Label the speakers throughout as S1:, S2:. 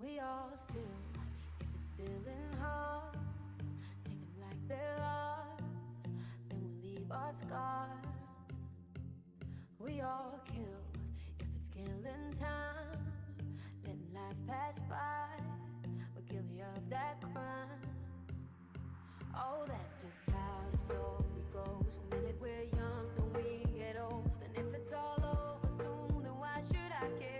S1: We all still, if it's still in hearts, take them like they're ours, then we'll leave our scars. We all kill, if it's killing time, letting life pass by, we're guilty of that crime. Oh, that's just how the story goes. The minute we're young, then we get old. Then if it's all over soon, then why should I care?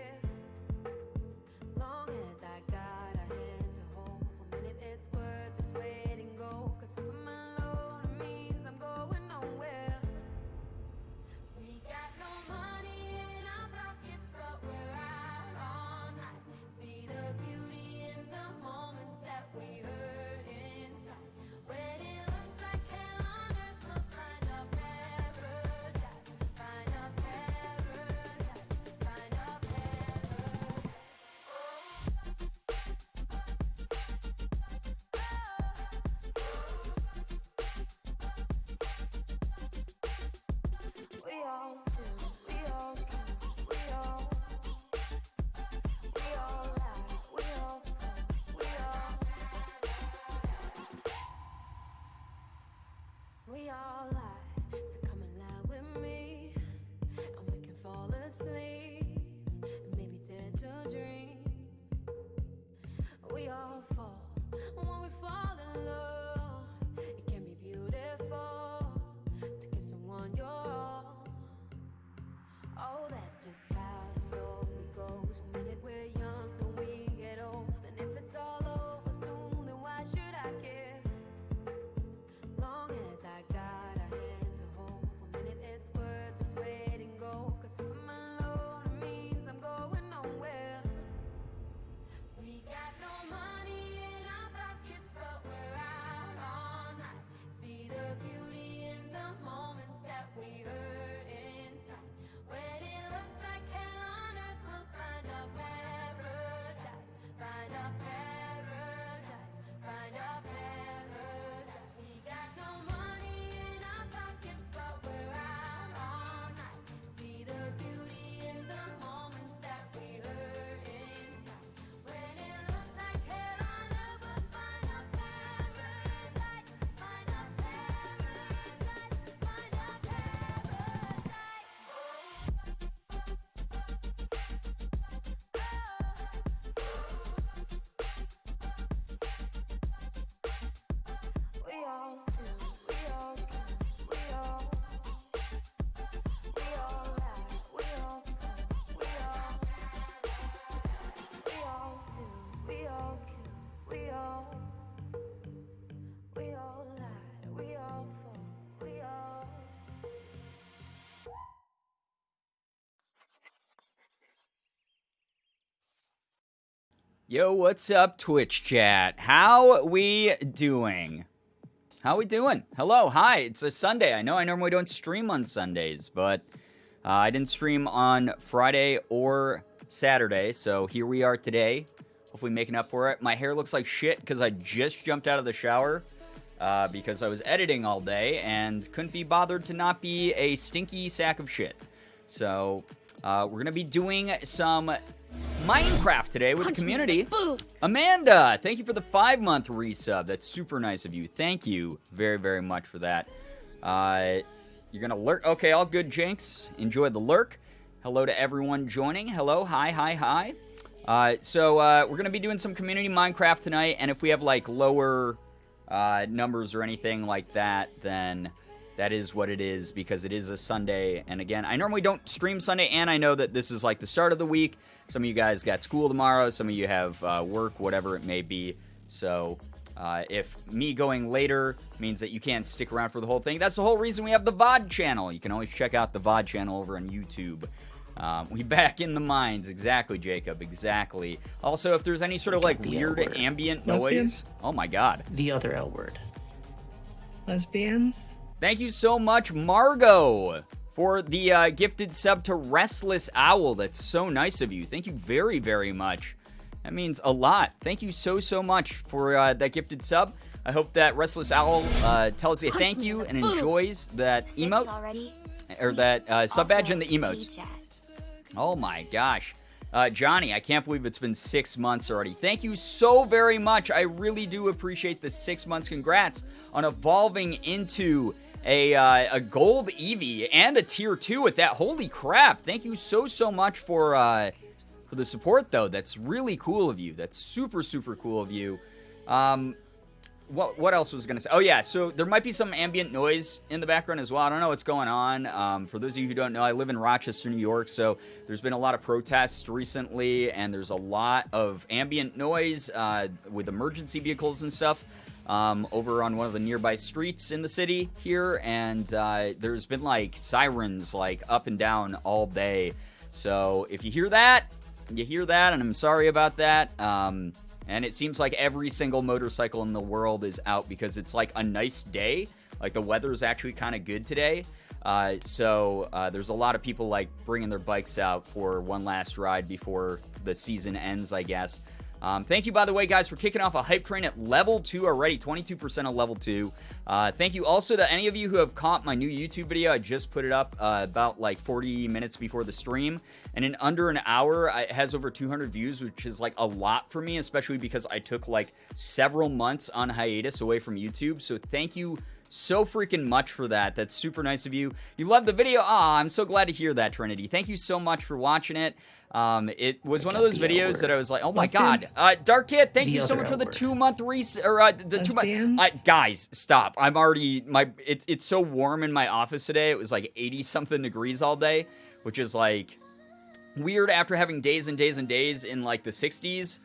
S1: Long as I got a hand to hold, 1 minute it's worth this waiting go. Cause if I'm alone, it means I'm going nowhere. We got no money in our pockets, but we're out all night. See the beauty in the moments that we hurt inside. When it looks like hell on earth, we'll find a paradise. Find a paradise. Find a paradise. We all still, we all kill, we all lie, we all fall, we all lie. So come and lie with me, and we can fall asleep, and maybe dare to dream. We all fall, and when we fall in love, it can be beautiful to get someone you're all. Oh, that's just how the story goes. 1 minute we're young, then we get old. Then if it's all over soon, then why should I care? Long as I got a hand to hold, 1 minute it's worth this waiting go. Cause if I'm alone, it means I'm going nowhere. We got no money in our pockets, but we're out all night. See the beauty in the moments that we hurt inside. When it looks like hell on earth, we'll find a paradise. Find a paradise. Find a paradise. We got no money in our pockets, but we're out all night. See the beauty in the moments that we hurt inside. When it looks like hell on earth, we'll find a paradise. Find a paradise. Find a paradise. We all still, we all kill, we all lie, we all fall, we all still, we all kill, we all lie, we all fall, we all.
S2: Yo, what's up, Twitch chat? How we doing? How we doing? Hello, hi, it's a Sunday. I know I normally don't stream on Sundays, but I didn't stream on Friday or Saturday, so here we are today. Hopefully making up for it. My hair looks like shit because I just jumped out of the shower because I was editing all day and couldn't be bothered to not be a stinky sack of shit. So we're going to be doing some Minecraft today with the community. Amanda, thank you for the 5-month resub. That's super nice of you. Thank you very, very much for that. You're going to lurk. Okay, all good, Jinx. Enjoy the lurk. Hello to everyone joining. Hello, hi, hi, hi. So we're going to be doing some community Minecraft tonight, and if we have, like, lower numbers or anything like that, then that is what it is, because it is a Sunday. And again, I normally don't stream Sunday, and I know that this is, like, the start of the week. Some of you guys got school tomorrow. Some of you have work, whatever it may be. So if me going later means that you can't stick around for the whole thing, that's the whole reason we have the VOD channel. You can always check out the VOD channel over on YouTube. We back in the mines. Exactly, Jacob. Exactly. Also, if there's any sort of, like, weird ambient noise. Oh, my God.
S3: The other L word.
S4: Lesbians?
S2: Thank you so much, Margot, for the gifted sub to Restless Owl. That's so nice of you. Thank you very, very much. That means a lot. Thank you so, so much for that gifted sub. I hope that Restless Owl tells you thank you and enjoys that emote. Or that sub badge and the emotes. Oh my gosh. Johnny, I can't believe it's been 6 months already. Thank you so very much. I really do appreciate the 6 months. Congrats on evolving into a gold Eevee and a tier 2 at that. Holy crap. Thank you so much for the support, though. That's really cool of you. That's super cool of you. What else was I going to say? Oh, yeah, so there might be some ambient noise in the background as well. I don't know what's going on. For those of you who don't know, I live in Rochester, New York, so there's been a lot of protests recently, and there's a lot of ambient noise with emergency vehicles and stuff over on one of the nearby streets in the city here, and there's been, like, sirens, like, up and down all day. So if you hear that, and I'm sorry about that. And it seems like every single motorcycle in the world is out because it's like a nice day. Like the weather is actually kind of good today. So there's a lot of people like bringing their bikes out for one last ride before the season ends, I guess. Thank you, by the way, guys, for kicking off a hype train at level 2 already. 22% of level 2. Thank you also to any of you who have caught my new YouTube video. I just put it up about like 40 minutes before the stream. And in under an hour, it has over 200 views, which is like a lot for me, especially because I took like several months on hiatus away from YouTube. So thank you so freaking much for that. That's super nice of you. You love the video? Aw, I'm so glad to hear that, Trinity. Thank you so much for watching it. It was one of those videos that I was like, oh my god. Dark Kid, thank you so much for the 2-month the 2 month. Guys, stop. I'm already it's so warm in my office today. It was like 80 something degrees all day, which is like weird after having days and days and days in like the 60s.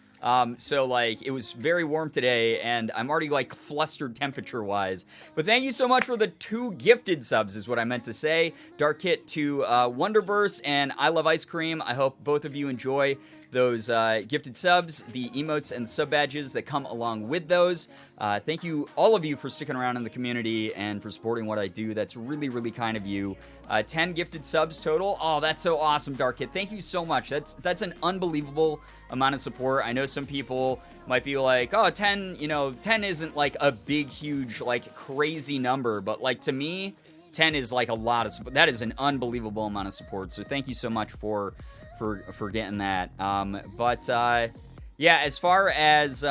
S2: So like it was very warm today, and I'm already like flustered temperature wise. But thank you so much for the 2 gifted subs is what I meant to say. Dark Kit to Wonderburst and I Love Ice Cream. I hope both of you enjoy those gifted subs, the emotes and sub badges that come along with those. Thank you, all of you, for sticking around in the community and for supporting what I do. That's really kind of you. 10 gifted subs total. Oh, that's so awesome, Dark Kid. Thank you so much. That's an unbelievable amount of support. I know some people might be like, oh, 10, 10 isn't like a big, huge, like crazy number, but like to me, 10 is like a lot of support. That is an unbelievable amount of support. So thank you so much for getting that. Yeah, as far as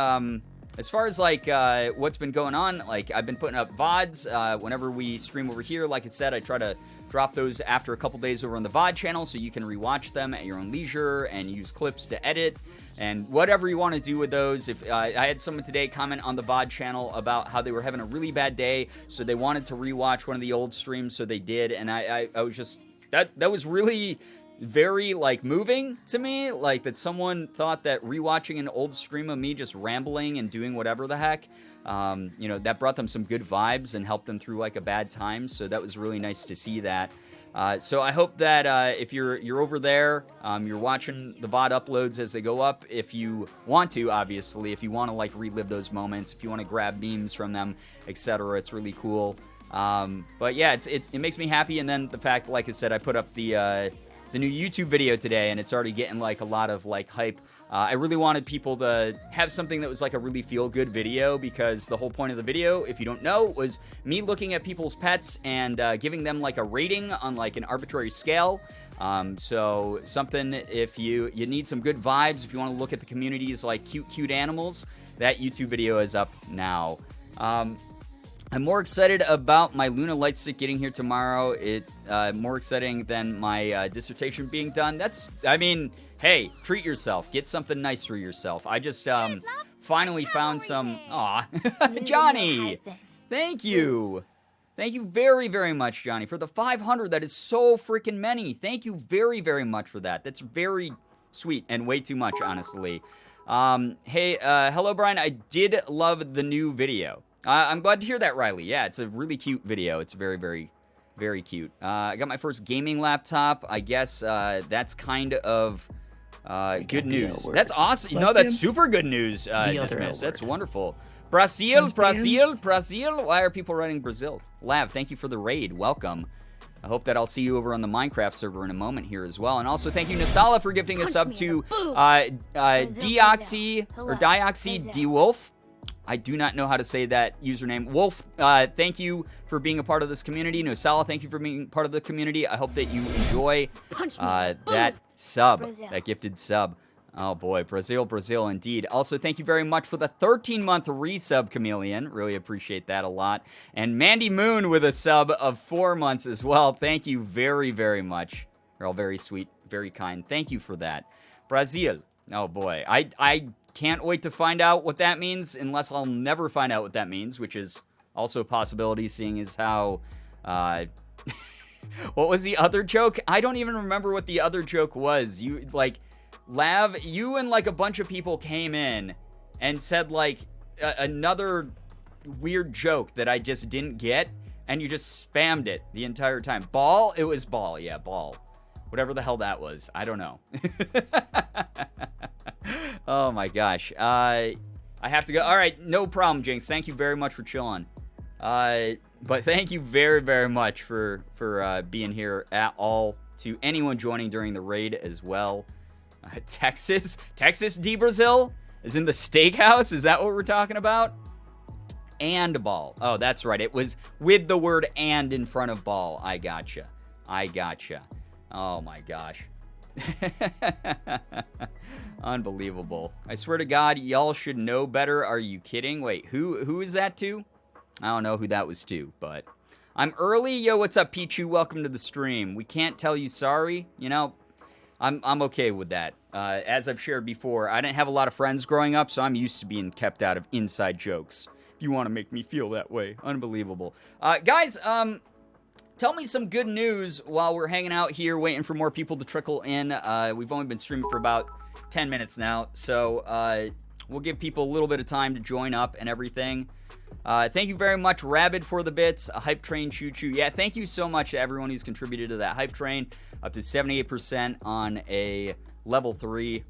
S2: like what's been going on, like I've been putting up VODs whenever we stream over here. Like I said, I try to drop those after a couple days over on the VOD channel so you can rewatch them at your own leisure and use clips to edit and whatever you want to do with those. If I had someone today comment on the VOD channel about how they were having a really bad day, so they wanted to rewatch one of the old streams, so they did, and I was just that was really very like moving to me, like that someone thought that rewatching an old stream of me just rambling and doing whatever the heck, that brought them some good vibes and helped them through like a bad time. So that was really nice to see that. So I hope that if you're over there, you're watching the VOD uploads as they go up. If you want to, obviously, if you want to like relive those moments, if you want to grab memes from them, etc., it's really cool. But yeah, it makes me happy. And then the fact, like I said, I put up the new YouTube video today, and it's already getting like a lot of like hype. I really wanted people to have something that was like a really feel-good video, because the whole point of the video, if you don't know, was me looking at people's pets and giving them like a rating on like an arbitrary scale. So something, if you need some good vibes, if you want to look at the community's like cute animals, that YouTube video is up now. I'm more excited about my Luna Lightstick getting here tomorrow. More exciting than my dissertation being done. Hey, treat yourself. Get something nice for yourself. I just finally found some... Aw, Johnny! Thank you. Thank you very, very much, Johnny, for the 500. That is so freaking many. Thank you very, very much for that. That's very sweet and way too much, honestly. Hey, hello, Brian. I did love the new video. I'm glad to hear that, Riley. Yeah, it's a really cute video. It's very, very, very cute. I got my first gaming laptop. I guess that's kind of good news. That's awesome. No, that's super good news, Dismiss. That's wonderful. Brazil. Why are people writing Brazil? Lav, thank you for the raid. Welcome. I hope that I'll see you over on the Minecraft server in a moment here as well. And also thank you, Nasala, for gifting us up to Dioxy DeWolf. I do not know how to say that username. Wolf, thank you for being a part of this community. Nosala, thank you for being part of the community. I hope that you enjoy that sub,
S1: Brazil.
S2: that gifted sub. Oh boy, Brazil indeed. Also, thank you very much for the 13-month resub, Chameleon. Really appreciate that a lot. And Mandy Moon with a sub of 4 months as well. Thank you very, very much. You're all very sweet, very kind. Thank you for that. Brazil. Oh boy, I can't wait to find out what that means, unless I'll never find out what that means, which is also a possibility, seeing as how, what was the other joke? I don't even remember what the other joke was. You, like, Lav, you and, like, a bunch of people came in and said, like, another weird joke that I just didn't get, and you just spammed it the entire time. Ball? It was ball, yeah, ball. Whatever the hell that was. I don't know. Oh my gosh. I have to go. All right, no problem, Jinx. Thank you very much for chilling. But thank you very, very much for being here at all. To anyone joining during the raid as well. Texas D Brazil is in the steakhouse. Is that what we're talking about? And ball. Oh, that's right. It was with the word and in front of ball. I gotcha. Oh my gosh. Unbelievable. I swear to God, y'all should know better. Are you kidding? Wait, who is that to? I don't know who that was to, but I'm early. Yo, what's up, Pichu? Welcome to the stream. We can't tell you sorry. You know, I'm okay with that. As I've shared before, I didn't have a lot of friends growing up, so I'm used to being kept out of inside jokes. If you want to make me feel that way. Unbelievable. Guys, tell me some good news while we're hanging out here waiting for more people to trickle in. We've only been streaming for about 10 minutes now, so we'll give people a little bit of time to join up and everything. Thank you very much, Rabid, for the bits. A Hype Train Choo Choo. Yeah, thank you so much to everyone who's contributed to that Hype Train. Up to 78% on a level 3.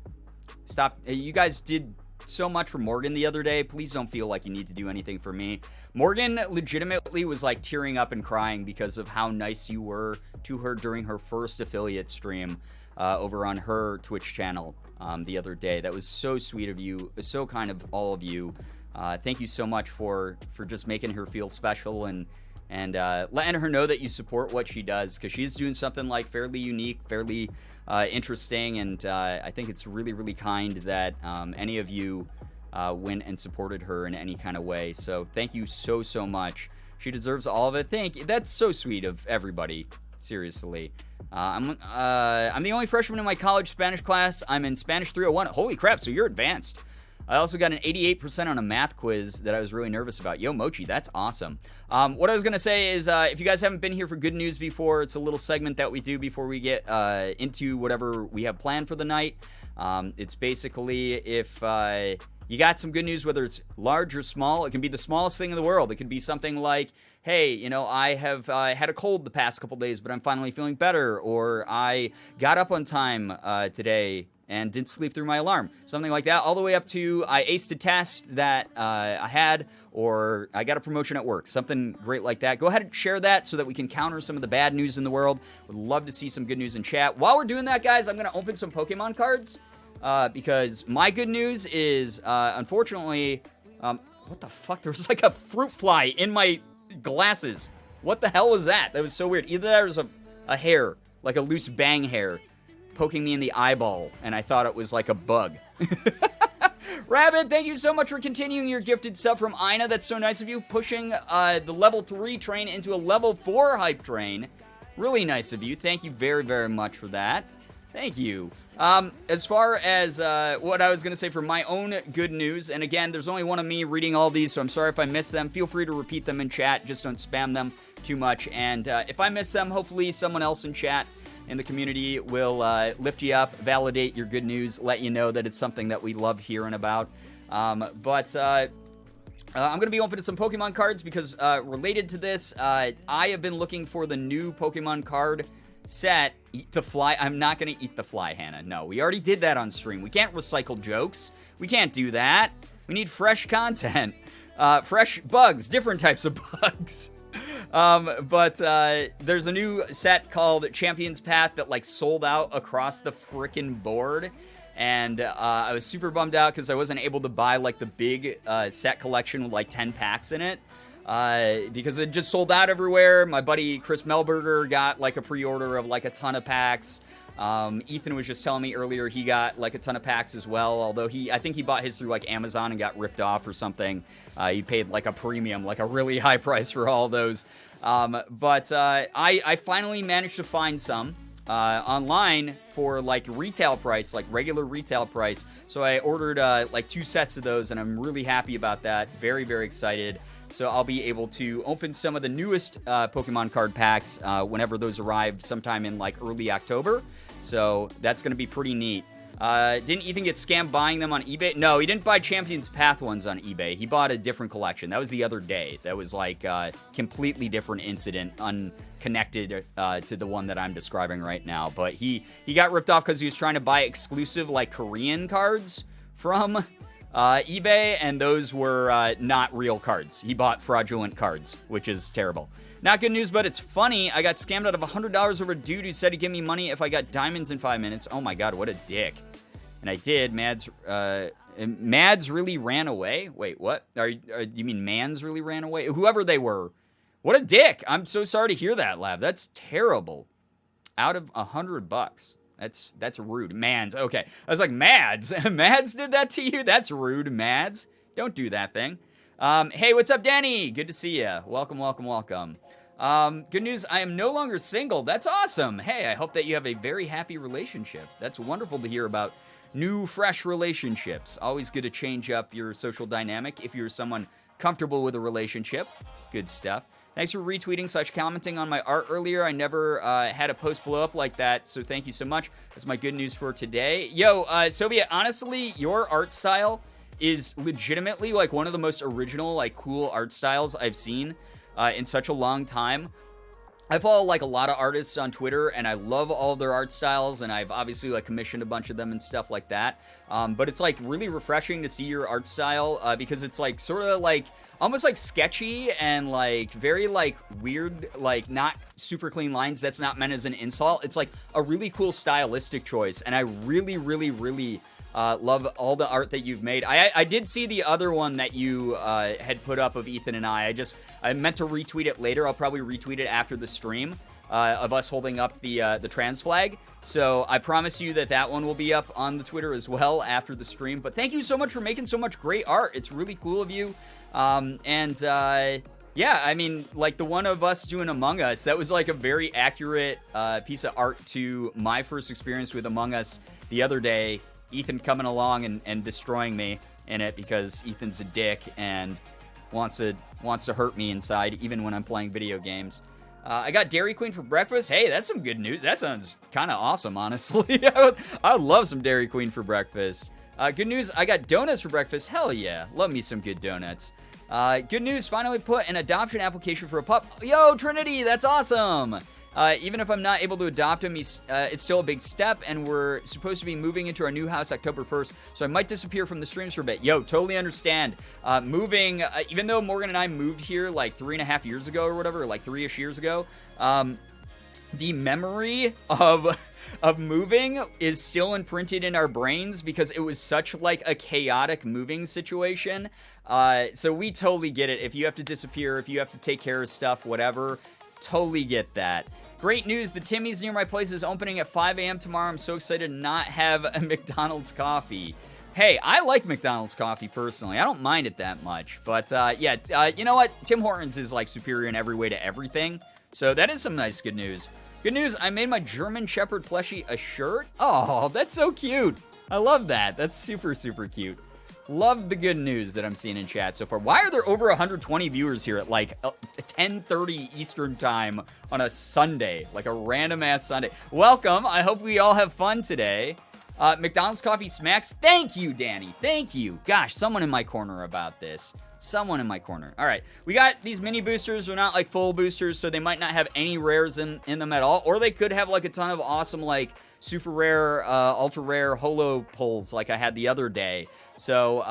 S2: You guys did so much for Morgan the other day. Please don't feel like you need to do anything for me. Morgan legitimately was like tearing up and crying because of how nice you were to her during her first affiliate stream over on her Twitch channel the other day. That was so sweet of you, so kind of all of you. Thank you so much for just making her feel special and letting her know that you support what she does, because she's doing something like fairly unique, fairly interesting, and I think it's really, really kind that any of you went and supported her in any kind of way. So thank you so, so much. She deserves all of it. Thank you. That's so sweet of everybody. Seriously. I'm the only freshman in my college Spanish class. I'm in Spanish 301. Holy crap, so you're advanced. I also got an 88% on a math quiz that I was really nervous about. Yo, Mochi, that's awesome. What I was going to say is, if you guys haven't been here for good news before, it's a little segment that we do before we get into whatever we have planned for the night. It's basically if you got some good news, whether it's large or small. It can be the smallest thing in the world. It could be something like, hey, you know, I have had a cold the past couple days, but I'm finally feeling better. Or I got up on time today and didn't sleep through my alarm. Something like that, all the way up to I aced a test that I had, or I got a promotion at work. Something great like that. Go ahead and share that so that we can counter some of the bad news in the world. Would love to see some good news in chat. While we're doing that, guys, I'm going to open some Pokemon cards, because my good news is, unfortunately, what the fuck? There was like a fruit fly in my glasses. What the hell was that? That was so weird. Either there was a hair, like a loose bang hair, poking me in the eyeball, and I thought it was like a bug. Rabbit, thank you so much for continuing your gifted sub from Ina. That's so nice of you. Pushing the level 3 train into a level 4 hype train. Really nice of you. Thank you very, very much for that. Thank you. As far as what I was going to say for my own good news, and again, there's only one of me reading all these, so I'm sorry if I miss them. Feel free to repeat them in chat. Just don't spam them too much. And if I miss them, hopefully someone else in chat in the community will lift you up, validate your good news, let you know that it's something that we love hearing about. I'm going to be opening some Pokemon cards because related to this, I have been looking for the new Pokemon card set. Eat the fly. I'm not going to eat the fly, Hannah. No, we already did that on stream. We can't recycle jokes. We can't do that. We need fresh content. Fresh bugs, different types of bugs. There's a new set called Champion's Path that like sold out across the frickin' board. And I was super bummed out because I wasn't able to buy like the big set collection with like 10 packs in it. Because it just sold out everywhere. My buddy Chris Melberger got like a pre-order of like a ton of packs. Ethan was just telling me earlier he got like a ton of packs as well, although I think he bought his through like Amazon and got ripped off or something. He paid like a premium, like a really high price for all those. But I finally managed to find some online for like retail price, like regular retail price. So I ordered like 2 sets of those, and I'm really happy about that. Very, very excited. So I'll be able to open some of the newest Pokemon card packs whenever those arrive sometime in like early October. So that's going to be pretty neat. Didn't Ethan get scammed buying them on eBay? No, he didn't buy Champions Path ones on eBay. He bought a different collection. That was the other day. That was like a completely different incident, unconnected to the one that I'm describing right now. But he got ripped off because he was trying to buy exclusive like Korean cards from eBay, and those were not real cards. He bought fraudulent cards, which is terrible. Not good news, but it's funny. I got scammed out of $100 over a dude who said he'd give me money if I got diamonds in 5 minutes. Oh my god, what a dick. And I did. Mads really ran away? Wait, what? You mean Mans really ran away? Whoever they were. What a dick. I'm so sorry to hear that, Lav. That's terrible. Out of $100. That's rude. Mans. Okay. I was like, Mads. Mads did that to you? That's rude, Mads. Don't do that thing. Hey, what's up, Danny? Good to see you. Welcome, welcome, welcome. Good news, I am no longer single. That's awesome. Hey, I hope that you have a very happy relationship. That's wonderful to hear about new, fresh relationships. Always good to change up your social dynamic if you're someone comfortable with a relationship. Good stuff. Thanks for retweeting / commenting on my art earlier. I never had a post blow up like that, so thank you so much. That's my good news for today. Yo, Soviet, honestly, your art style is legitimately like one of the most original, like cool art styles I've seen in such a long time. I follow like a lot of artists on Twitter, and I love all of their art styles, and I've obviously like commissioned a bunch of them and stuff like that. But it's like really refreshing to see your art style because it's like sort of like almost like sketchy and like very like weird, like not super clean lines. That's not meant as an insult. It's like a really cool stylistic choice, and I really, really, really love all the art that you've made. I did see the other one that you had put up of Ethan and I meant to retweet it later. I'll probably retweet it after the stream of us holding up the trans flag. So I promise you that one will be up on the Twitter as well after the stream. But thank you so much for making so much great art. It's really cool of you. Yeah, I mean, like the one of us doing Among Us, that was like a very accurate piece of art to my first experience with Among Us the other day. Ethan coming along and destroying me in it because Ethan's a dick and wants to hurt me inside even when I'm playing video games. I got Dairy Queen for breakfast. Hey, that's some good news. That sounds kind of awesome, honestly. I would love some Dairy Queen for breakfast. Good news, I got donuts for breakfast. Hell yeah, love me some good donuts. Good news, finally put an adoption application for a pup. Yo, Trinity, that's awesome. Even if I'm not able to adopt him, it's still a big step, and we're supposed to be moving into our new house October 1st, so I might disappear from the streams for a bit. Yo, totally understand. Moving, even though Morgan and I moved here like 3.5 years ago or whatever, or like 3-ish years ago, the memory of moving is still imprinted in our brains because it was such like a chaotic moving situation. So we totally get it. If you have to disappear, if you have to take care of stuff, whatever, totally get that. Great news, the Timmy's near my place is opening at 5 a.m. tomorrow. I'm so excited to not have a McDonald's coffee. Hey, I like McDonald's coffee personally. I don't mind it that much. But you know what? Tim Hortons is like superior in every way to everything. So that is some nice good news. Good news, I made my German Shepherd plushie a shirt. Oh, that's so cute. I love that. That's super, super cute. Love the good news that I'm seeing in chat so far. Why are there over 120 viewers here at like 10:30 Eastern time on a Sunday? Like a random ass Sunday. Welcome. I hope we all have fun today. McDonald's coffee smacks. Thank you, Danny. Thank you. Gosh, someone in my corner about this. Someone in my corner. All right. We got these mini boosters. They're not like full boosters, so they might not have any rares in them at all. Or they could have like a ton of awesome like super rare, ultra rare holo pulls like I had the other day. So,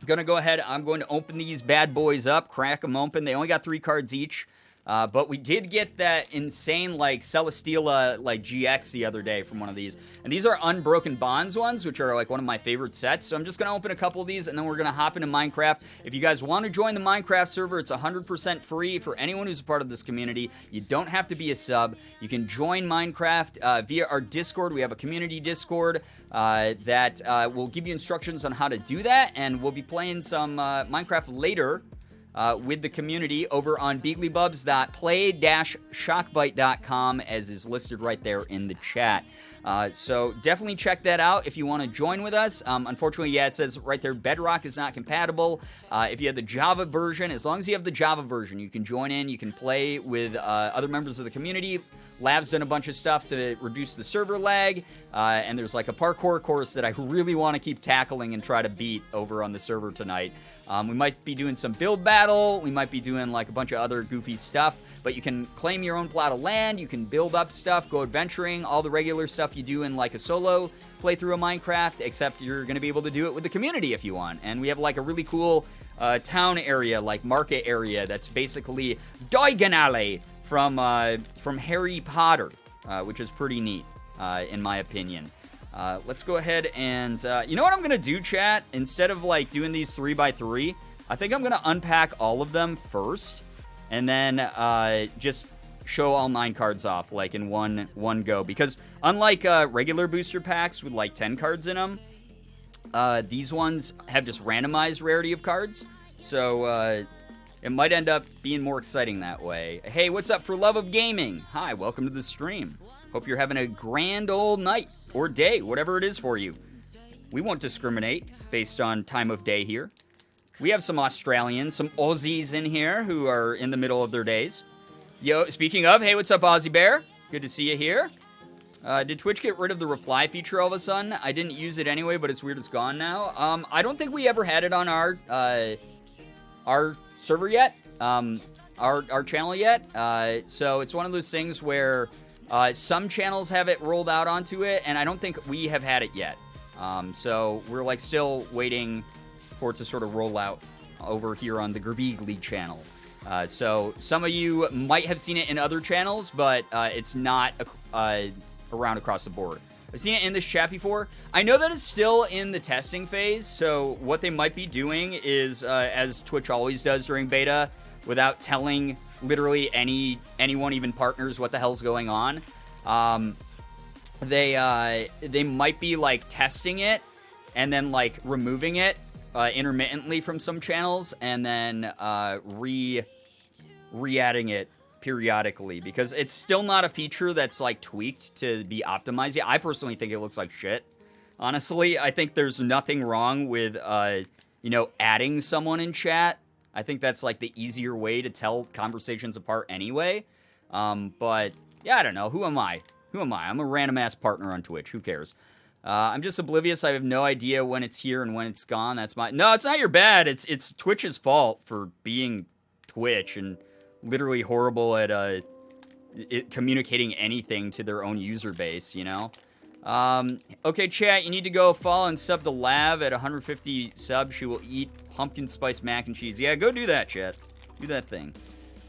S2: gonna go ahead. I'm going to open these bad boys up, crack them open. They only got 3 cards each. But we did get that insane, like, Celesteela, like, GX the other day from one of these. And these are Unbroken Bonds ones, which are, like, one of my favorite sets. So I'm just going to open a couple of these, and then we're going to hop into Minecraft. If you guys want to join the Minecraft server, it's 100% free for anyone who's a part of this community. You don't have to be a sub. You can join Minecraft via our Discord. We have a community Discord that will give you instructions on how to do that. And we'll be playing some Minecraft later. With the community over on beaglybubs.play-shockbite.com, as is listed right there in the chat. So definitely check that out if you want to join with us. Unfortunately, yeah, it says right there, Bedrock is not compatible. If you have the Java version, as long as you have the Java version, you can join in, you can play with other members of the community. Lav's done a bunch of stuff to reduce the server lag, and there's like a parkour course that I really want to keep tackling and try to beat over on the server tonight. We might be doing some build battle, we might be doing like a bunch of other goofy stuff, but you can claim your own plot of land, you can build up stuff, go adventuring, all the regular stuff you do in like a solo playthrough of Minecraft, except you're going to be able to do it with the community if you want. And we have like a really cool town area, like market area, that's basically Diagon from Harry Potter, which is pretty neat, in my opinion. Let's go ahead and, you know what I'm going to do, chat? Instead of, like, doing these 3x3, I think I'm going to unpack all of them first, and then, just show all 9 cards off, like, in one go. Because, unlike, regular booster packs with, like, 10 cards in them, these ones have just randomized rarity of cards. So, it might end up being more exciting that way. Hey, what's up for Love of Gaming? Hi, welcome to the stream. Hope you're having a grand old night or day, whatever it is for you. We won't discriminate based on time of day here. We have some Australians, some Aussies in here who are in the middle of their days. Yo, speaking of, hey, what's up, Aussie Bear? Good to see you here. Did Twitch get rid of the reply feature all of a sudden? I didn't use it anyway, but it's weird it's gone now. I don't think we ever had it on our server yet, our channel yet. So it's one of those things where some channels have it rolled out onto it, and I don't think we have had it yet. So we're like still waiting for it to sort of roll out over here on the Girbeagly channel. So some of you might have seen it in other channels, but it's not around across the board. I've seen it in this chat before. I know that it's still in the testing phase, so what they might be doing is, as Twitch always does during beta, without telling literally anyone, even partners, what the hell's going on, they might be like testing it and then like removing it intermittently from some channels and then re-adding it periodically, because it's still not a feature that's like tweaked to be optimized. Yeah, I personally think it looks like shit. Honestly, I think there's nothing wrong with adding someone in chat. I think that's like the easier way to tell conversations apart anyway. But yeah, I don't know. Who am I? I'm a random ass partner on Twitch. Who cares? I'm just oblivious. I have no idea when it's here and when it's gone. No, it's not your bad. It's Twitch's fault for being Twitch and literally horrible at communicating anything to their own user base, you know? Okay, chat, you need to go follow and sub the Lav at 150 subs. She will eat pumpkin spice mac and cheese. Yeah, go do that, chat. Do that thing.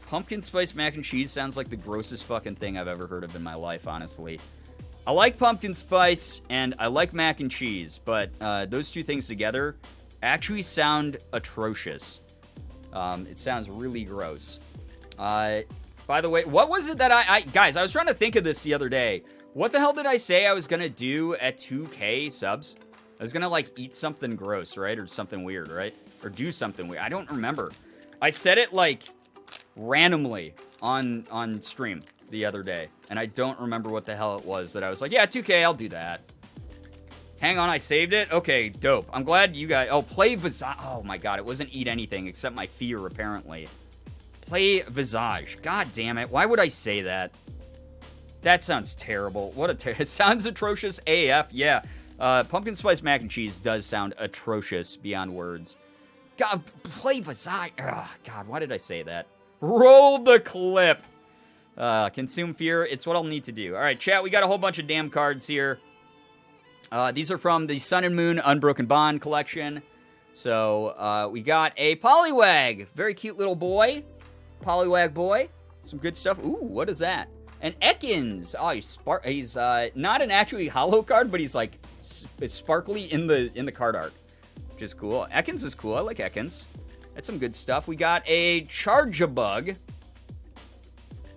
S2: Pumpkin spice mac and cheese sounds like the grossest fucking thing I've ever heard of in my life, honestly. I like pumpkin spice and I like mac and cheese, but those two things together actually sound atrocious. It sounds really gross. By the way, what was it that guys, I was trying to think of this the other day. What the hell did I say I was gonna do at 2K subs? I was gonna, like, eat something gross, right? Or something weird, right? Or do something weird. I don't remember. I said it, like, randomly on stream the other day. And I don't remember what the hell it was that I was like, yeah, 2K, I'll do that. Hang on, I saved it? Okay, dope. I'm glad you guys... Oh, play Visage. Oh, my God. It wasn't eat anything except my fear, apparently. Play Visage. God damn it. Why would I say that? That sounds terrible. It sounds atrocious AF. Yeah. Pumpkin spice mac and cheese does sound atrocious beyond words. God, play Visage. Ugh, God, why did I say that? Roll the clip. Consume fear. It's what I'll need to do. All right, chat. We got a whole bunch of damn cards here. These are from the Sun and Moon Unbroken Bond collection. So, we got a Poliwag. Very cute little boy. Poliwag boy. Some good stuff. Ooh, what is that? An Ekans. Oh, he's not an actually hollow card, but he's like sparkly in the card art, which is cool. Ekans is cool. I like Ekans. That's some good stuff. We got a Charge-a-Bug.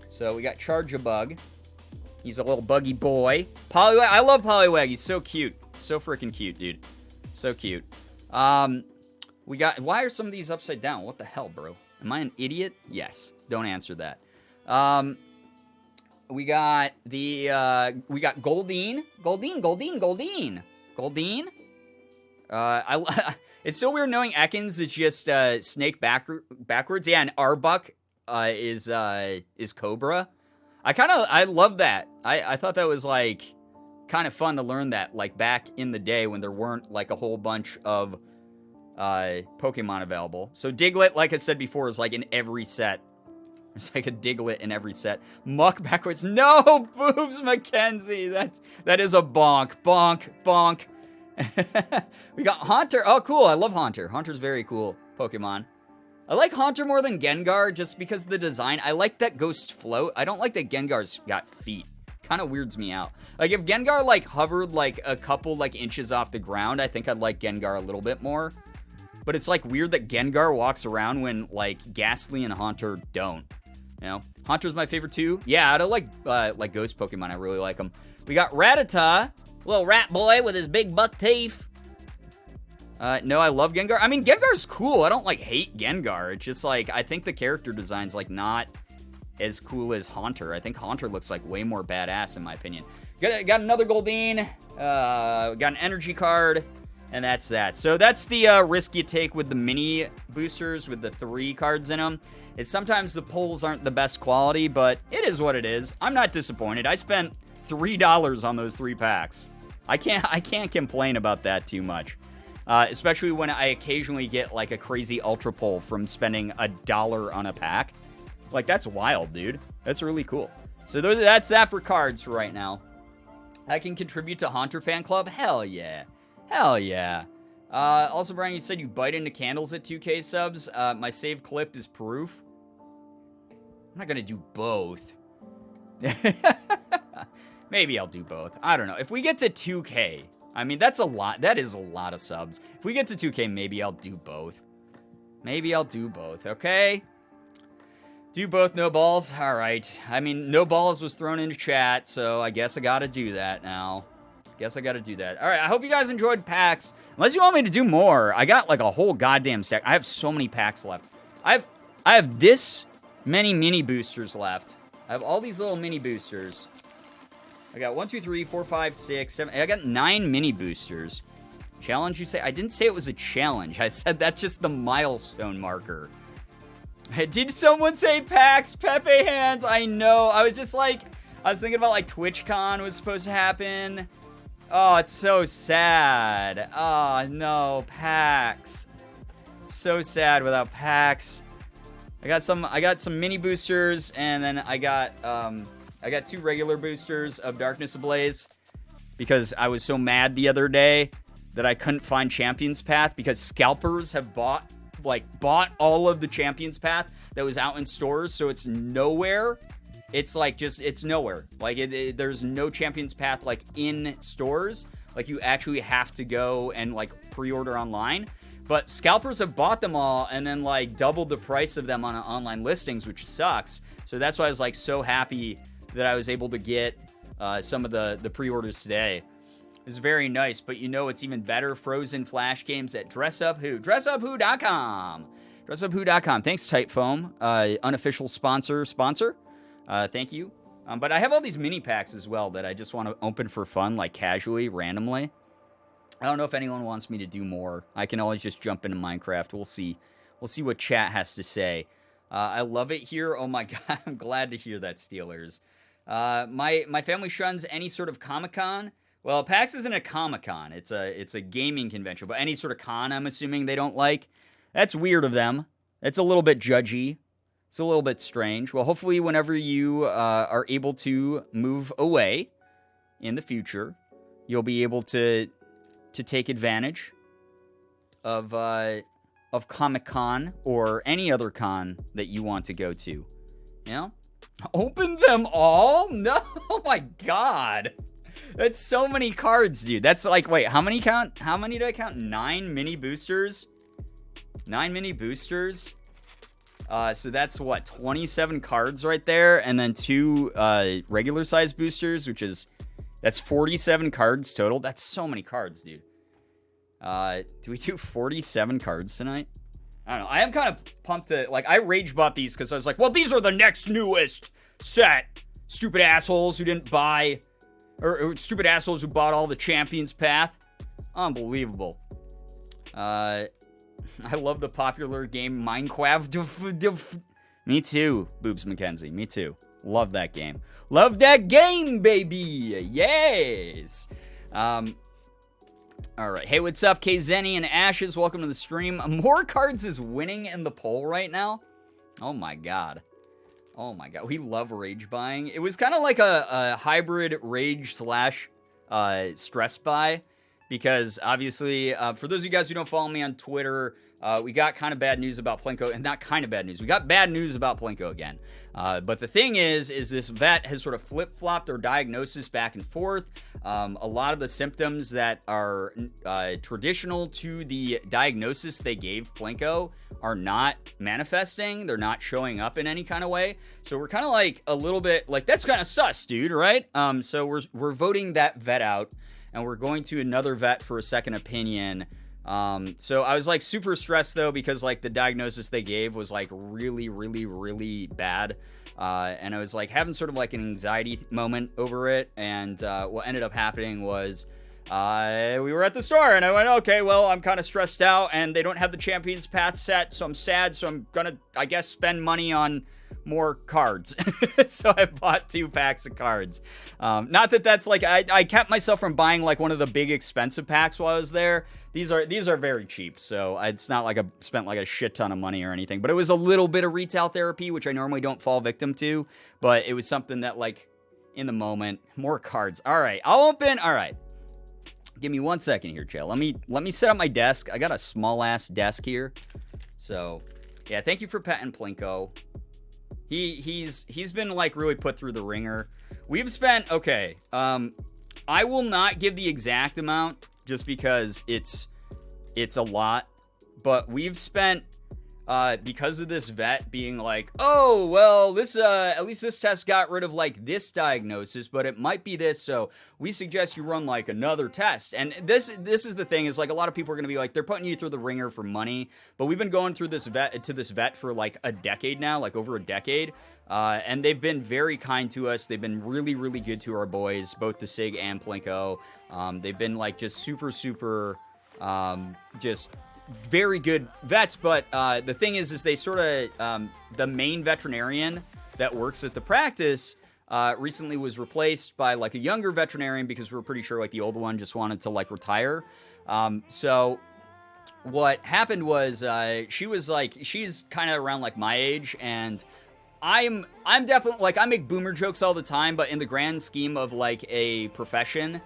S2: So we got Charge-a-Bug. He's a little buggy boy. Poliwag. I love Poliwag. He's so cute. So freaking cute, dude. So cute. We got. Why are some of these upside down? What the hell, bro? Am I an idiot? Yes. Don't answer that. We got the. We got Goldeen. Goldeen. It's so weird knowing Ekans is just snake backwards. Yeah, and Arbok is Cobra. I love that. I thought that was like kind of fun to learn that, like back in the day when there weren't like a whole bunch of Pokemon available. So Diglett, like I said before, is like in every set. There's like a Diglett in every set. Muck backwards. No, Boobs Mackenzie. That is a bonk. We got Haunter. Oh, cool. I love Haunter. Haunter's very cool Pokemon. I like Haunter more than Gengar just because of the design. I like that Ghost Float. I don't like that Gengar's got feet. Kind of weirds me out. Like, if Gengar, like, hovered, like, a couple, like, inches off the ground, I think I'd like Gengar a little bit more. But it's, like, weird that Gengar walks around when, like, Ghastly and Haunter don't. You know? Haunter's my favorite, too. Yeah, I don't like Ghost Pokemon. I really like them. We got Rattata. Little rat boy with his big buck teeth. No, I love Gengar. I mean, Gengar's cool. I don't, like, hate Gengar. It's just, like, I think the character design's, like, not as cool as Haunter. I think Haunter looks, like, way more badass, in my opinion. Got another Goldeen. Got an energy card. And that's that. So that's the risk you take with the mini boosters with the 3 cards in them. It's sometimes the pulls aren't the best quality, but it is what it is. I'm not disappointed. I spent $3 on those 3 packs. I can't complain about that too much. Especially when I occasionally get like a crazy ultra pull from spending $1 on a pack. Like, that's wild, dude. That's really cool. So that's that for cards for right now. I can contribute to Haunter Fan Club? Hell yeah. Hell yeah. Also, Brian, you said you bite into candles at 2K subs. My save clip is proof. I'm not gonna do both. Maybe I'll do both. I don't know. If we get to 2K, I mean, that's a lot. That is a lot of subs. If we get to 2K, maybe I'll do both. Maybe I'll do both, okay? Do both, no balls? All right. I mean, no balls was thrown into chat, so I guess I gotta do that now. Guess I gotta do that. All right, I hope you guys enjoyed packs. Unless you want me to do more, I got like a whole goddamn stack. I have so many packs left. I have this many mini boosters left. I have all these little mini boosters. I got 1, 2, 3, 4, 5, 6, 7. I got 9 mini boosters. Challenge, you say? I didn't say it was a challenge. I said that's just the milestone marker. Did someone say packs? Pepe hands? I know. I was just like, I was thinking about like TwitchCon was supposed to happen. Oh, it's so sad. Oh, no. Packs. So sad without packs. I got some mini boosters, and then I got 2 regular boosters of Darkness Ablaze because I was so mad the other day that I couldn't find Champion's Path because scalpers have bought all of the Champion's Path that was out in stores, so it's nowhere. It's like it's nowhere. Like there's no Champion's Path like in stores. Like you actually have to go and like pre-order online. But scalpers have bought them all and then like doubled the price of them on online listings, which sucks. So that's why I was like so happy that I was able to get some of the pre-orders today. It's very nice, but you know it's even better. Frozen Flash games at DressUpWho. DressUpWho.com. DressUpWho.com. Thanks, Type Foam. Unofficial sponsor. Thank you. But I have all these mini packs as well that I just want to open for fun, like casually, randomly. I don't know if anyone wants me to do more. I can always just jump into Minecraft. We'll see. We'll see what chat has to say. I love it here. Oh my god, I'm glad to hear that, Steelers. My family shuns any sort of Comic-Con. Well, PAX isn't a Comic-Con. It's a gaming convention, but any sort of con, I'm assuming they don't like. That's weird of them. It's a little bit judgy. It's a little bit strange. Well, hopefully whenever you are able to move away in the future, you'll be able to take advantage of Comic-Con or any other con that you want to go to. You know? Open them all? No, oh my god. That's so many cards, dude. That's like, wait, how many did I count? 9 mini boosters? 9 mini boosters? So that's what, 27 cards right there, and then 2 regular size boosters, that's 47 cards total. That's so many cards, dude. Do we do 47 cards tonight? I don't know. I am kind of pumped to, like, I rage bought these because I was like, well, these are the next newest set. Stupid assholes who didn't buy, or stupid assholes who bought all the Champions Path. Unbelievable. I love the popular game Minecraft. Me too, Boobs McKenzie. Me too. Love that game. Love that game, baby. Yes. All right. Hey, what's up, Kzenny and Ashes? Welcome to the stream. More Cards is winning in the poll right now. Oh my god. Oh my god. We love rage buying. It was kind of like a hybrid rage slash stress buy. Because, obviously, for those of you guys who don't follow me on Twitter, we got kind of bad news about Plinko. And not kind of bad news. We got bad news about Plinko again. But the thing is this vet has sort of flip-flopped their diagnosis back and forth. A lot of the symptoms that are traditional to the diagnosis they gave Plinko are not manifesting. They're not showing up in any kind of way. So we're kind of like a little bit like, that's kind of sus, dude, right? So we're voting that vet out. And we're going to another vet for a second opinion. So I was like super stressed though, because like the diagnosis they gave was like really, really, really bad. And I was like having sort of like an anxiety moment over it. And what ended up happening was we were at the store and I went, okay, well, I'm kind of stressed out and they don't have the Champions Path set. So I'm sad. So I'm gonna, I guess, spend money on more cards. So I bought 2 packs of cards. Not that that's like, I kept myself from buying like one of the big expensive packs while I was there. These are very cheap, so it's not like I spent like a shit ton of money or anything, but it was a little bit of retail therapy, which I normally don't fall victim to, but it was something that like in the moment. More cards. All right, I'll open. All right, give me 1 second here, Chill. Let me set up my desk. I got a small ass desk here, so yeah. Thank you for petting Plinko. He's been like really put through the ringer. We've spent, okay, I will not give the exact amount just because it's a lot, but we've spent because of this vet being like, oh, well, this at least this test got rid of like this diagnosis, but it might be this, so we suggest you run like another test. And this is the thing, is like a lot of people are gonna be like, they're putting you through the ringer for money, but we've been going through this vet for like a decade now, like over a decade. And they've been very kind to us. They've been really, really good to our boys, both the Sig and Plinko. They've been like just super, just very good vets. But the thing is they sort of, the main veterinarian that works at the practice recently was replaced by like a younger veterinarian because we're pretty sure like the old one just wanted to like retire. So what happened was she was like, she's kind of around like my age, and I'm definitely like, I make boomer jokes all the time, but in the grand scheme of like a profession,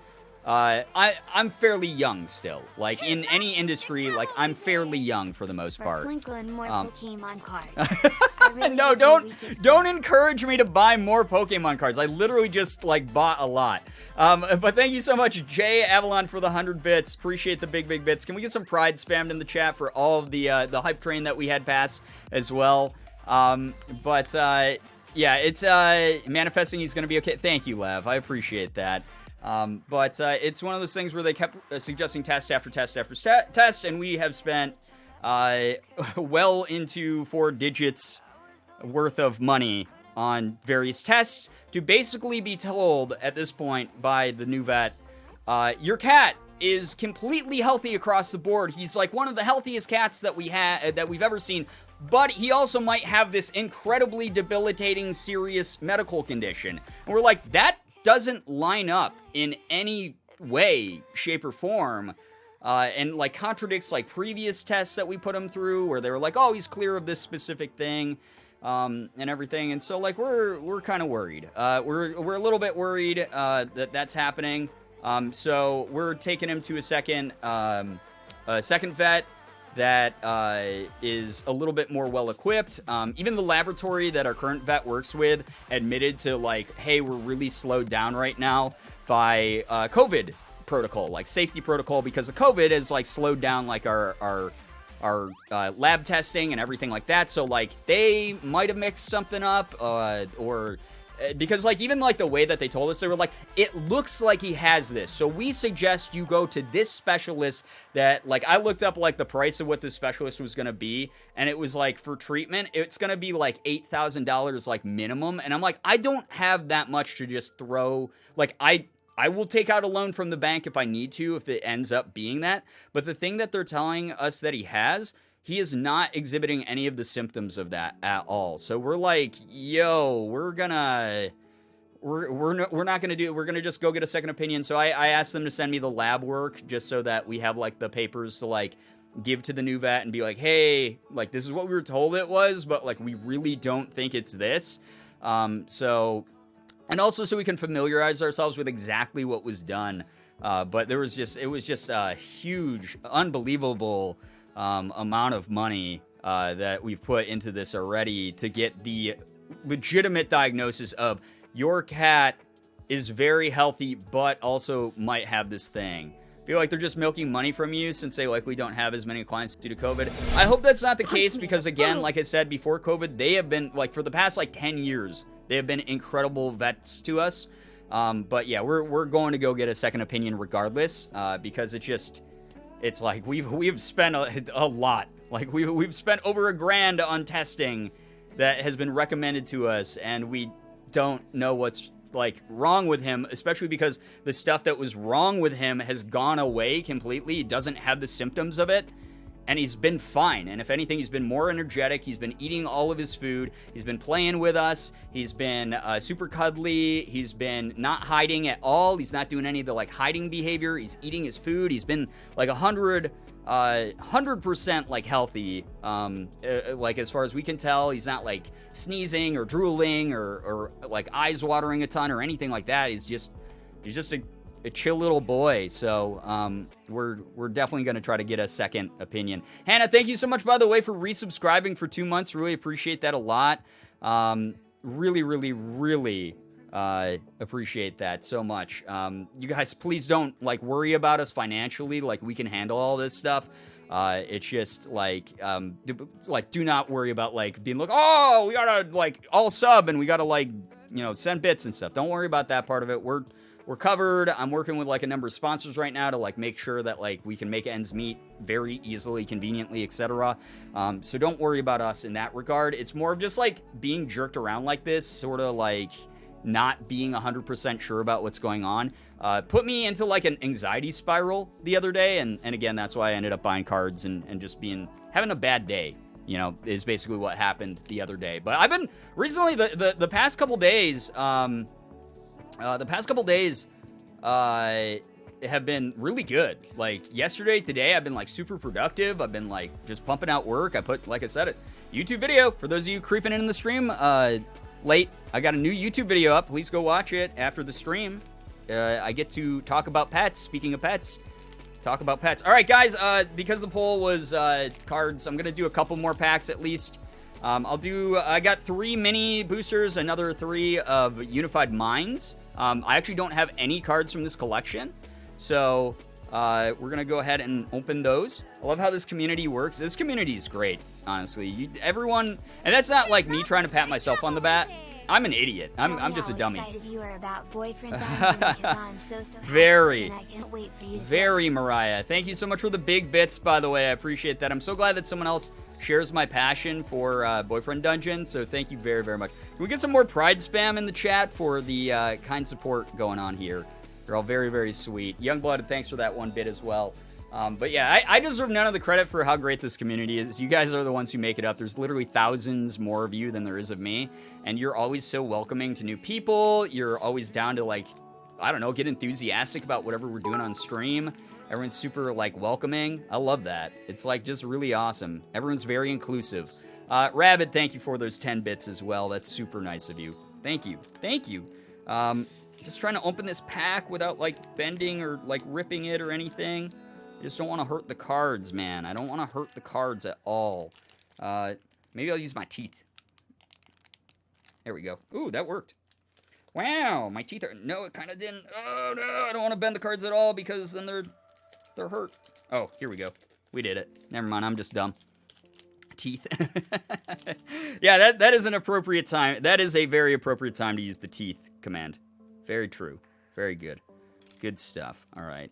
S2: I'm fairly young still. Like in any industry, like I'm fairly young for the most part.
S3: More Pokemon cards. Really
S2: no, don't encourage me to buy more Pokemon cards. I literally just like bought a lot. But thank you so much, Jay Avalon, for the 100 bits. Appreciate the big bits. Can we get some pride spammed in the chat for all of the hype train that we had passed as well? Yeah, it's manifesting. He's gonna be okay. Thank you, Lev. I appreciate that. But it's one of those things where they kept suggesting test after test after test, and we have spent well into 4 digits worth of money on various tests to basically be told at this point by the new vet, your cat is completely healthy across the board. He's like one of the healthiest cats that we've ever seen. But he also might have this incredibly debilitating, serious medical condition. And we're like, that doesn't line up in any way, shape, or form. And like contradicts like previous tests that we put him through, where they were like, oh, he's clear of this specific thing, and everything. And so like we're kind of worried. We're a little bit worried that that's happening. So we're taking him to a second vet. that is a little bit more well-equipped. Even the laboratory that our current vet works with admitted to, like, hey, we're really slowed down right now by COVID protocol, like safety protocol, because of COVID has, like, slowed down, like, our lab testing and everything like that. So, like, they might have mixed something up, or because, like, even, like, the way that they told us, they were like, it looks like he has this, so we suggest you go to this specialist that, like, I looked up, like, the price of what this specialist was gonna be, and it was, like, for treatment, it's gonna be, like, $8,000, like, minimum, and I'm like, I don't have that much to just throw, like, I will take out a loan from the bank if I need to, if it ends up being that, but the thing that they're telling us that he is not exhibiting any of the symptoms of that at all. So we're like, yo, we're not gonna do it. We're gonna just go get a second opinion. So I asked them to send me the lab work just so that we have, like, the papers to, like, give to the new vet and be like, hey, like, this is what we were told it was, but, like, we really don't think it's this. And also so we can familiarize ourselves with exactly what was done. But it was just a huge, unbelievable amount of money that we've put into this already to get the legitimate diagnosis of your cat is very healthy, but also might have this thing. I feel like they're just milking money from you since they likely don't have as many clients due to COVID. I hope that's not the case because, again, like I said, before COVID, they have been, like, for the past, like, 10 years, they have been incredible vets to us. But yeah, we're going to go get a second opinion regardless, because it's like we've spent a lot. Like we've spent over $1,000 on testing that has been recommended to us, and we don't know what's, like, wrong with him, especially because the stuff that was wrong with him has gone away completely. He doesn't have the symptoms of it, and he's been fine. And if anything, he's been more energetic. He's been eating all of his food. He's been playing with us. He's been super cuddly. He's been not hiding at all. He's not doing any of the, like, hiding behavior. He's eating his food. He's been, like, 100% like healthy. Like, as far as we can tell, he's not, like, sneezing or drooling or like eyes watering a ton or anything like that. He's just a chill little boy. So we're definitely going to try to get a second opinion. Hannah, thank you so much, by the way, for resubscribing for 2 months. Really appreciate that a lot. Really appreciate that so much. You guys, please don't, like, worry about us financially. Like, we can handle all this stuff. It's just like do not worry about, like, being like, oh, we gotta, like, all sub and we gotta, like, you know, send bits and stuff. Don't worry about that part of it. We're covered. I'm working with, like, a number of sponsors right now to, like, make sure that, like, we can make ends meet very easily, conveniently, etc. So don't worry about us in that regard. It's more of just, like, being jerked around like this, sort of, like, not being 100% sure about what's going on. Put me into, like, an anxiety spiral the other day, and again, that's why I ended up buying cards and just having a bad day, you know, is basically what happened the other day. But I've been, recently, the past couple days, have been really good. Like, yesterday, today, I've been, like, super productive. I've been, like, just pumping out work. I put, like I said, a YouTube video, for those of you creeping in the stream, late, I got a new YouTube video up. Please go watch it after the stream. I get to talk about pets. Speaking of pets, talk about pets. All right, guys, because the poll was cards, I'm going to do a couple more packs at least. I got 3 mini boosters, another 3 of Unified Minds. I actually don't have any cards from this collection, so we're going to go ahead and open those. I love how this community works. This community is great, honestly. Everyone, and that's not, like, me trying to pat myself on the back. I'm an idiot. I'm just a dummy.
S3: You are about boyfriend I'm so
S2: very,
S3: and I can't wait for you to
S2: very, Mariah. Thank you so much for the big bits, by the way. I appreciate that. I'm so glad that someone else shares my passion for Boyfriend Dungeon, so thank you very, very much. Can we get some more pride spam in the chat for the kind support going on here? You're all very, very sweet. Youngblooded, thanks for that 1 bit as well. But yeah, I deserve none of the credit for how great this community is. You guys are the ones who make it up. There's literally thousands more of you than there is of me. And you're always so welcoming to new people. You're always down to, like, I don't know, get enthusiastic about whatever we're doing on stream. Everyone's super, like, welcoming. I love that. It's, like, just really awesome. Everyone's very inclusive. Rabbit, thank you for those 10 bits as well. That's super nice of you. Thank you. Thank you. Just trying to open this pack without, like, bending or, like, ripping it or anything. just don't want to hurt the cards, man. I don't want to hurt the cards at all. Maybe I'll use my teeth. There we go. Ooh, that worked. Wow, my teeth are... No, it kind of didn't. Oh, no, I don't want to bend the cards at all because then they're hurt. Oh, here we go. We did it. Never mind, I'm just dumb. Teeth. Yeah, that is an appropriate time. That is a very appropriate time to use the teeth command. Very true. Very good. Good stuff. All right.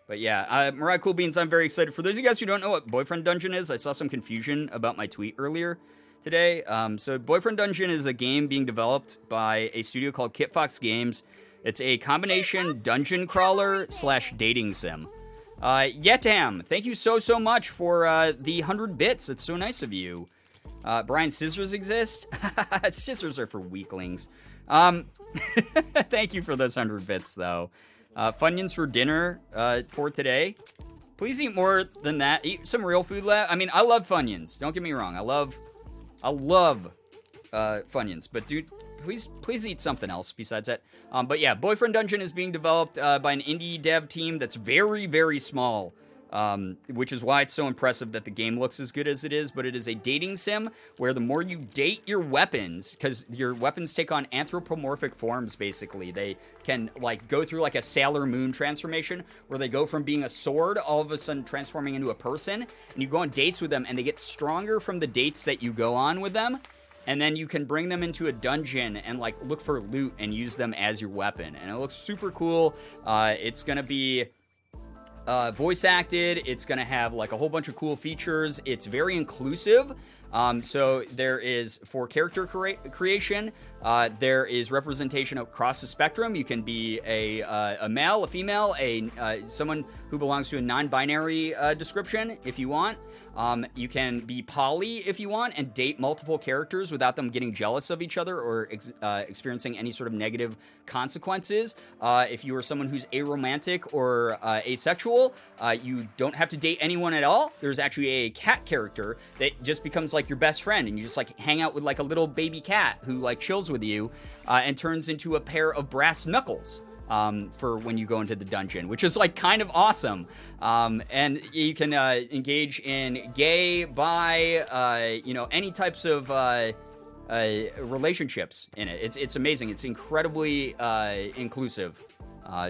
S2: But yeah, Mariah Cool Beans, I'm very excited. For those of you guys who don't know what Boyfriend Dungeon is, I saw some confusion about my tweet earlier today. So Boyfriend Dungeon is a game being developed by a studio called Kit Fox Games. It's a combination dungeon crawler / dating sim. Yetam, thank you so much for the 100 bits. It's so nice of you. Brian, scissors exist? Scissors are for weaklings. Thank you for those 100 bits, though. Funyuns for dinner for today. Please eat more than that. Eat some real food. I mean, I love Funyuns. Don't get me wrong. I love Funyuns. But dude, please eat something else besides that. But yeah, Boyfriend Dungeon is being developed by an indie dev team that's very, very small. Which is why it's so impressive that the game looks as good as it is, but it is a dating sim where the more you date your weapons, because your weapons take on anthropomorphic forms, basically. They can, like, go through, like, a Sailor Moon transformation, where they go from being a sword, all of a sudden transforming into a person, and you go on dates with them, and they get stronger from the dates that you go on with them, and then you can bring them into a dungeon and, like, look for loot and use them as your weapon, and it looks super cool. It's gonna be... voice acted. It's gonna have like a whole bunch of cool features. It's very inclusive. So there is, for character creation, there is representation across the spectrum. You can be a male, a female, someone who belongs to a non-binary description if you want. You can be poly if you want and date multiple characters without them getting jealous of each other or experiencing any sort of negative consequences. If you are someone who's aromantic or asexual, you don't have to date anyone at all. There's actually a cat character that just becomes like your best friend, and you just like hang out with like a little baby cat who like chills with you and turns into a pair of brass knuckles. For when you go into the dungeon, which is like kind of awesome. And you can engage in gay, bi, any types of relationships in it. It's amazing. It's incredibly inclusive.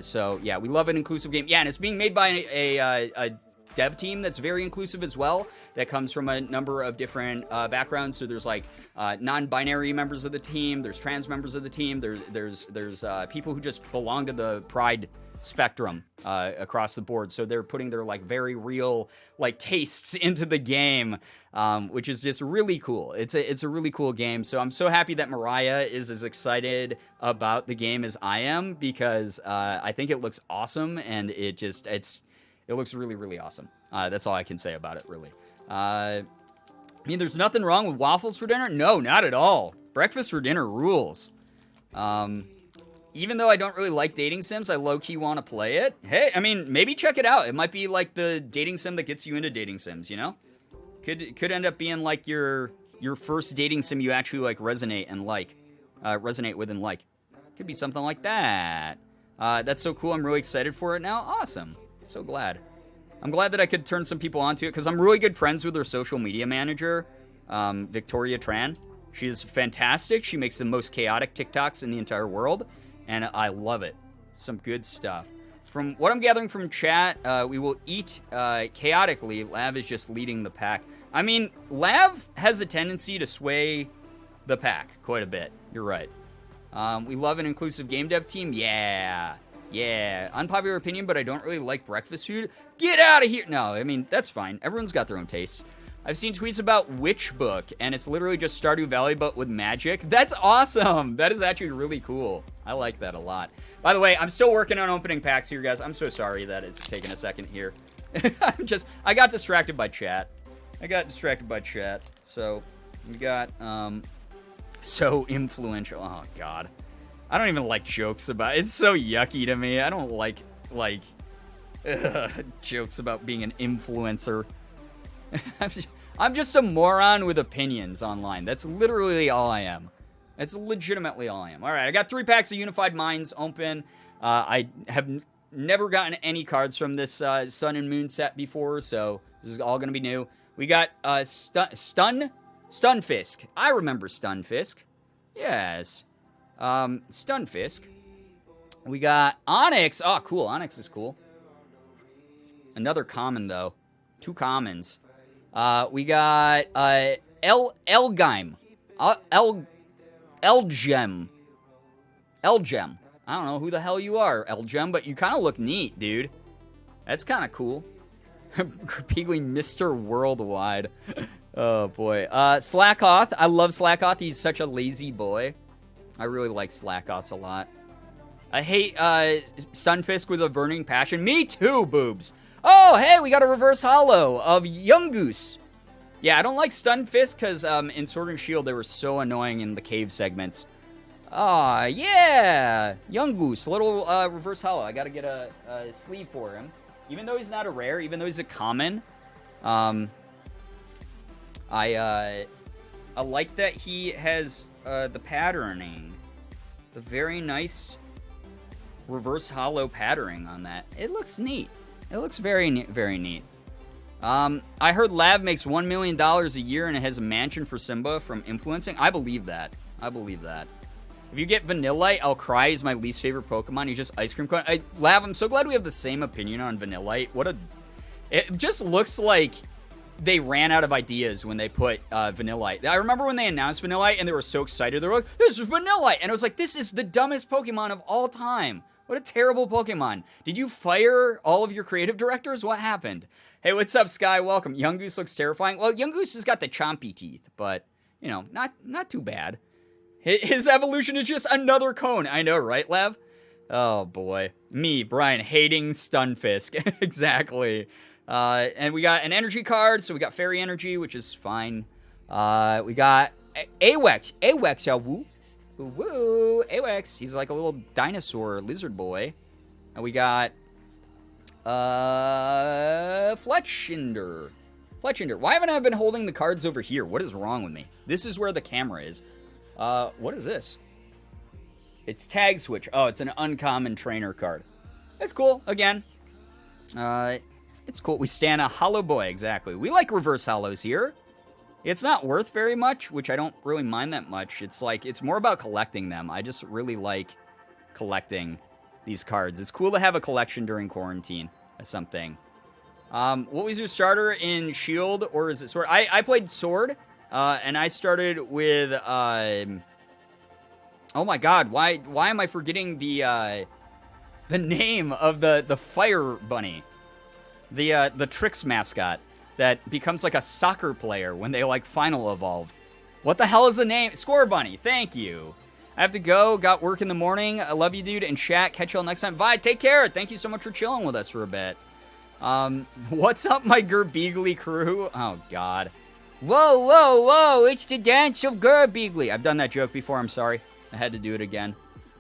S2: So yeah, we love an inclusive game. Yeah, and it's being made by a dev team that's very inclusive as well, that comes from a number of different backgrounds. So there's like non-binary members of the team, there's trans members of the team, there's people who just belong to the pride spectrum across the board. So they're putting their like very real like tastes into the game, which is just really cool. It's a really cool game. So I'm so happy that Mariah is as excited about the game as I am, because I think it looks awesome, and it looks really, really awesome. That's all I can say about it, really. I mean, there's nothing wrong with waffles for dinner. No, not at all. Breakfast for dinner rules. Even though I don't really like dating sims, I low-key want to play it. Hey, I mean, maybe check it out. It might be like the dating sim that gets you into dating sims, you know? Could end up being like your first dating sim you actually like resonate with and like. Could be something like that. That's so cool. I'm really excited for it now. Awesome. So glad. I'm glad that I could turn some people onto it, because I'm really good friends with their social media manager, Victoria Tran. She is fantastic. She makes the most chaotic TikToks in the entire world, and I love it. Some good stuff. From what I'm gathering from chat, we will eat chaotically. Lav is just leading the pack. I mean, Lav has a tendency to sway the pack quite a bit. You're right. We love an inclusive game dev team. Yeah. Unpopular opinion, but I don't really like breakfast food. Get out of here! No, I mean, that's fine. Everyone's got their own tastes. I've seen tweets about Witch Book, and it's literally just Stardew Valley, but with magic. That's awesome! That is actually really cool. I like that a lot. By the way, I'm still working on opening packs here, guys. I'm so sorry that it's taking a second here. I got distracted by chat. So, we got, so influential. Oh, God. I don't even like jokes about it. It's so yucky to me. I don't like jokes about being an influencer. I'm just a moron with opinions online. That's literally all I am. That's legitimately all I am. All right, I got 3 packs of Unified Minds open. I have never gotten any cards from this Sun and Moon set before, so this is all going to be new. We got Stunfisk. I remember Stunfisk. Yes. Stunfisk. We got Onyx. Oh, cool. Onyx is cool. Another common, though. 2 commons. We got Elgem. Elgem. Elgem. I don't know who the hell you are, Elgem, but you kind of look neat, dude. That's kind of cool. Girbeagly Mr. Worldwide. Oh, boy. Slackoth. I love Slackoth. He's such a lazy boy. I really like Slackoths a lot. I hate Stunfisk with a burning passion. Me too, boobs. Oh, hey, we got a reverse holo of Young Goose. Yeah, I don't like Stunfisk because in Sword and Shield they were so annoying in the cave segments. Aw, yeah. Young Goose, a little reverse holo. I got to get a sleeve for him. Even though he's not a rare, even though he's a common, I like that he has the patterning. The very nice reverse holo patterning on that. It looks neat. It looks very neat. I heard Lav makes $1 million a year and it has a mansion for Simba from influencing. I believe that. If you get Vanillite, I'll cry. He's my least favorite Pokemon. He's just ice cream cone. Lav, I'm so glad we have the same opinion on Vanillite. It just looks like they ran out of ideas when they put Vanillite. I remember when they announced Vanillite and they were so excited. They were like, this is Vanillite. And I was like, this is the dumbest Pokemon of all time. What a terrible Pokemon. Did you fire all of your creative directors? What happened? Hey, what's up, Sky? Welcome. Young Goose looks terrifying. Well, Young Goose has got the chompy teeth, but, you know, not too bad. His evolution is just another cone. I know, right, Lev? Oh, boy. Me, Brian, hating Stunfisk. Exactly. And we got an energy card, so we got Fairy Energy, which is fine. We got Awex. Awex, woo. Woo, Awex. He's like a little dinosaur lizard boy. And we got Fletchinder. Why haven't I been holding the cards over here? What is wrong with me? This is where the camera is. What is this? It's Tag Switch. Oh, it's an uncommon trainer card. It's cool. Again, it's cool. We stand a Hollow Boy. Exactly. We like reverse hollows here. It's not worth very much, which I don't really mind that much. It's like, it's more about collecting them. I just really like collecting these cards. It's cool to have a collection during quarantine or something. What was your starter in Shield, or is it Sword? I played Sword, and I started with, oh my god, why am I forgetting the name of the fire bunny? The Trix mascot that becomes like a soccer player when they like final evolve. What the hell is the name? Score Bunny. Thank you. I have to go. Got work in the morning. I love you, dude. And chat. Catch y'all next time. Bye. Take care. Thank you so much for chilling with us for a bit. What's up, my Girbeagly crew? Oh, God. Whoa, whoa, whoa. It's the dance of Girbeagly. I've done that joke before. I'm sorry. I had to do it again.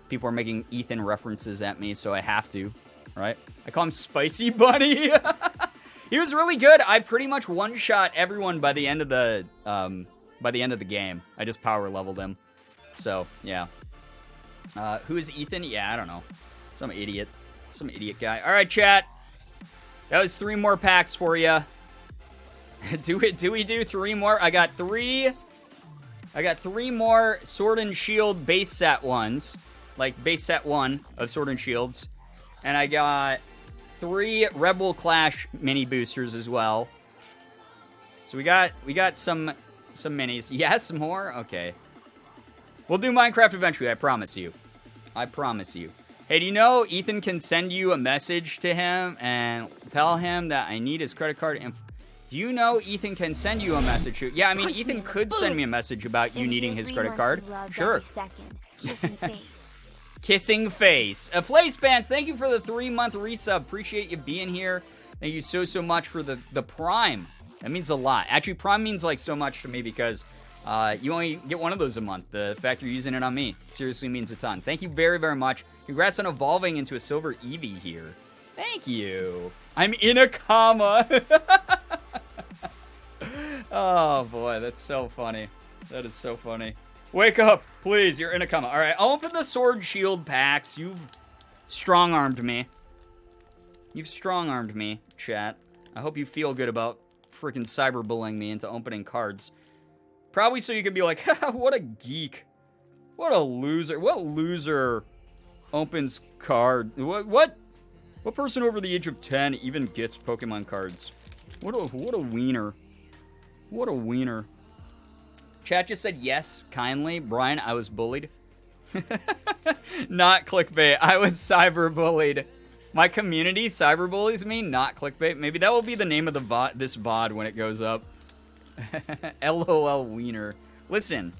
S2: People are making Ethan references at me, so I have to. Right? I call him Spicy Bunny. He was really good. I pretty much one-shot everyone by the end of the game. I just power leveled him. So, yeah. Who is Ethan? Yeah, I don't know. Some idiot. Some idiot guy. All right, chat. That was 3 more packs for you. Do we do 3 more? I got 3 more Sword and Shield base set ones. Like, base set 1 of Sword and Shields. And I got 3 Rebel Clash mini boosters as well. So we got some minis. Yes, more? Okay. We'll do Minecraft eventually, I promise you. I promise you. Hey, do you know Ethan can send you a message to him and tell him that I need his credit card info? Do you know Ethan can send you a message? Yeah, I mean, Ethan could send me a message about you needing his credit card. Sure.
S3: Kissing face.
S2: Kissing face. Flace Pants, thank you for the 3-month resub. Appreciate you being here. Thank you so much for the Prime. That means a lot. Actually, Prime means like so much to me because you only get one of those a month. The fact you're using it on me seriously means a ton. Thank you very much. Congrats on evolving into a silver Eevee here. Thank you. I'm in a comma. Oh boy, that's so funny. That is so funny. Wake up, please. You're in a comma. All right, I'll open the Sword Shield packs. You've strong-armed me. You've strong-armed me, chat. I hope you feel good about freaking cyberbullying me into opening cards. Probably so you could be like, haha, what a geek. What a loser. What loser opens card? What person over the age of 10 even gets Pokemon cards? What a wiener. What a wiener. Chat just said yes, kindly. Brian, I was bullied. Not clickbait. I was cyberbullied. My community cyberbullies me, not clickbait. Maybe that will be the name of the this VOD when it goes up. LOL wiener. Listen,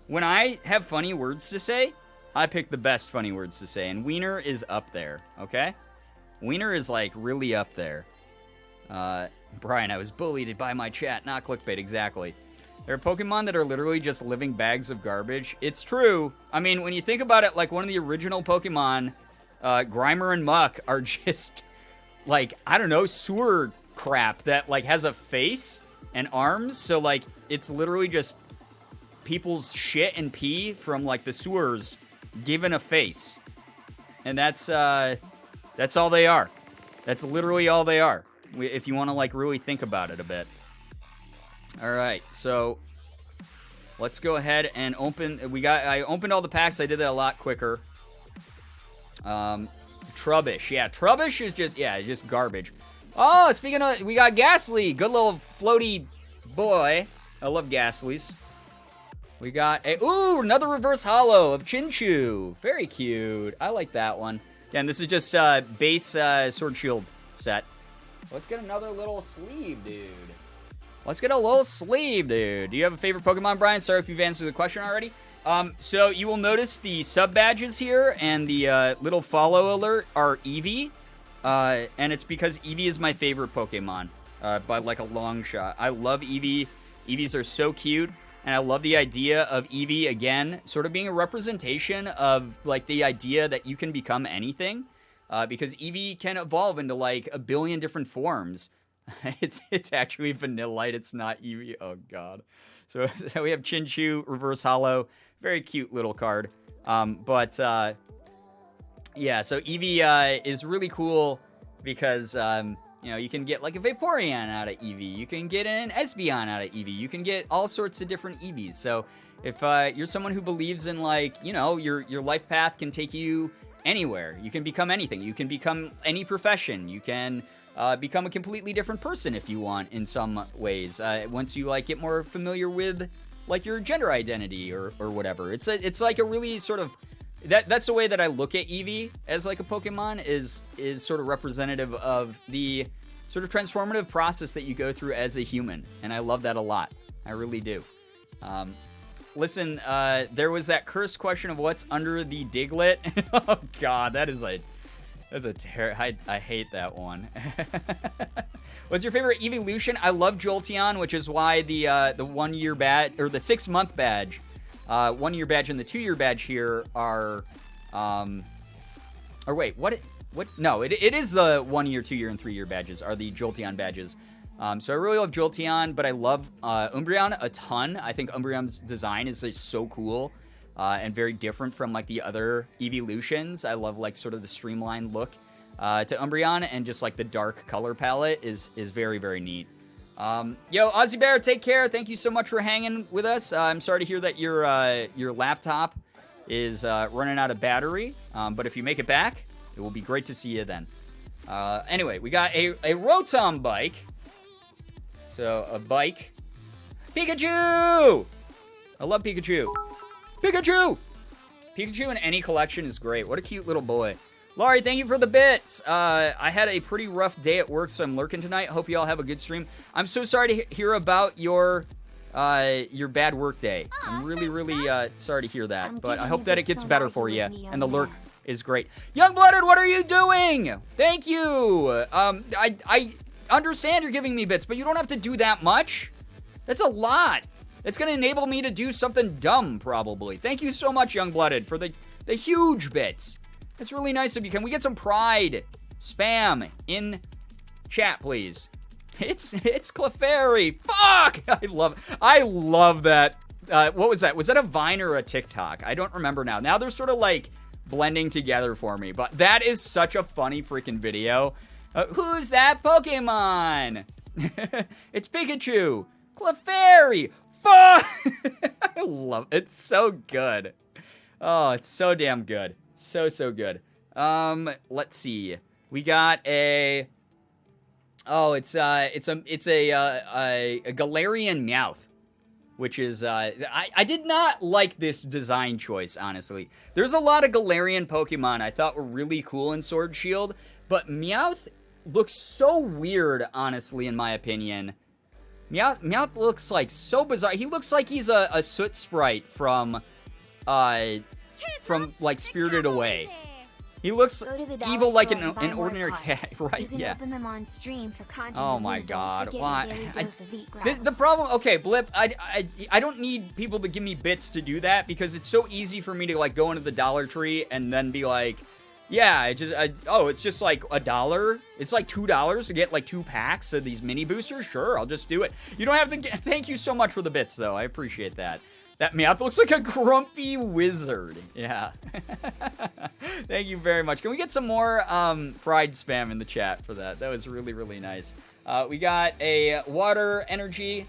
S2: when I have funny words to say, I pick the best funny words to say, and wiener is up there, okay? Wiener is, like, really up there. Brian, I was bullied by my chat, not clickbait, exactly. There are Pokemon that are literally just living bags of garbage. It's true. I mean, when you think about it, like, one of the original Pokemon, Grimer and Muck, are just, like, I don't know, sewer crap that, like, has a face and arms. So, like, it's literally just people's shit and pee from, like, the sewers given a face. And that's all they are. That's literally all they are, if you want to, like, really think about it a bit. All right, so let's go ahead and open. I opened all the packs. I did that a lot quicker. Trubbish. Yeah, Trubbish is just garbage. Oh, speaking of, we got Ghastly. Good little floaty boy. I love Ghastlies. We got another reverse holo of Chinchu. Very cute. I like that one. Again, this is just base Sword Shield set. Let's get another little sleeve, dude. Let's get a little sleeve, dude. Do you have a favorite Pokemon, Brian? Sorry if you've answered the question already. So you will notice the sub badges here and the little follow alert are Eevee. And it's because Eevee is my favorite Pokemon by like a long shot. I love Eevee. Eevees are so cute. And I love the idea of Eevee, again, sort of being a representation of like the idea that you can become anything. Because Eevee can evolve into like a billion different forms. It's actually Vanillite. It's not Eevee. Oh, God. So we have Chinchu, Reverse Holo. Very cute little card. Yeah, so Eevee is really cool because, you know, you can get like a Vaporeon out of Eevee. You can get an Espeon out of Eevee. You can get all sorts of different Eevees. So if you're someone who believes in like, you know, your life path can take you anywhere. You can become anything. You can become any profession. You can become a completely different person if you want in some ways. Once you like get more familiar with like your gender identity or whatever. It's like a really sort of that's the way that I look at Eevee as like a Pokemon is sort of representative of the sort of transformative process that you go through as a human. And I love that a lot. I really do. Listen, there was that cursed question of what's under the Diglett. Oh God, that's a I hate that one. What's your favorite evolution? I love Jolteon, which is why the 1 year badge or the 6 month badge, 1 year badge and the 2 year badge here are, or wait, what? No, it is the 1 year, 2 year, and 3 year badges are the Jolteon badges. So I really love Jolteon, but I love Umbreon a ton. I think Umbreon's design is like, so cool. And very different from like the other evolutions. I love like sort of the streamlined look to Umbreon, and just like the dark color palette is very, very neat. Yo, Ozzy Bear, take care. Thank you so much for hanging with us. I'm sorry to hear that your laptop is running out of battery, but if you make it back, it will be great to see you then. Anyway, we got a Rotom bike. So a bike. Pikachu! I love Pikachu. Pikachu! Pikachu in any collection is great. What a cute little boy. Laurie, thank you for the bits. I had a pretty rough day at work, so I'm lurking tonight. Hope you all have a good stream. I'm so sorry to hear about your bad work day. I'm really, really sorry to hear that. But I hope that it gets better for you. And the lurk is great. Youngblooded, what are you doing? Thank you. I understand you're giving me bits, but you don't have to do that much. That's a lot. It's going to enable me to do something dumb, probably. Thank you so much, Youngblooded, for the huge bits. That's really nice of you. Can we get some pride spam in chat, please? It's Clefairy. Fuck! I love that. What was that? Was that a Vine or a TikTok? I don't remember now. Now they're sort of like blending together for me. But that is such a funny freaking video. Who's that Pokemon? It's Pikachu. Clefairy. Fuck! I love it. It's so good. Oh, it's so damn good. So good. Let's see. We got a... Oh, it's a Galarian Meowth, which is, I did not like this design choice, honestly. There's a lot of Galarian Pokemon I thought were really cool in Sword Shield, but Meowth looks so weird, honestly, in my opinion. Meowth looks like so bizarre. He looks like he's a soot sprite from like Spirited Away. He looks evil like an ordinary cat, right?
S3: You can
S2: Yeah.
S3: open them on stream for content.
S2: Oh
S3: and
S2: my
S3: don't
S2: god,
S3: forget
S2: why?
S3: your daily dose of Eat Gravel.
S2: The problem, okay, Blip, I don't need people to give me bits to do that because it's so easy for me to like go into the Dollar Tree and then be like, yeah, it's just like $1. It's like $2 to get like 2 packs of these mini boosters. Sure, I'll just do it. You don't have to thank you so much for the bits though. I appreciate that. That Meowth looks like a grumpy wizard. Yeah. Thank you very much. Can we get some more pride spam in the chat for that? That was really, really nice. We got a water energy.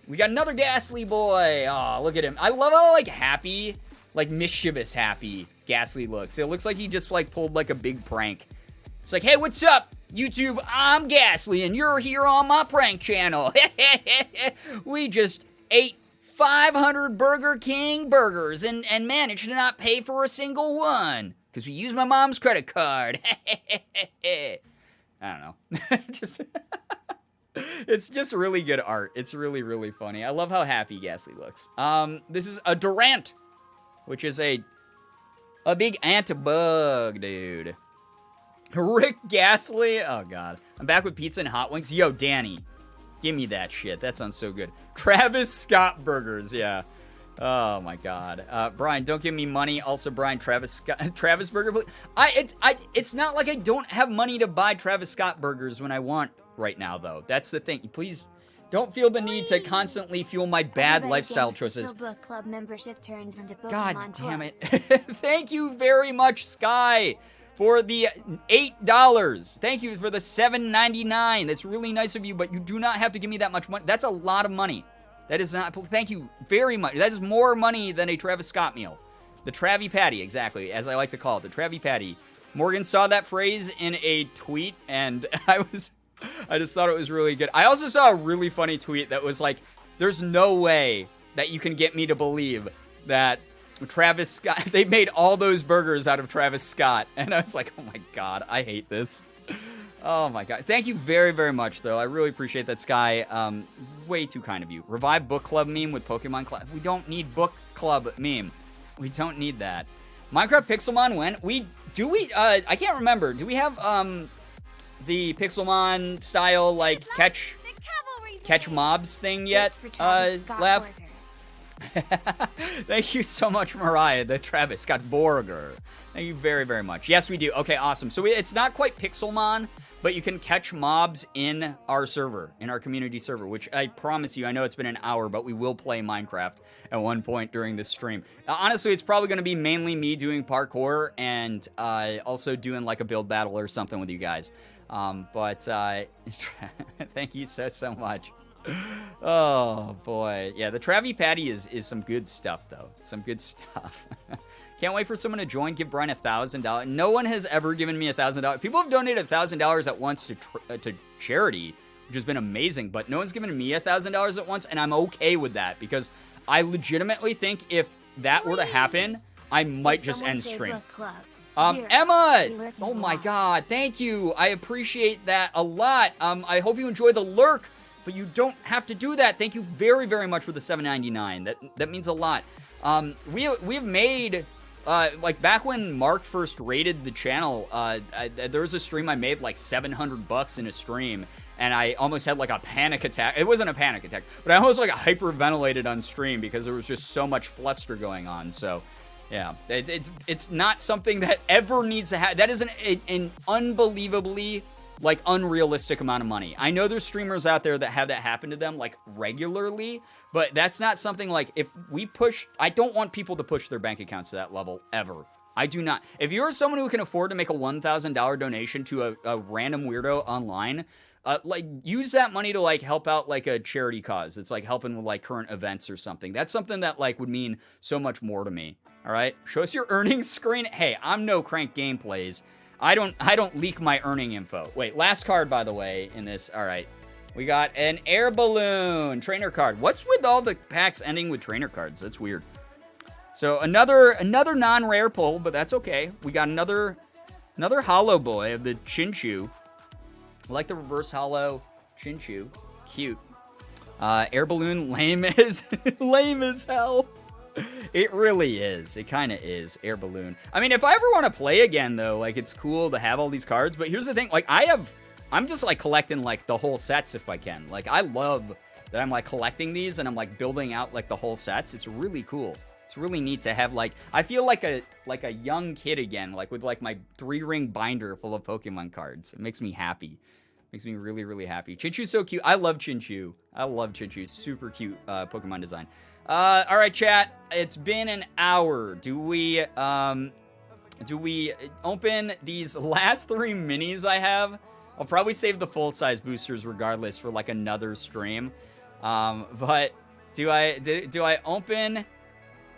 S2: We got another Ghastly boy. Oh, look at him. I love how like happy, like mischievous happy Ghastly looks. It looks like he just like pulled like a big prank. It's like, hey, what's up, YouTube? I'm Ghastly, and you're here on my prank channel. We just ate 500 Burger King burgers and managed to not pay for a single one because we used my mom's credit card. I don't know. It's just really good art. It's really, really funny. I love how happy Ghastly looks. This is a Durant, which is a big ant bug, dude. Rick Ghastly. Oh, God. I'm back with pizza and hot wings. Yo, Danny. Give me that shit. That sounds so good. Travis Scott burgers, yeah. Oh my god. Brian, don't give me money. Also, Brian, Travis burger. It's not like I don't have money to buy Travis Scott burgers when I want right now, though. That's the thing. Please don't feel the need to constantly fuel my bad lifestyle choices.
S3: Book club membership turns into Pokemon
S2: God damn
S3: Club.
S2: it. Thank you very much, Sky, for the $8. Thank you for the $7.99. That's really nice of you, but you do not have to give me that much money. That's a lot of money. That is not... Thank you very much. That is more money than a Travis Scott meal. The Travie Patty, exactly, as I like to call it. The Travie Patty. Morgan saw that phrase in a tweet, and I just thought it was really good. I also saw a really funny tweet that was like, there's no way that you can get me to believe that Travis Scott, they made all those burgers out of Travis Scott. And I was like, oh my god, I hate this. Oh my god. Thank you very, very much, though. I really appreciate that, Sky. Way too kind of you. Revive book club meme with Pokemon Club. We don't need book club meme. We don't need that. Minecraft Pixelmon when? I can't remember. Do we have, the Pixelmon style, like, catch mobs thing yet, Lav? Thank you so much, Mariah, the Travis Scott burger. Thank you very, very much. Yes, we do. Okay, awesome. So it's not quite Pixelmon, but you can catch mobs in our server, in our community server, which I promise you, I know it's been an hour, but we will play Minecraft at one point during this stream. Honestly, it's probably going to be mainly me doing parkour and also doing like a build battle or something with you guys. Thank you so much. Oh boy, yeah, the Travie Patty is some good stuff though. Some good stuff. Can't wait for someone to join. Give Brian $1,000. No one has ever given me $1,000. People have donated $1,000 at once to charity, which has been amazing. But no one's given me $1,000 at once, and I'm okay with that because I legitimately think if that were to happen, I might just end stream. Emma! Oh my god, thank you. I appreciate that a lot. I hope you enjoy the lurk, but you don't have to do that. Thank you very, very much for the $7.99. That means a lot. We've made, like back when Mark first rated the channel, there was a stream I made like $700 in a stream, and I almost had like a panic attack. It wasn't a panic attack, but I almost like hyperventilated on stream because there was just so much fluster going on. So yeah, it's not something that ever needs to happen. That is an unbelievably like unrealistic amount of money. I know there's streamers out there that have that happen to them like regularly, but that's not something like if we push, I don't want people to push their bank accounts to that level ever. I do not. If you're someone who can afford to make a $1,000 donation to a random weirdo online, like, use that money to, like, help out, like, a charity cause. It's, like, helping with, like, current events or something. That's something that, like, would mean so much more to me. All right? Show us your earnings screen. Hey, I'm no Crank Gameplays. I don't leak my earning info. Wait, last card, by the way, in this. All right. We got an air balloon trainer card. What's with all the packs ending with trainer cards? That's weird. So another non-rare pull, but that's okay. We got another hollow boy of the Chinchu. I like the reverse hollow Chinchu. Cute. Air balloon, lame as hell. It really is. It kind of is. Air balloon. I mean, if I ever want to play again, though, like, it's cool to have all these cards. But here's the thing. Like, I'm just, like, collecting, like, the whole sets if I can. Like, I love that I'm, like, collecting these and I'm, like, building out, like, the whole sets. It's really cool. It's really neat to have, like, I feel like a young kid again, like, with, like, my 3-ring binder full of Pokemon cards. It makes me happy. Makes me really, really happy. Chinchu's so cute. I love Chinchu. Super cute Pokemon design. All right, chat. It's been an hour. Do we open these last 3 minis I have? I'll probably save the full-size boosters regardless for, like, another stream. But do I open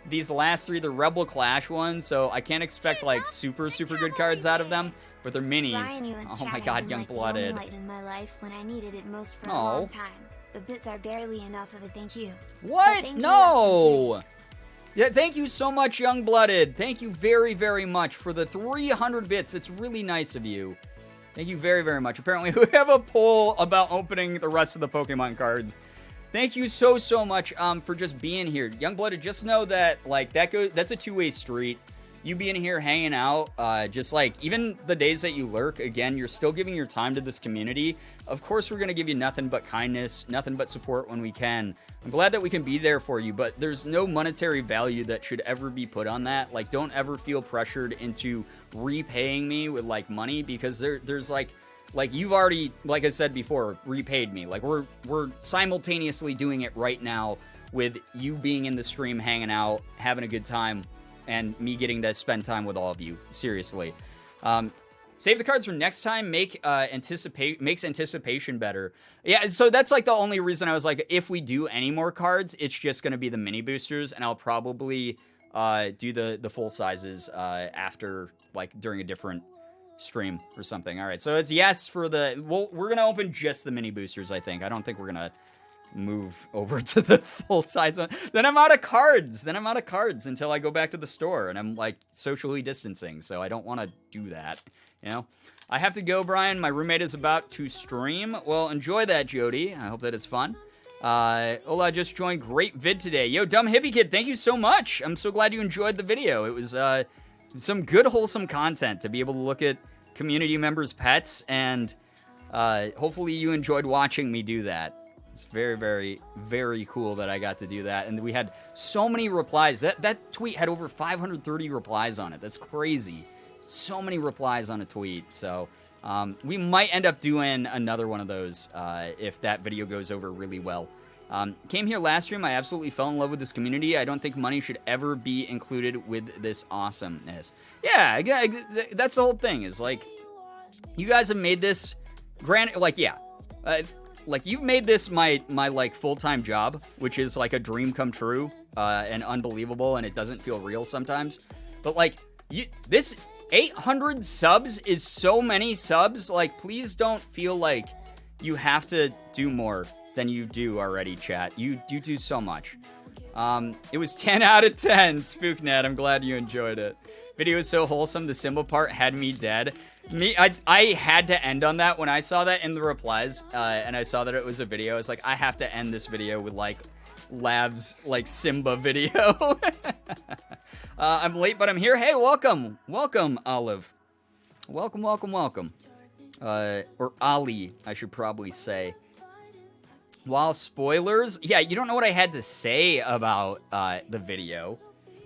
S2: these last 3, the Rebel Clash ones? So I can't expect, like, super good cards out of them. But they're minis.
S3: Brian,
S2: Oh my god, young blooded.
S3: Light in my life when I needed it most for a long time. The bits are barely enough of a thank you.
S2: What? No! Yeah, thank you so much, young blooded. Thank you very, very much for the 300 bits. It's really nice of you. Thank you very, very much. Apparently, we have a poll about opening the rest of the Pokemon cards. Thank you so much for just being here. Young blooded, just know that, like, that's a two-way street. You being here hanging out, just like, even the days that you lurk, again, you're still giving your time to this community. Of course, we're going to give you nothing but kindness, nothing but support when we can. I'm glad that we can be there for you, but there's no monetary value that should ever be put on that. Like, don't ever feel pressured into repaying me with, like, money, because there's like you've already, like I said before, repaid me. Like, we're simultaneously doing it right now with you being in the stream, hanging out, having a good time, and me getting to spend time with all of you. Seriously. Save the cards for next time. Makes anticipation better. Yeah, so that's, like, the only reason I was like, if we do any more cards, it's just going to be the mini boosters, and I'll probably do the full sizes after, like, during a different stream or something. All right, so it's yes for the... Well, we're going to open just the mini boosters, I think. I don't think we're going to move over to the full size one. Then I'm out of cards until I go back to the store, and I'm, like, socially distancing, so I don't want to do that, you know? I have to go, Brian. My roommate is about to stream. Well, enjoy that, Jody. I hope that it's fun. Ola just joined. Great vid today. Yo, Dumb Hippie Kid, thank you so much. I'm so glad you enjoyed the video. It was some good, wholesome content to be able to look at community members' pets, and hopefully you enjoyed watching me do that. It's very, very, very cool that I got to do that. And we had so many replies. That tweet had over 530 replies on it. That's crazy. So many replies on a tweet. So we might end up doing another one of those if that video goes over really well. Came here last stream. I absolutely fell in love with this community. I don't think money should ever be included with this awesomeness. Yeah, that's the whole thing, is, like, you guys have made this like, you've made this my like, full-time job, which is, like, a dream come true, and unbelievable, and it doesn't feel real sometimes. But, like, this 800 subs is so many subs. Like, please don't feel like you have to do more than you do already, chat. You do so much. It was 10 out of 10, SpookNet. I'm glad you enjoyed it. Video is so wholesome. The symbol part had me dead. I had to end on that when I saw that in the replies, and I saw that it was a video. I was like, I have to end this video with, like, Lav's, like, Simba video. I'm late, but I'm here. Hey, welcome, Olive. Welcome. Or Ali, I should probably say. While spoilers, yeah, you don't know what I had to say about the video,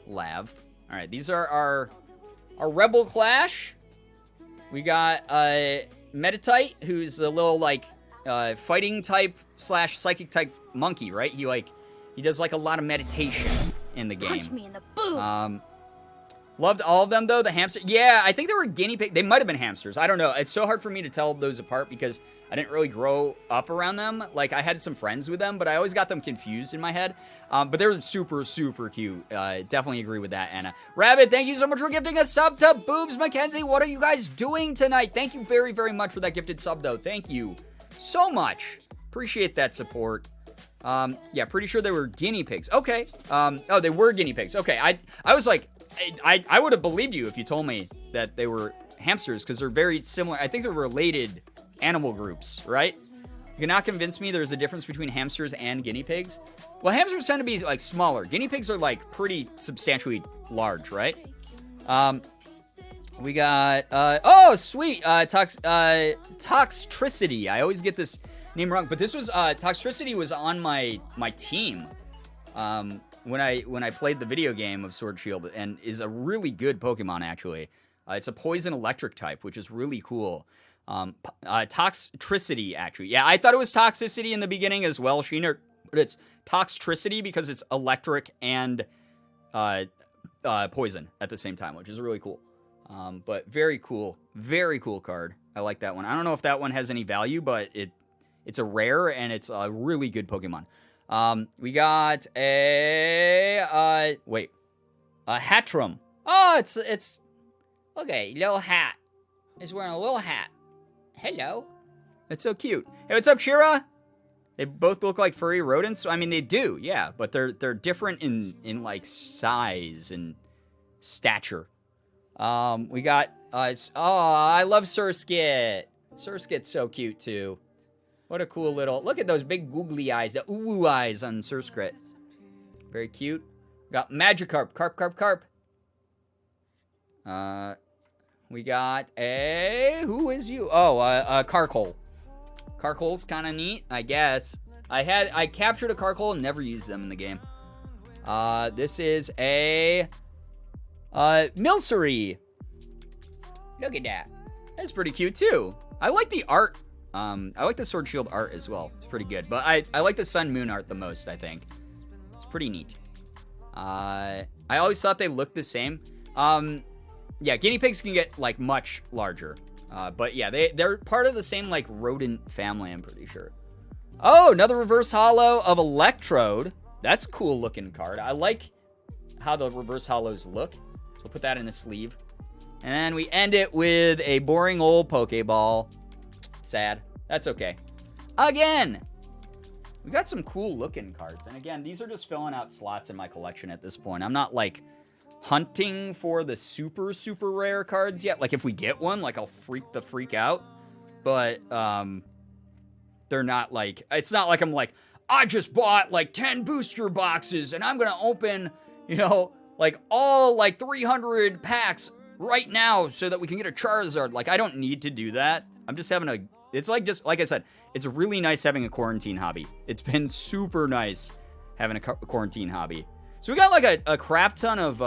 S2: Lav. All right, these are our Rebel Clash. We got Meditite, who's the little, like, fighting type / psychic type monkey, right? He does, like, a lot of meditation in the game.
S4: Punch me in the boob.
S2: Loved all of them, though. The hamster. Yeah, I think they were guinea pig. They might have been hamsters. I don't know. It's so hard for me to tell those apart because I didn't really grow up around them. Like, I had some friends with them, but I always got them confused in my head. But they're super, super cute. Definitely agree with that, Anna. Rabbit, thank you so much for gifting a sub to Boobs Mackenzie. What are you guys doing tonight? Thank you very, very much for that gifted sub, though. Thank you so much. Appreciate that support. Yeah, pretty sure they were guinea pigs. Okay. Oh, they were guinea pigs. Okay, I was like... I would have believed you if you told me that they were hamsters because they're very similar. I think they're related animal groups, right? You cannot convince me there's a difference between hamsters and guinea pigs. Well, hamsters tend to be like smaller. Guinea pigs are like pretty substantially large, right? We got oh sweet Toxtricity. I always get this name wrong, but this was Toxtricity was on my team. When I played the video game of Sword Shield, and is a really good Pokemon, actually. It's a poison electric type, which is really cool. Toxtricity, actually. Yeah, I thought it was Toxicity in the beginning as well, Sheener, but it's Toxtricity because it's electric and poison at the same time, which is really cool. But very cool card. I like that one. I don't know if that one has any value, but it's a rare, and it's a really good Pokemon. We got a Hatchram. Oh, it's okay, little hat. He's wearing a little hat. Hello. It's so cute. Hey, what's up, Shira? They both look like furry rodents. I mean, they do, yeah, but they're different in like size and stature. We got I love Surskit. Surskit's so cute too. What a cool little... Look at those big googly eyes, the ooh eyes on Surskit. Very cute. Got Magikarp. Carp. We got a... Who is you? Oh, Carkol. Carkol's kind of neat, I guess. I captured a Carkol and never used them in the game. This is a... Milcery. Look at that. That's pretty cute, too. I like the art. I like the Sword Shield art as well. It's pretty good. But I like the Sun Moon art the most, I think. It's pretty neat. I always thought they looked the same. Yeah, guinea pigs can get, like, much larger. But yeah, they're part of the same, like, rodent family, I'm pretty sure. Oh, another reverse holo of Electrode. That's a cool looking card. I like how the reverse holos look. So we'll put that in the sleeve. And then we end it with a boring old Pokeball. Sad. That's okay. Again, we got some cool looking cards. And again, these are just filling out slots in my collection at this point. I'm not like hunting for the super, super rare cards yet. Like if we get one, like I'll freak out. But they're not like, it's not like I'm like, I just bought like 10 booster boxes and I'm going to open, you know, like all like 300 packs right now so that we can get a Charizard. Like I don't need to do that. I'm just having a... It's like just, like I said, it's really nice having a quarantine hobby. It's been super nice having a quarantine hobby. So we got like a crap ton of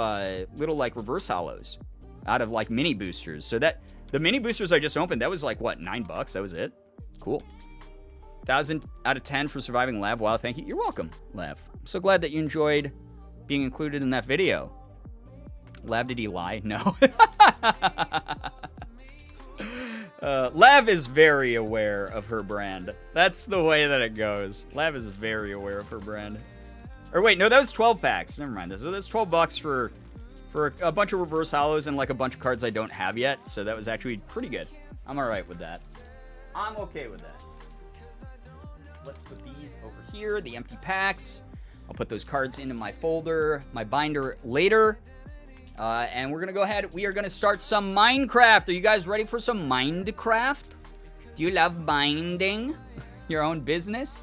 S2: little like reverse holos out of like mini boosters. So that, the mini boosters I just opened, that was like what, $9? That was it? Cool. 1,000 out of 10 for surviving Lav. Wow, thank you. You're welcome, Lav. I'm so glad that you enjoyed being included in that video. Lav, did he lie? No. Lav is very aware of her brand. That's the way that it goes. Lav is very aware of her brand. Or wait, no, that was 12 packs. Never mind. So that's $12 for a bunch of reverse holos and like a bunch of cards I don't have yet. So that was actually pretty good. I'm all right with that. I'm okay with that. Let's put these over here, the empty packs. I'll put those cards into my folder, my binder later. And we're going to go ahead. We are going to start some Minecraft. Are you guys ready for some Minecraft? Do you love minding your own business?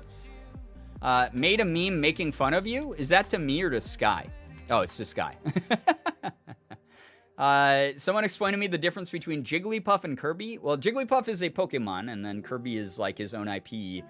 S2: Made a meme making fun of you? Is that to me or to Sky? Oh, it's to Sky. Someone explain to me the difference between Jigglypuff and Kirby. Well, Jigglypuff is a Pokemon, and then Kirby is like his own IP.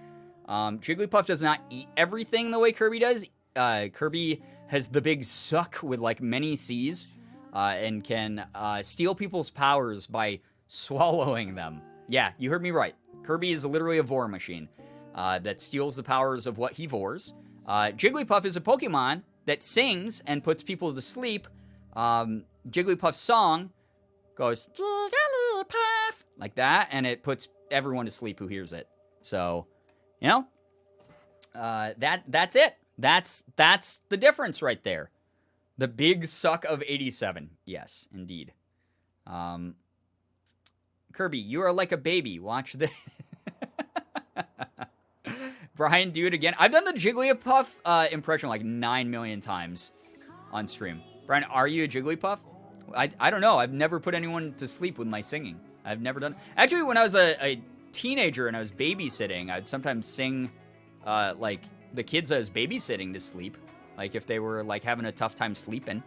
S2: Jigglypuff does not eat everything the way Kirby does. Kirby has the big suck with like many C's. And can steal people's powers by swallowing them. Yeah, you heard me right. Kirby is literally a vor machine that steals the powers of what he vors. Jigglypuff is a Pokemon that sings and puts people to sleep Jigglypuff's song goes Jigglypuff like that, and it puts everyone to sleep who hears it. So, you know, that's it. That's the difference right there. The big suck of 87. Yes, indeed. Kirby, you are like a baby. Watch this. Brian, do it again. I've done the Jigglypuff impression like 9 million times on stream. Brian, are you a Jigglypuff? I don't know. I've never put anyone to sleep with my singing. I've never done. Actually, when I was a teenager and I was babysitting, I'd sometimes sing like the kids I was babysitting to sleep. Like if they were like having a tough time sleeping,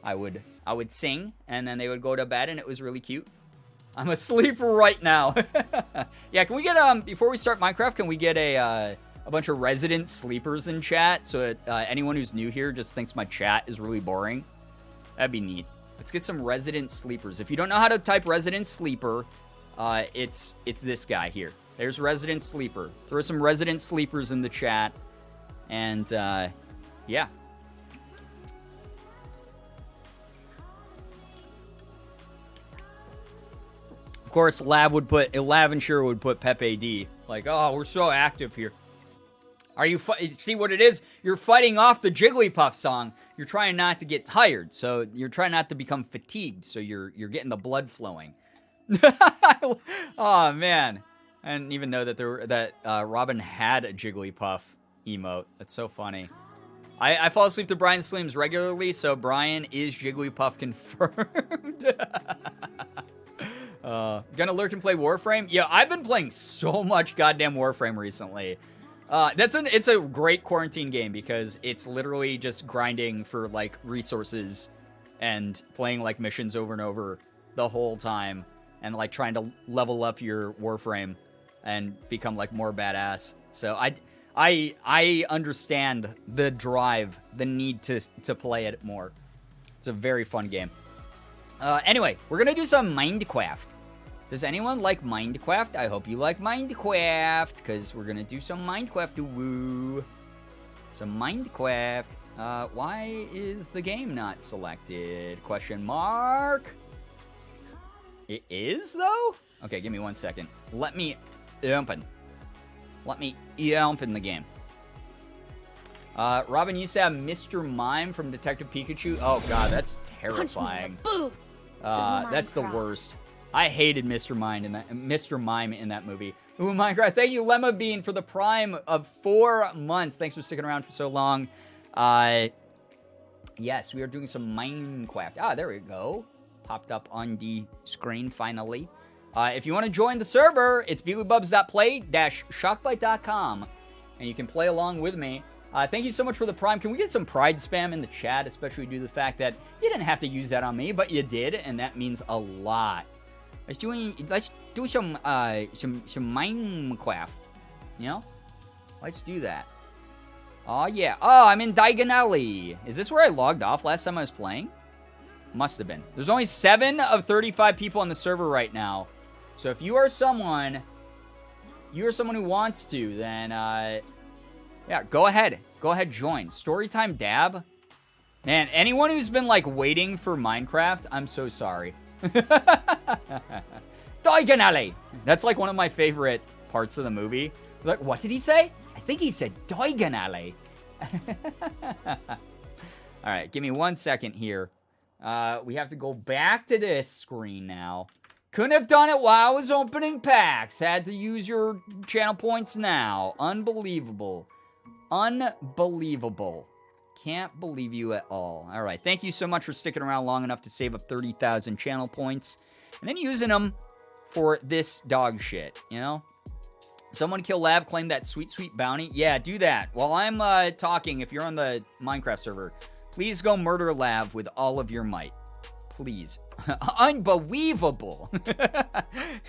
S2: I would sing and then they would go to bed and it was really cute. I'm asleep right now. Yeah, can we get before we start Minecraft, can we get a bunch of resident sleepers in chat so that anyone who's new here just thinks my chat is really boring? That'd be neat. Let's get some resident sleepers. If you don't know how to type resident sleeper, it's this guy here. There's resident sleeper. Throw some resident sleepers in the chat. And yeah. Of course, Lav and Shiro would put Pepe D. Like, oh, we're so active here. Are you see what it is? You're fighting off the Jigglypuff song. You're trying not to get tired, so you're trying not to become fatigued, so you're getting the blood flowing. Oh man, I didn't even know that Robin had a Jigglypuff emote. That's so funny. I fall asleep to Brian's streams regularly, so Brian is Jigglypuff confirmed. Gonna lurk and play Warframe? Yeah, I've been playing so much goddamn Warframe recently. It's a great quarantine game because it's literally just grinding for like resources and playing like missions over and over the whole time and like trying to level up your Warframe and become like more badass. So I understand the drive, the need to play it more. It's a very fun game. Anyway, we're gonna do some Minecraft. Does anyone like Minecraft? I hope you like Minecraft, because we're going to do some Minecraft. Woo. Some Minecraft. Why is the game not selected? Question mark. It is, though? Okay, give me 1 second. Let me open the game. Robin used to have Mr. Mime from Detective Pikachu. Oh, God, that's terrifying. That's the worst. I hated Mr. Mime in that movie. Ooh, Minecraft. Thank you, Lemma Bean, for the prime of 4 months. Thanks for sticking around for so long. Yes, we are doing some Minecraft. Ah, there we go. Popped up on the screen finally. If you want to join the server, it's bewybubs.play-shockbite.com, and you can play along with me. Thank you so much for the prime. Can we get some pride spam in the chat, especially due to the fact that you didn't have to use that on me, but you did, and that means a lot. Let's do some Minecraft. You know? Let's do that. Oh yeah. Oh, I'm in Diagonally. Is this where I logged off last time I was playing? Must have been. There's only 7 of 35 people on the server right now. So if you are someone who wants to, then yeah, go ahead. Go ahead, join. Storytime Dab. Man, anyone who's been like waiting for Minecraft, I'm so sorry. Diagonally. That's like one of my favorite parts of the movie. Like, what did he say? I think he said Diagonally. All right, give me 1 second here. We have to go back to this screen now. Couldn't have done it while I was opening packs. Had to use your channel points now. Unbelievable. Unbelievable. Can't believe you at all. All right, thank you so much for sticking around long enough to save up 30,000 channel points. And then using them for this dog shit, you know? Someone kill Lav, claim that sweet, sweet bounty. Yeah, do that. While I'm talking, if you're on the Minecraft server, please go murder Lav with all of your might. Please. Unbelievable.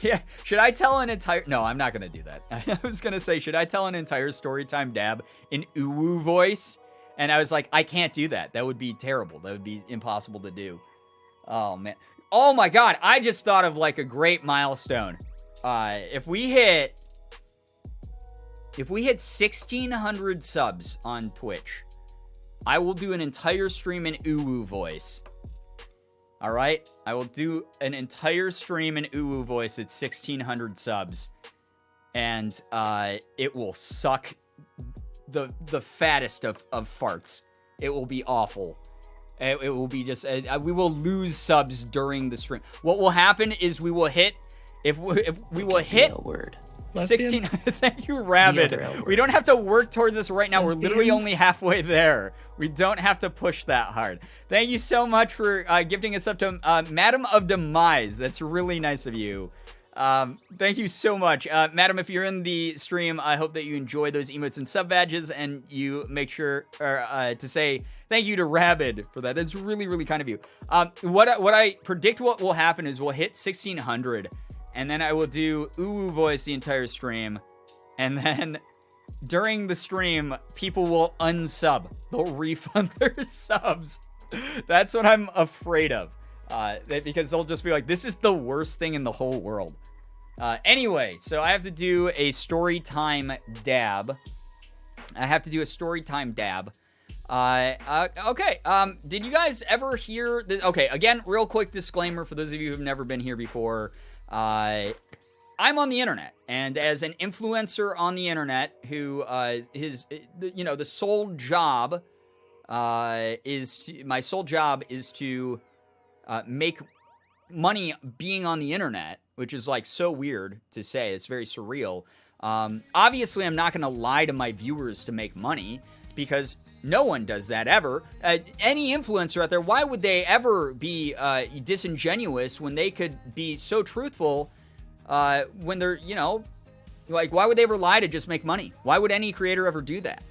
S2: Yeah, should I tell an entire... No, I'm not going to do that. I was going to say, should I tell an entire Storytime Dab in Uwu voice? And I was like, I can't do that. That would be terrible. That would be impossible to do. Oh, man. Oh, my God. I just thought of, like, a great milestone. If we hit 1,600 subs on Twitch, I will do an entire stream in Uwu voice All right? I will do an entire stream in uwu voice at 1,600 subs. And it will suck the fattest of farts. It will be awful. It will be just... we will lose subs during the stream. What will happen is we will hit... If we will hit...
S4: Word.
S2: 16... Thank you, Rabbit. We don't have to work towards this right now. We're literally only halfway there. We don't have to push that hard. Thank you so much for gifting us up to Madam of Demise. That's really nice of you. Thank you so much. Madam, if you're in the stream, I hope that you enjoy those emotes and sub badges, and you make sure to say thank you to Rabbit for that. That's really, really kind of you. What I predict what will happen is we'll hit 1,600, and then I will do uwu voice the entire stream, and then during the stream, people will unsub. They'll refund their subs. That's what I'm afraid of. Because they'll just be like, this is the worst thing in the whole world. Anyway, so I have to do a story time dab. Okay, did you guys ever hear this? Okay, again, real quick disclaimer for those of you who've never been here before. I'm on the internet, and as an influencer on the internet who, the sole job, my sole job is to make money being on the internet, which is like so weird to say. It's very surreal. Obviously, I'm not going to lie to my viewers to make money, because no one does that ever. Any influencer out there, why would they ever be disingenuous when they could be so truthful when they're, like, why would they ever lie to just make money? Why would any creator ever do that?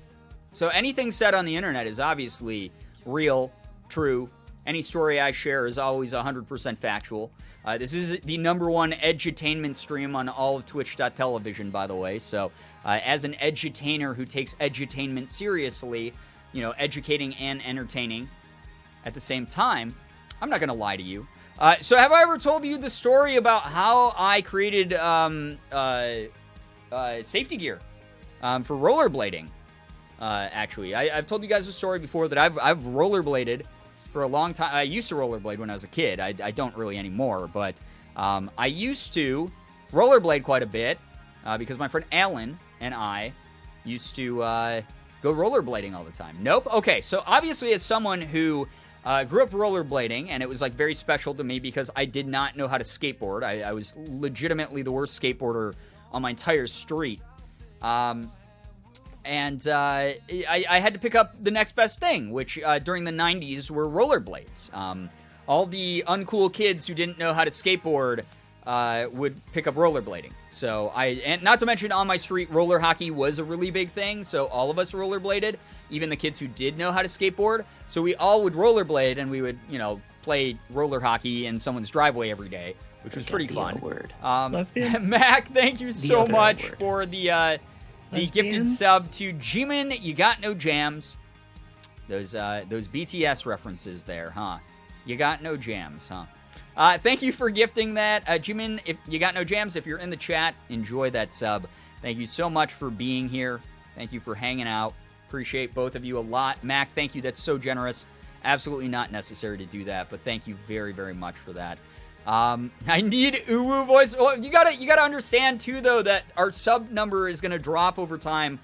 S2: So anything said on the internet is obviously real, true. Any story I share is always 100% factual. This is the #1 edutainment stream on all of Twitch.television, by the way. So, as an edutainer who takes edutainment seriously, educating and entertaining at the same time, I'm not going to lie to you. So, have I ever told you the story about how I created safety gear for rollerblading? Actually, I've told you guys a story before that I've rollerbladed for a long time. I used to rollerblade when I was a kid. I don't really anymore, but I used to rollerblade quite a bit because my friend Alan and I used to go rollerblading all the time. Nope. Okay, so obviously as someone who grew up rollerblading, and it was like very special to me because I did not know how to skateboard. I was legitimately the worst skateboarder on my entire street. And I had to pick up the next best thing, which during the 90s were rollerblades. All the uncool kids who didn't know how to skateboard would pick up rollerblading. So and not to mention on my street, roller hockey was a really big thing. So all of us rollerbladed, even the kids who did know how to skateboard. So we all would rollerblade, and we would, play roller hockey in someone's driveway every day, which was pretty fun. Mac, thank you so much for the gifted sub to Jimin. You got no jams. Those BTS references there, huh? You got no jams, huh? Thank you for gifting that, Jimin. If you got no jams, if you're in the chat, enjoy that sub. Thank you so much for being here. Thank you for hanging out. Appreciate both of you a lot. Mac, thank you. That's so generous. Absolutely not necessary to do that, but thank you very, very much for that. I need uwu voice. Well, you gotta understand too, though, that our sub number is gonna drop over time,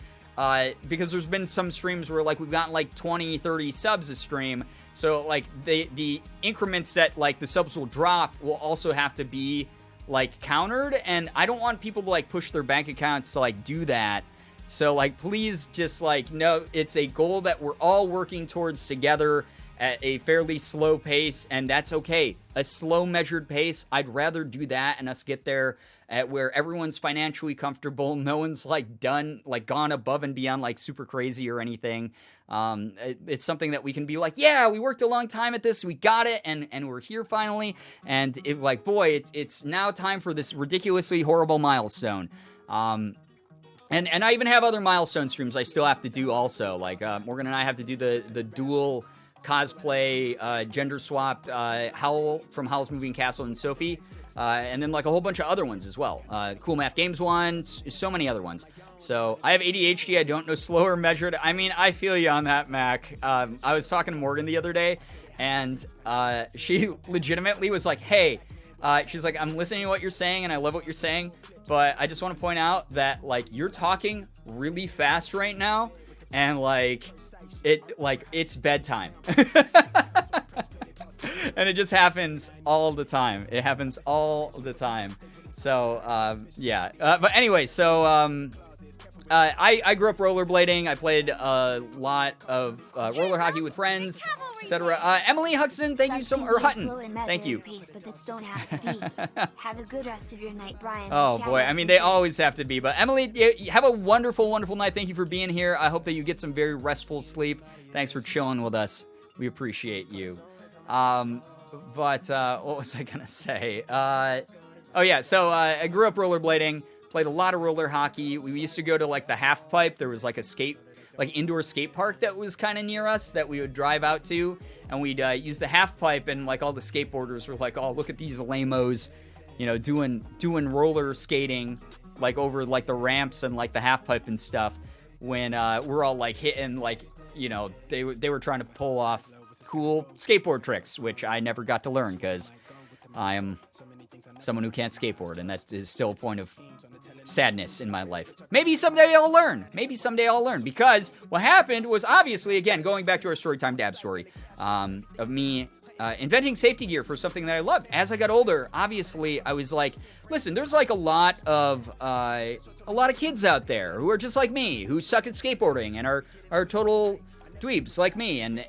S2: because there's been some streams where like we've gotten like 20, 30 subs a stream. So like the increments that like the subs will drop will also have to be like countered, and I don't want people to like push their bank accounts to like do that. So like please just like know it's a goal that we're all working towards together at a fairly slow pace, and that's okay. A slow measured pace, I'd rather do that and us get there at where everyone's financially comfortable. No one's like gone above and beyond like super crazy or anything. It's something that we can be like, yeah, we worked a long time at this, we got it, and we're here finally. And it like, boy, it's now time for this ridiculously horrible milestone. And I even have other milestone streams I still have to do also. Like Morgan and I have to do the dual cosplay, gender swapped Howl from Howl's Moving Castle and Sophie, and then like a whole bunch of other ones as well. Cool Math Games one, so many other ones. So I have ADHD. I don't know slow or measured. I mean, I feel you on that, Mac. I was talking to Morgan the other day, And she legitimately was like, hey, she's like, I'm listening to what you're saying and I love what you're saying, but I just want to point out that like you're talking really fast right now and like it's bedtime. And it just happens all the time. It happens all the time. So, yeah. But anyway, so I grew up rollerblading. I played a lot of roller hockey with friends, etc. Emily Hudson, thank you so much. Or Hutton, thank you.
S3: But this don't have to be. Have a good rest of your night, Brian.
S2: Oh boy, I mean they always have to be. But Emily, have a wonderful, wonderful night. Thank you for being here. I hope that you get some very restful sleep. Thanks for chilling with us. We appreciate you. But what was I gonna say? Oh yeah, so I grew up rollerblading. Played a lot of roller hockey. We used to go to like the half pipe. There was like a indoor skate park that was kind of near us that we would drive out to, and we'd use the half pipe, and like all the skateboarders were like, "Oh, look at these lamos, you know, doing roller skating like over like the ramps and like the half pipe and stuff." When we're all like hitting like, you know, they were trying to pull off cool skateboard tricks, which I never got to learn because I am someone who can't skateboard, and that is still a point of sadness in my life. Maybe someday I'll learn. Because what happened was obviously, again, going back to our Storytime Dab story, of me inventing safety gear for something that I loved. As I got older, obviously, I was like, listen, there's like a lot of kids out there who are just like me, who suck at skateboarding and are total dweebs like me, and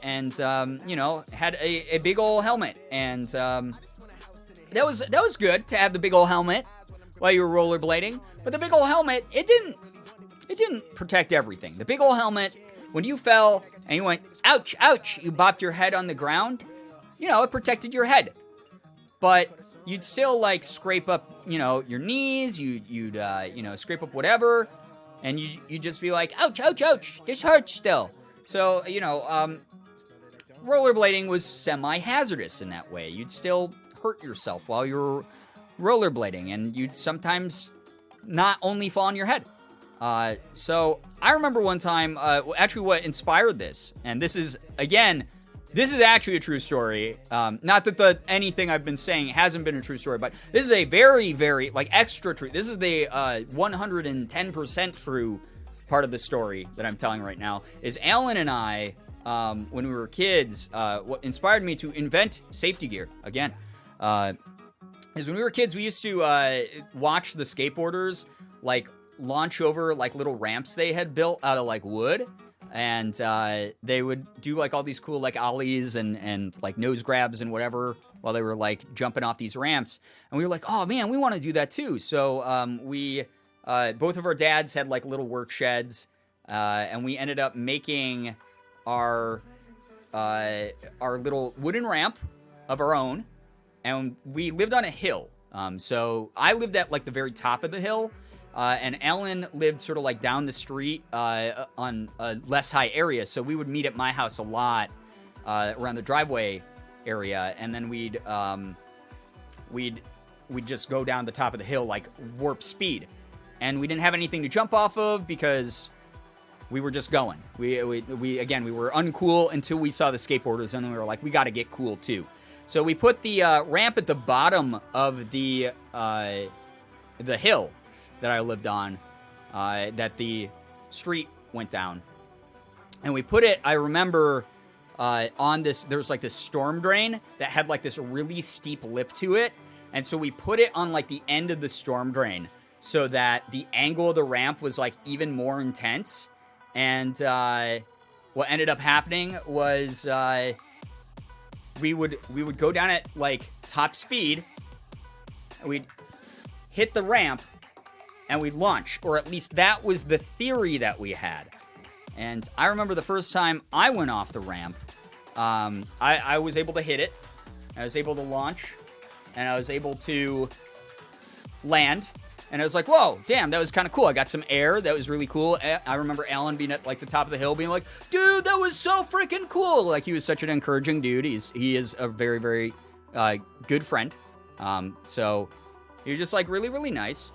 S2: you know, had a big old helmet, and that was good to have the big old helmet while you were rollerblading. But the big old helmet, it didn't protect everything. The big old helmet, when you fell and you went, ouch, ouch, you bopped your head on the ground, you know, it protected your head. But you'd still, like, scrape up, you know, your knees, you'd you know, scrape up whatever, and you'd just be like, ouch, ouch, ouch, this hurts still. So, you know, rollerblading was semi-hazardous in that way. You'd still hurt yourself while you were rollerblading, and you'd sometimes not only fall on your head. So I remember one time, actually what inspired this, and this is actually a true story. Not that anything I've been saying hasn't been a true story, but this is a very, very, like, extra true. This is the 110% true part of the story that I'm telling right now, is Alan and I, when we were kids, what inspired me to invent safety gear, again, is when we were kids, we used to watch the skateboarders like launch over like little ramps they had built out of like wood, and they would do like all these cool like ollies and like nose grabs and whatever while they were like jumping off these ramps, and we were like, oh man, we want to do that too. So we both of our dads had like little work sheds, and we ended up making our little wooden ramp of our own. And we lived on a hill. So I lived at like the very top of the hill, and Ellen lived sort of like down the street on a less high area. So we would meet at my house a lot around the driveway area, and then we'd just go down the top of the hill like warp speed, and we didn't have anything to jump off of because we were just going. We were uncool until we saw the skateboarders, and then we were like, we got to get cool too. So we put the ramp at the bottom of the hill that I lived on, that the street went down. And we put it, I remember, on this, there was like this storm drain that had like this really steep lip to it. And so we put it on like the end of the storm drain so that the angle of the ramp was like even more intense. And what ended up happening was we would go down at like top speed, we'd hit the ramp, and we'd launch, or at least that was the theory that we had. And I remember the first time I went off the ramp, I was able to hit it, I was able to launch, and I was able to land. And I was like, whoa, damn, that was kind of cool. I got some air. That was really cool. I remember Alan being at like the top of the hill being like, dude, that was so freaking cool. Like, he was such an encouraging dude. He is a very, very good friend. So he was just like really, really nice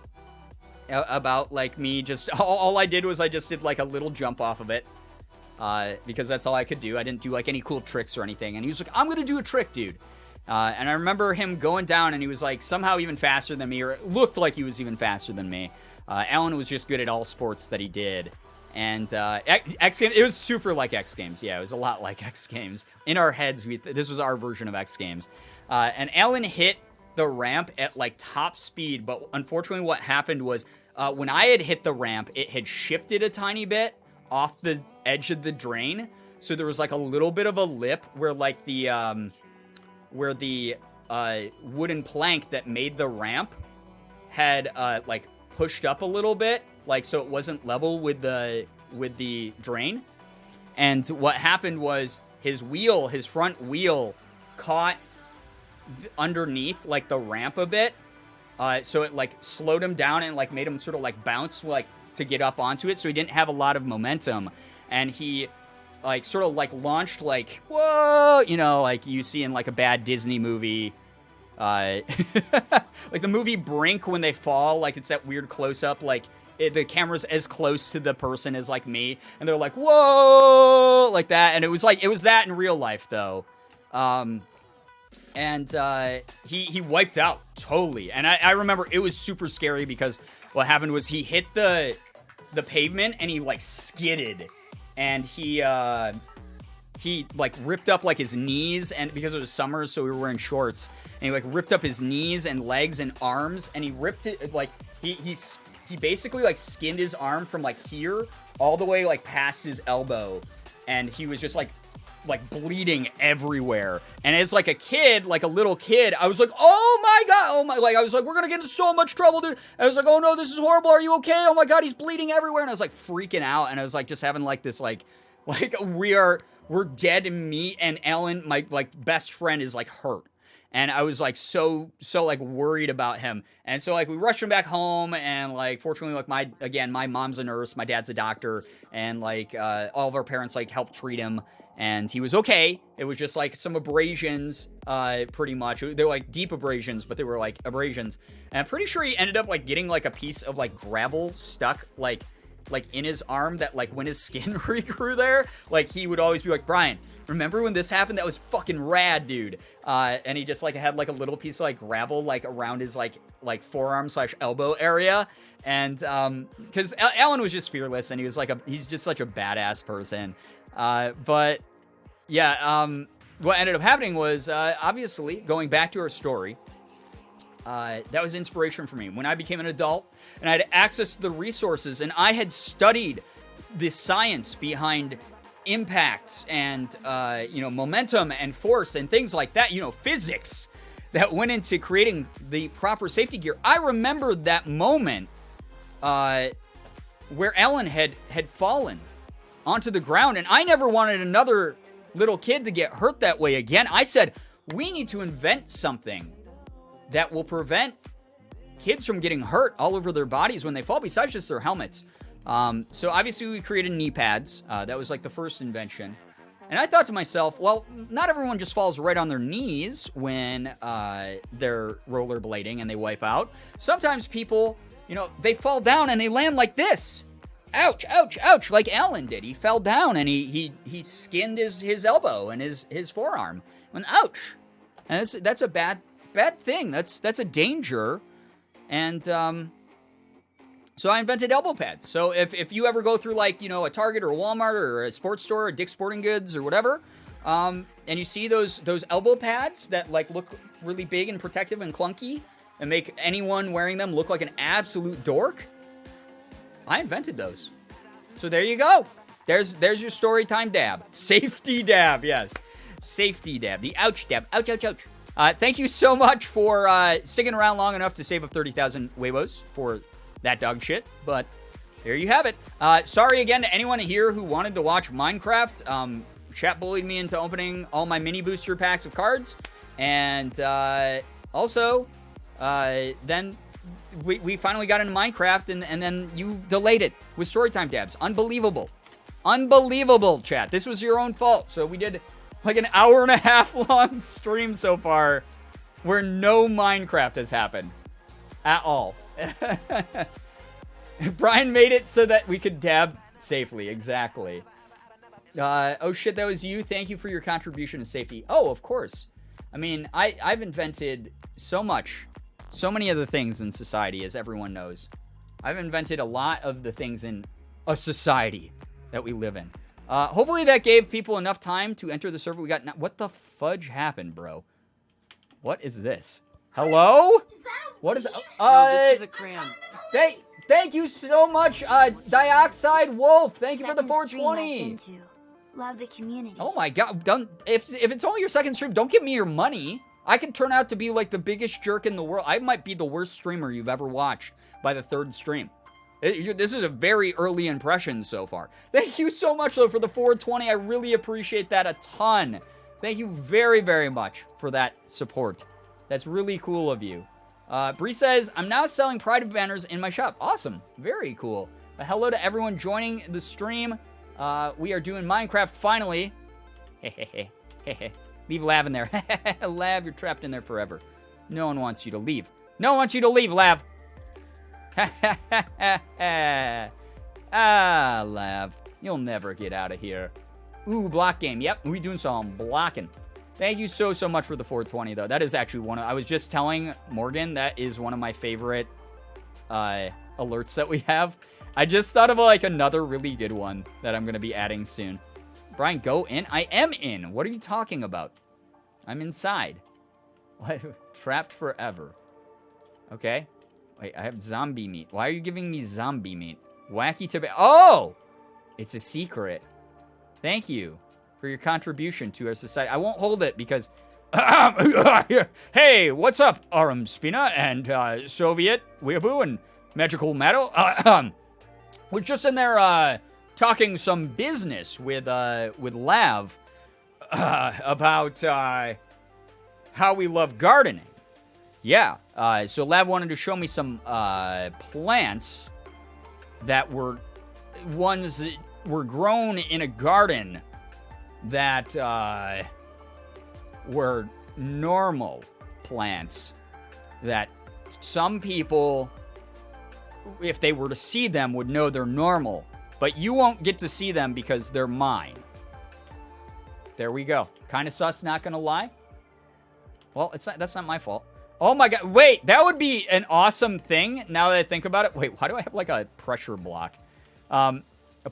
S2: about like me just, all I did was I just did like a little jump off of it. because that's all I could do. I didn't do like any cool tricks or anything. And he was like, I'm gonna do a trick, dude. And I remember him going down, and he was like somehow even faster than me, or it looked like he was even faster than me. Alan was just good at all sports that he did. And X Games, it was super like X Games. Yeah, it was a lot like X Games. In our heads, this was our version of X Games. And Alan hit the ramp at like top speed, but unfortunately what happened was when I had hit the ramp, it had shifted a tiny bit off the edge of the drain. So there was like a little bit of a lip where like the wooden plank that made the ramp had like pushed up a little bit, like so it wasn't level with the drain. And what happened was his front wheel caught underneath like the ramp a bit, so it like slowed him down and like made him sort of like bounce like to get up onto it, so he didn't have a lot of momentum, and he like sort of like launched like, whoa, you know, like you see in like a bad Disney movie, like the movie Brink when they fall, like it's that weird close-up, like the camera's as close to the person as like me, and they're like, whoa, like that. And it was that in real life though. He wiped out totally. And I remember it was super scary because what happened was he hit the pavement and he like skidded, and he like ripped up like his knees, and because it was summer, so we were wearing shorts, and he like ripped up his knees and legs and arms, and he ripped it like he basically like skinned his arm from like here all the way like past his elbow, and he was just like bleeding everywhere. And as like a kid, like a little kid, I was like, oh my god, oh my, like I was like, we're gonna get into so much trouble, dude. I was like, oh no, this is horrible, are you okay? Oh my god, he's bleeding everywhere. And I was like freaking out, and I was like just having like this like we're dead meat, and Ellen, my like best friend, is like hurt. And I was like so like worried about him. And so like we rushed him back home, and like fortunately like my mom's a nurse, my dad's a doctor, and like all of our parents like helped treat him, and he was okay. It was just like some abrasions, pretty much. They were like deep abrasions, but they were like abrasions. And I'm pretty sure he ended up like getting like a piece of like gravel stuck like in his arm, that like when his skin regrew there, like he would always be like, Brian, remember when this happened? That was fucking rad, dude. And he just like had like a little piece of like gravel like around his like forearm / elbow area. And because Alan was just fearless, and he was like he's just such a badass person. But yeah, what ended up happening was obviously going back to our story. That was inspiration for me when I became an adult and I had access to the resources, and I had studied the science behind impacts and momentum and force and things like that, physics that went into creating the proper safety gear. I remember that moment where Ellen had fallen onto the ground, and I never wanted another little kid to get hurt that way again. I said, we need to invent something that will prevent kids from getting hurt all over their bodies when they fall, besides just their helmets. So obviously we created knee pads. That was like the first invention. And I thought to myself, well, not everyone just falls right on their knees when they're rollerblading and they wipe out. Sometimes people, they fall down and they land like this. Ouch, ouch, ouch, like Alan did. He fell down and he skinned his elbow and his forearm. And ouch. And that's a bad thing. That's a danger. And so I invented elbow pads. So if you ever go through like, a Target or a Walmart or a sports store or Dick's Sporting Goods or whatever, and you see those elbow pads that like look really big and protective and clunky and make anyone wearing them look like an absolute dork, I invented those. So there you go. There's your story time dab. Safety dab, yes. Safety dab. The ouch dab. Ouch, ouch, ouch. Thank you so much for sticking around long enough to save up 30,000 Weibos for that dog shit, but there you have it. Sorry again to anyone here who wanted to watch Minecraft. Chat bullied me into opening all my mini booster packs of cards, and also then we finally got into Minecraft, and then you delayed it with Storytime dabs. Unbelievable, chat. This was your own fault. So we did like an hour and a half long stream so far where no Minecraft has happened at all. Brian made it so that we could dab safely. Exactly. Oh shit, that was you. Thank you for your contribution to safety. Oh, of course. I mean, I've invented so many of the things in society, as everyone knows. I've invented a lot of the things in a society that we live in. Hopefully that gave people enough time to enter the server. We got... What the fudge happened, bro? What is this? Hello? What is...
S4: No, this is a crayon.
S2: Thank you so much, Dioxide Wolf. Thank you for the
S3: Second stream I've
S2: 420.
S3: been to. Love the community.
S2: Oh my god, if it's only your second stream, don't give me your money. I could turn out to be like the biggest jerk in the world. I might be the worst streamer you've ever watched by the third stream. This is a very early impression so far. Thank you so much, though, for the 420. I really appreciate that a ton. Thank you very, very much for that support. That's really cool of you. Bree says, I'm now selling Pride banners in my shop. Awesome. Very cool. Hello to everyone joining the stream. We are doing Minecraft finally. Leave Lav in there. Lav, you're trapped in there forever. No one wants you to leave. No one wants you to leave, Lav. Lav. You'll never get out of here. Ooh, block game. Yep, we doing some blocking. Thank you so much for the 420, though. That is actually one of... I was just telling Morgan that is one of my favorite alerts that we have. I just thought of, like, another really good one that I'm going to be adding soon. Brian, go in? I am in. What are you talking about? I'm inside. What? Trapped forever. Okay. Wait, I have zombie meat. Why are you giving me zombie meat? Wacky tobacco. Oh! It's a secret. Thank you for your contribution to our society. I won't hold it because... Hey, what's up, Aram Spina and Soviet Weeaboo and Magical Metal? We're just in there talking some business with Lav about how we love gardening. Yeah, so Lav wanted to show me some plants that were ones that were grown in a garden that were normal plants that some people, if they were to see them, would know they're normal. But you won't get to see them because they're mine. There we go. Kind of sus, not gonna lie. Well, that's not my fault. Oh my god, wait, that would be an awesome thing now that I think about it. Wait, why do I have like a pressure block? A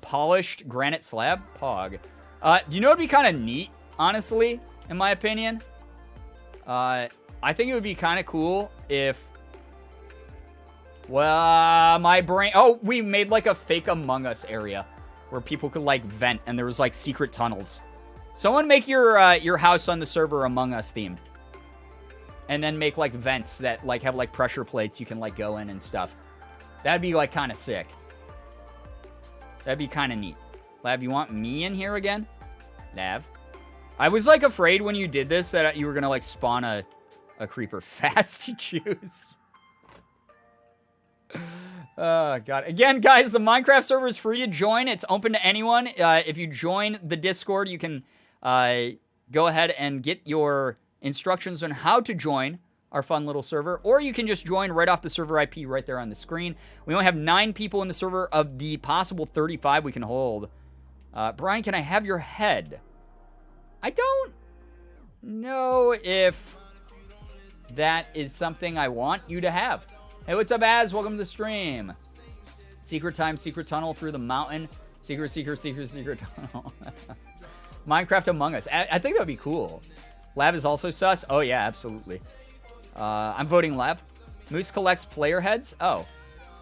S2: polished granite slab? Pog. Do you know what would be kind of neat, honestly, in my opinion? I think it would be kind of cool if... Well, my brain... Oh, we made like a fake Among Us area where people could like vent and there was like secret tunnels. Someone make your house on the server Among Us themed. And then make like vents that like have like pressure plates you can like go in and stuff. That'd be like kind of sick. That'd be kind of neat. Lav, you want me in here again? Lav? I was like afraid when you did this that you were gonna like spawn a creeper. Fast juice. Oh god. Again, guys, the Minecraft server is free to join. It's open to anyone. If you join the Discord, you can go ahead and get your instructions on how to join our fun little server, or you can just join right off the server IP right there on the screen. We only have 9 people in the server of the possible 35 we can hold. Brian, can I have your head? I don't know if that is something I want you to have. Hey, what's up, Az? Welcome to the stream. Secret time, secret tunnel through the mountain. Secret tunnel. Minecraft Among Us. I think that would be cool. Lav is also sus. Oh, yeah, absolutely. I'm voting Lav. Moose collects player heads. Oh.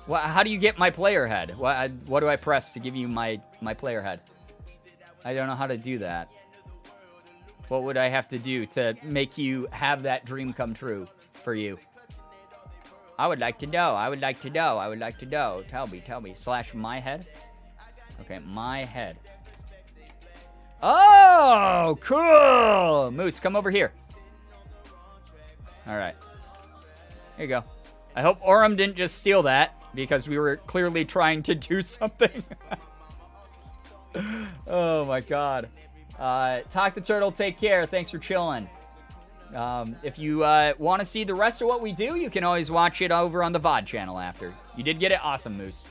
S2: Well, how do you get my player head? What do I press to give you my player head? I don't know how to do that. What would I have to do to make you have that dream come true for you? I would like to know. I would like to know. I would like to know. Tell me. / my head. Okay, my head. Oh, cool. Moose, come over here. All right. Here you go. I hope Oram didn't just steal that because we were clearly trying to do something. Oh, my God. Talk the Turtle, take care. Thanks for chilling. If you want to see the rest of what we do, you can always watch it over on the VOD channel after. You did get it. Awesome, Moose.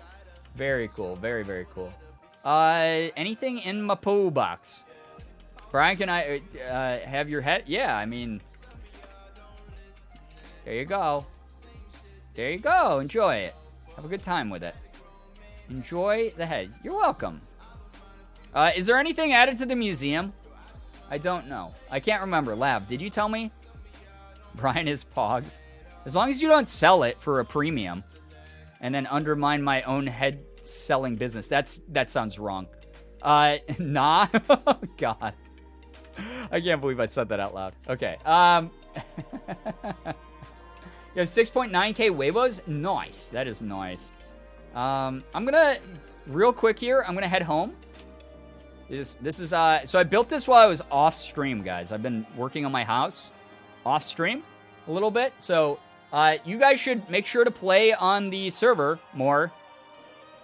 S2: Very cool. Very, very cool. Anything in my poo box? Brian, can I have your head? Yeah, I mean, there you go. There you go. Enjoy it. Have a good time with it. Enjoy the head. You're welcome. Is there anything added to the museum? I don't know. I can't remember. Lab, did you tell me? Brian is Pogs. As long as you don't sell it for a premium and then undermine my own head selling business. That sounds wrong. Nah. Oh, God. I can't believe I said that out loud. Okay. You have 6.9K Weibos? Nice. That is nice. I'm gonna, real quick here, I'm gonna head home. This is, so I built this while I was off stream, guys. I've been working on my house off stream a little bit. So, you guys should make sure to play on the server more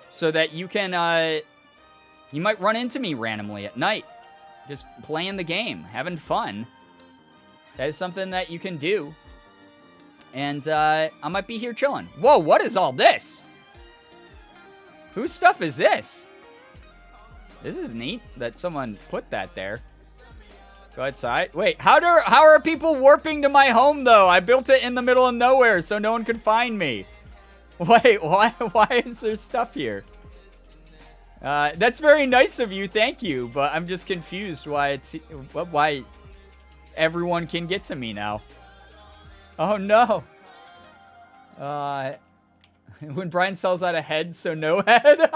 S2: so that you can, you might run into me randomly at night. Just playing the game, having fun. That is something that you can do. And I might be here chilling. Whoa, what is all this? Whose stuff is this? This is neat that someone put that there. Go outside. Wait, how are people warping to my home, though? I built it in the middle of nowhere so no one could find me. Wait, why is there stuff here? That's very nice of you, thank you. But I'm just confused why everyone can get to me now. Oh no. When Brian sells out a head, so no head.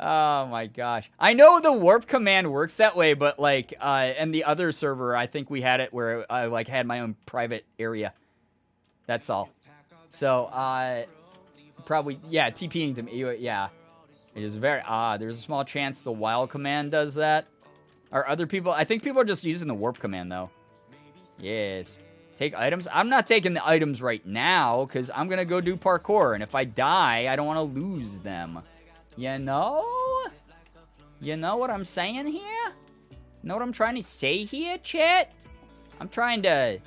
S2: Oh my gosh. I know the warp command works that way, but like, and the other server, I think we had it where I like had my own private area. That's all. So, probably, yeah, TPing to me, yeah. It is very odd. There's a small chance the wild command does that. Are other people, I think people are just using the warp command though. Yes. Take items. I'm not taking the items right now because I'm going to go do parkour. And if I die, I don't want to lose them. You know? You know what I'm saying here? Know what I'm trying to say here, chat? I'm trying to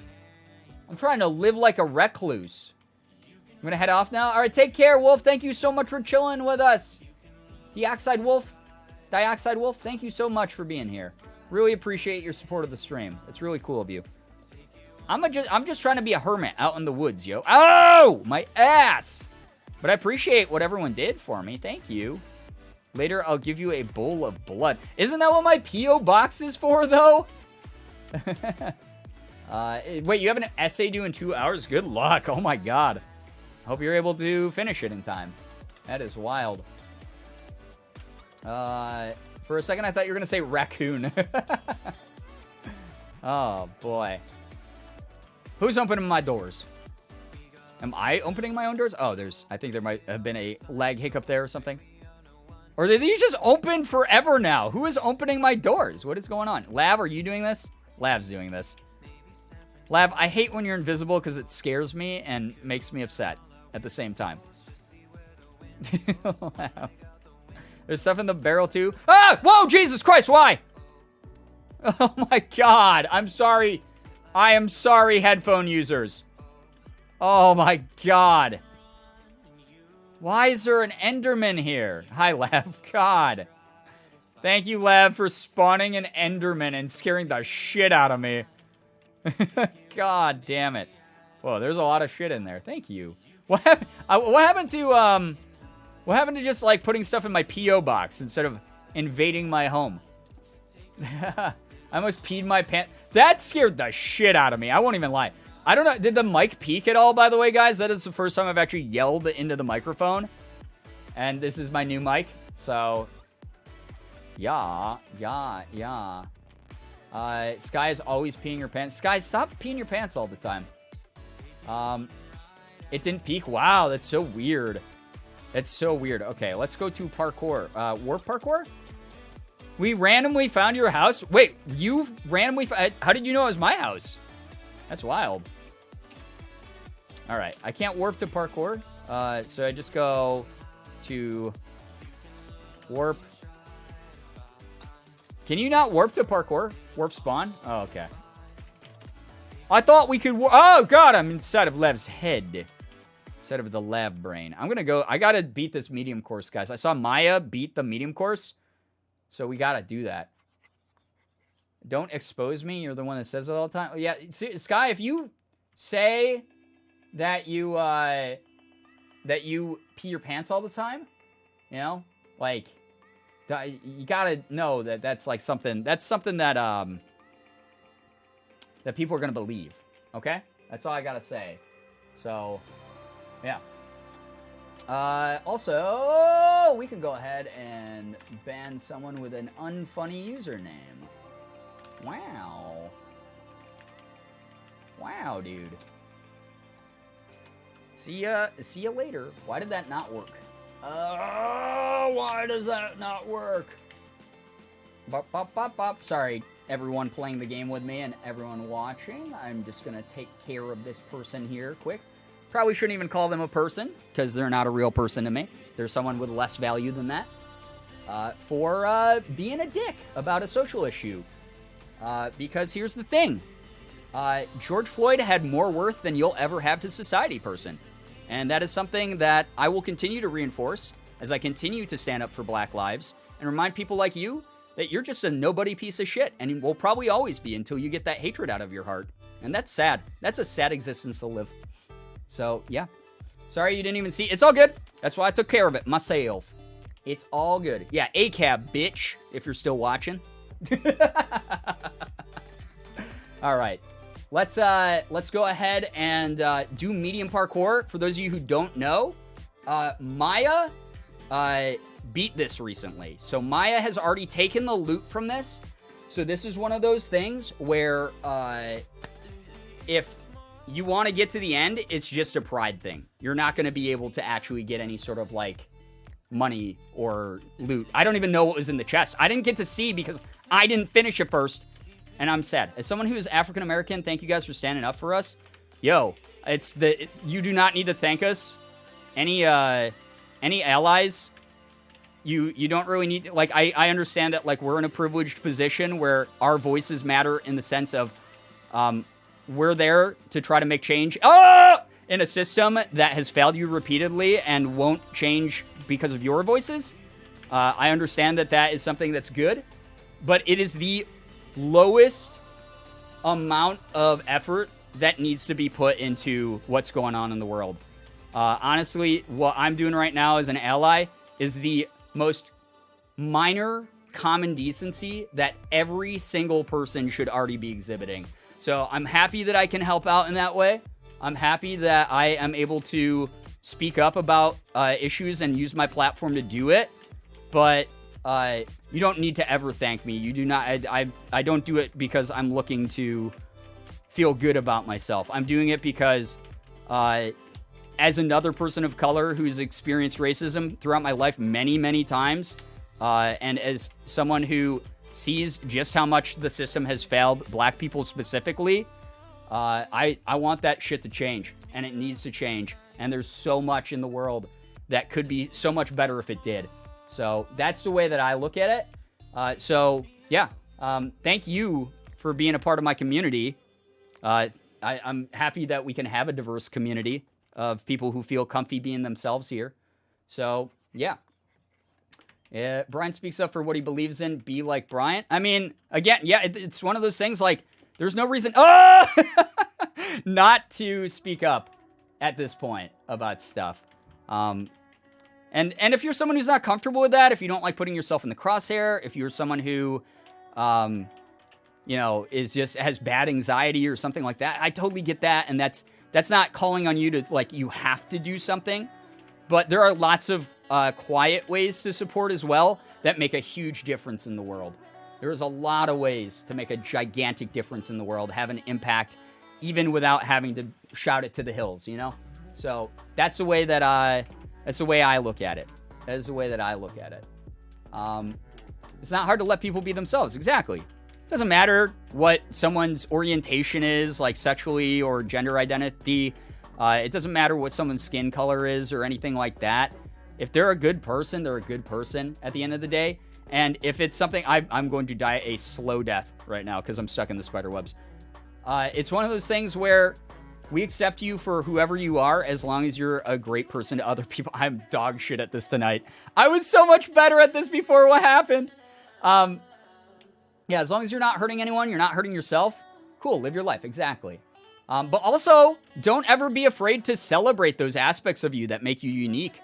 S2: live like a recluse. I'm going to head off now. All right, take care, Wolf. Thank you so much for chilling with us. Dioxide Wolf, thank you so much for being here. Really appreciate your support of the stream. It's really cool of you. I'm just trying to be a hermit out in the woods, yo. Oh, my ass. But I appreciate what everyone did for me. Thank you. Later, I'll give you a bowl of blood. Isn't that what my P.O. box is for, though? Wait, you have an essay due in 2 hours? Good luck. Oh, my God. Hope you're able to finish it in time. That is wild. For a second, I thought you were going to say raccoon. Oh, boy. Who's opening my doors? Am I opening my own doors? Oh, I think there might have been a lag hiccup there or something. Or did these just open forever now? Who is opening my doors? What is going on? Lab, are you doing this? Lab's doing this. Lab, I hate when you're invisible because it scares me and makes me upset at the same time. There's stuff in the barrel too. Ah! Whoa, Jesus Christ, why? Oh my God, I'm sorry. I am sorry, headphone users. Oh my God. Why is there an Enderman here? Hi, Lav. God. Thank you, Lav, for spawning an Enderman and scaring the shit out of me. God damn it. Whoa, there's a lot of shit in there. Thank you. What happened to just like putting stuff in my P.O. box instead of invading my home? I almost peed my pants. That scared the shit out of me. I won't even lie. I don't know. Did the mic peak at all, by the way, guys? That is the first time I've actually yelled into the microphone. And this is my new mic. So, yeah. Sky is always peeing her pants. Sky, stop peeing your pants all the time. It didn't peak. Wow, that's so weird. That's so weird. Okay, let's go to parkour. Warp parkour? We randomly found your house? Wait, you randomly how did you know it was my house? That's wild. All right, I can't warp to parkour. So I just go to warp. Can you not warp to parkour? Warp spawn? Oh, okay. I thought we could oh, God, I'm inside of Lev's head. instead of the lab brain. I'm gonna go. I gotta beat this medium course, guys. I saw Maya beat the medium course, so we gotta do that. Don't expose me. You're the one that says it all the time. Yeah, see, Sky, if you say that you pee your pants all the time, you know, like, you gotta know that that's like something. That's something that that people are gonna believe. Okay, that's all I gotta say. So, yeah. Also, we can go ahead and ban someone with an unfunny username. Wow. Wow, dude. See ya later. Why did that not work? Why does that not work? Bop, bop, bop, bop. Sorry, everyone playing the game with me and everyone watching. I'm just gonna take care of this person here quick. Probably shouldn't even call them a person, because they're not a real person to me. They're someone with less value than that. For being a dick about a social issue. Because here's the thing. George Floyd had more worth than you'll ever have to society, person. And that is something that I will continue to reinforce as I continue to stand up for Black lives and remind people like you that you're just a nobody piece of shit and will probably always be until you get that hatred out of your heart. And that's sad. That's a sad existence to live. So, yeah. Sorry you didn't even see. It's all good. That's why I took care of it myself. It's all good. Yeah, ACAB, bitch, if you're still watching. All right. Let's go ahead and do medium parkour. For those of you who don't know, Maya beat this recently. So Maya has already taken the loot from this. So this is one of those things where if you want to get to the end, it's just a pride thing. You're not going to be able to actually get any sort of like money or loot. I don't even know what was in the chest. I didn't get to see because I didn't finish it first. And I'm sad. As someone who is African American, thank you guys for standing up for us. Yo, you do not need to thank us. Any allies, you don't really need, like, I understand that, like, we're in a privileged position where our voices matter in the sense of we're there to try to make change in a system that has failed you repeatedly and won't change because of your voices. I understand that is something that's good, but it is the lowest amount of effort that needs to be put into what's going on in the world. Honestly, what I'm doing right now as an ally is the most minor common decency that every single person should already be exhibiting. So I'm happy that I can help out in that way. I'm happy that I am able to speak up about issues and use my platform to do it. But you don't need to ever thank me. You do not. I don't do it because I'm looking to feel good about myself. I'm doing it because as another person of color who's experienced racism throughout my life many, many times, and as someone who sees just how much the system has failed Black people specifically, I want that shit to change, and it needs to change. And there's so much in the world that could be so much better if it did. So that's the way that I look at it. So yeah, thank you for being a part of my community. I'm happy that we can have a diverse community of people who feel comfy being themselves here. So yeah. Brian speaks up for what he believes in. Be like Brian. I mean, again, yeah, it's one of those things like there's no reason not to speak up at this point about stuff. And if you're someone who's not comfortable with that, if you don't like putting yourself in the crosshair, if you're someone who, has bad anxiety or something like that, I totally get that. And that's not calling on you to, like, you have to do something. But there are lots of quiet ways to support as well that make a huge difference in the world. There's a lot of ways to make a gigantic difference in the world, have an impact, even without having to shout it to the hills, you know? So that's the way that that's the way I look at it. That is the way that I look at it. It's not hard to let people be themselves. Exactly. It doesn't matter what someone's orientation is, like sexually or gender identity. It doesn't matter what someone's skin color is or anything like that. If they're a good person, they're a good person at the end of the day. And if it's something, I'm going to die a slow death right now because I'm stuck in the spider webs. It's one of those things where We accept you for whoever you are as long as you're a great person to other people. I'm dog shit at this tonight. I was so much better at this before what happened. Yeah, as long as you're not hurting anyone, you're not hurting yourself. Cool, live your life, exactly. But also, don't ever be afraid to celebrate those aspects of you that make you unique.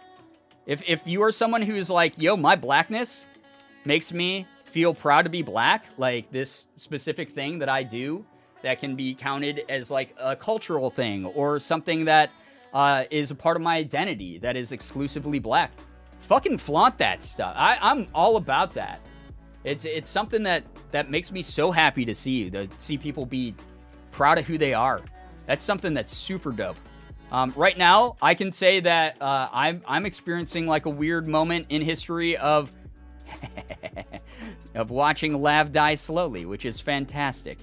S2: If you are someone who's like, yo, my blackness makes me feel proud to be black, like this specific thing that I do that can be counted as like a cultural thing or something that is a part of my identity that is exclusively black. Fucking flaunt that stuff. I'm all about that. It's something that makes me so happy to see people be proud of who they are. That's something that's super dope. Right now, I can say that I'm experiencing like a weird moment in history of of watching Lav die slowly, which is fantastic.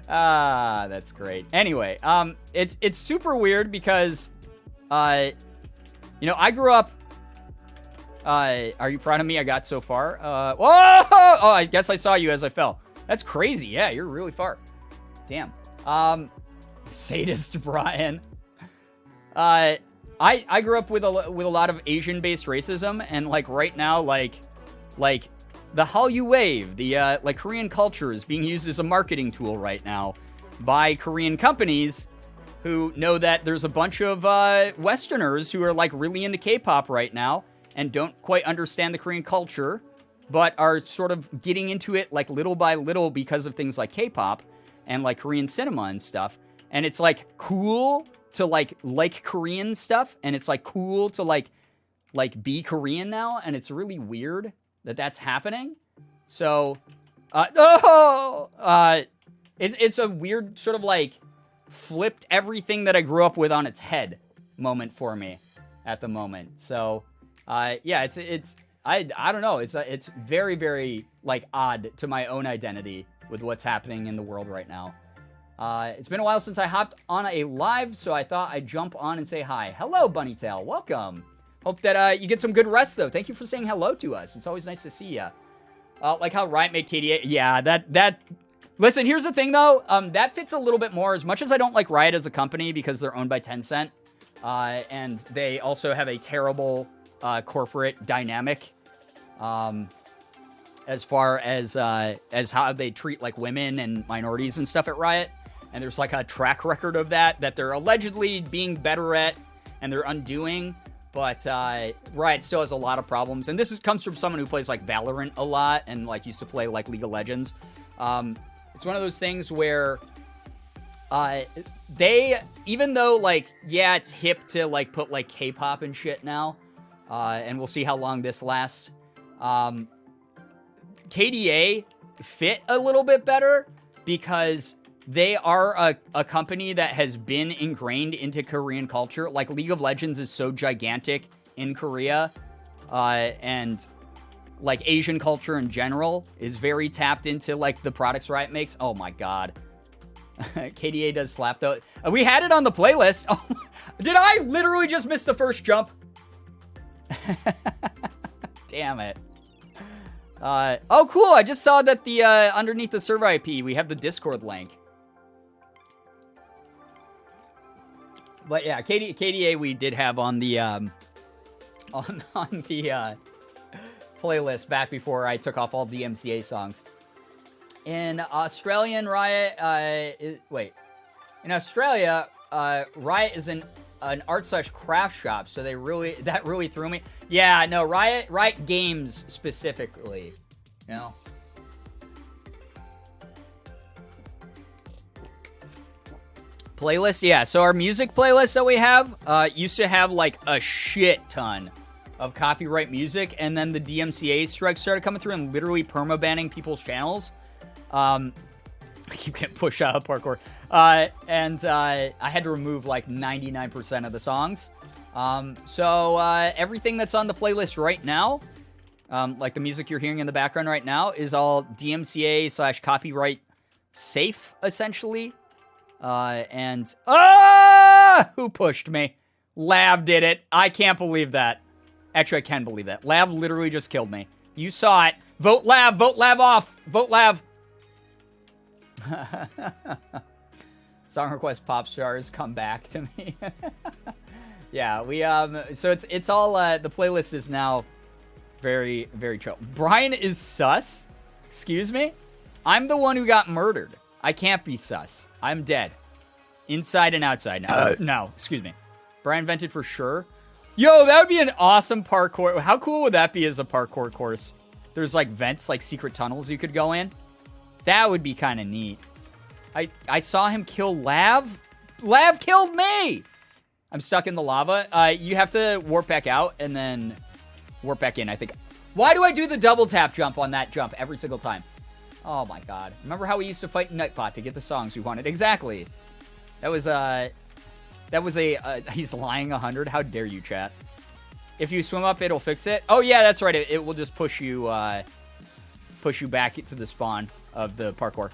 S2: That's great. Anyway, it's super weird because, I grew up. Are you proud of me? I got so far. Whoa! Oh, I guess I saw you as I fell. That's crazy. Yeah, you're really far. Damn. Sadist Brian. I grew up with a lot of Asian-based racism, and like right now, like the Hallyu wave, the like Korean culture is being used as a marketing tool right now by Korean companies who know that there's a bunch of Westerners who are like really into K-pop right now and don't quite understand the Korean culture, but are sort of getting into it like little by little because of things like K-pop and like Korean cinema and stuff. And it's like cool to like Korean stuff, and it's like cool to like be Korean now, and it's really weird that that's happening. So, it's a weird sort of like flipped everything that I grew up with on its head moment for me at the moment. So, yeah, I don't know. It's very, very like odd to my own identity with what's happening in the world right now. It's been a while since I hopped on a live, so I thought I'd jump on and say hi. Hello, Bunnytail. Welcome. Hope that you get some good rest, though. Thank you for saying hello to us. It's always nice to see you. Like how Riot made KDA. Yeah, that... Listen, here's the thing, though. That fits a little bit more. As much as I don't like Riot as a company because they're owned by Tencent, and they also have a terrible corporate dynamic as far as how they treat like women and minorities and stuff at Riot. And there's like a track record of that they're allegedly being better at and they're undoing. But Riot still has a lot of problems. And this comes from someone who plays like Valorant a lot and like used to play like League of Legends. It's one of those things where they, even though like, yeah, it's hip to like put like K-pop and shit now, and we'll see how long this lasts. KDA fit a little bit better because they are a company that has been ingrained into Korean culture. Like League of Legends is so gigantic in Korea, and like Asian culture in general is very tapped into like the products Riot makes. Oh my god. KDA does slap though. We had it on the playlist. Oh, did I literally just miss the first jump? Damn it. Oh, cool. I just saw that the underneath the server IP, we have the Discord link. But yeah, KDA we did have on the on the playlist back before I took off all the MCA songs. In Australian Riot, in Australia, Riot is an art/craft shop, so that really threw me. Yeah, no, Riot Games specifically, you know. Playlist, yeah. So our music playlist that we have used to have like a shit ton of copyright music, and then the DMCA strike started coming through and literally perma-banning people's channels. I keep getting pushed out of parkour. And I had to remove like 99% of the songs. So everything that's on the playlist right now, like the music you're hearing in the background right now, is all DMCA/copyright safe, essentially. And who pushed me? Lav did it. I can't believe that. Actually, I can believe that. Lav literally just killed me. You saw it. Vote Lav off. Vote Lav. Song request pop stars come back to me. Yeah, we so it's all the playlist is now very, very chill. Brian is sus? Excuse me? I'm the one who got murdered. I can't be sus. I'm dead. Inside and outside now. No, excuse me. Brian vented for sure. Yo, that would be an awesome parkour. How cool would that be as a parkour course? There's like vents, like secret tunnels you could go in. That would be kind of neat. I saw him kill Lav. Lav killed me! I'm stuck in the lava. You have to warp back out and then warp back in, I think. Why do I do the double tap jump on that jump every single time? Oh my god. Remember how we used to fight Nightbot to get the songs we wanted? Exactly. That was a, he's lying 100. How dare you, chat? If you swim up, it'll fix it. Oh yeah, that's right. It will just push you back to the spawn of the parkour.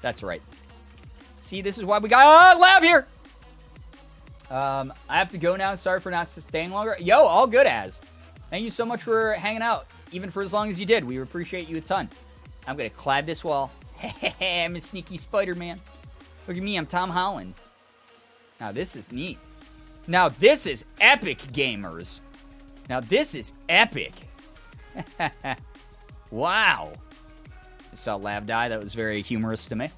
S2: That's right. See, this is why we got Lav here. I have to go now. Sorry for not staying longer. Yo, all good as. Thank you so much for hanging out, even for as long as you did. We appreciate you a ton. I'm gonna climb this wall. I'm a sneaky Spider-Man. Look at me, I'm Tom Holland. Now this is neat. Now this is epic, gamers. Now this is epic. Wow. I saw Lav die. That was very humorous to me.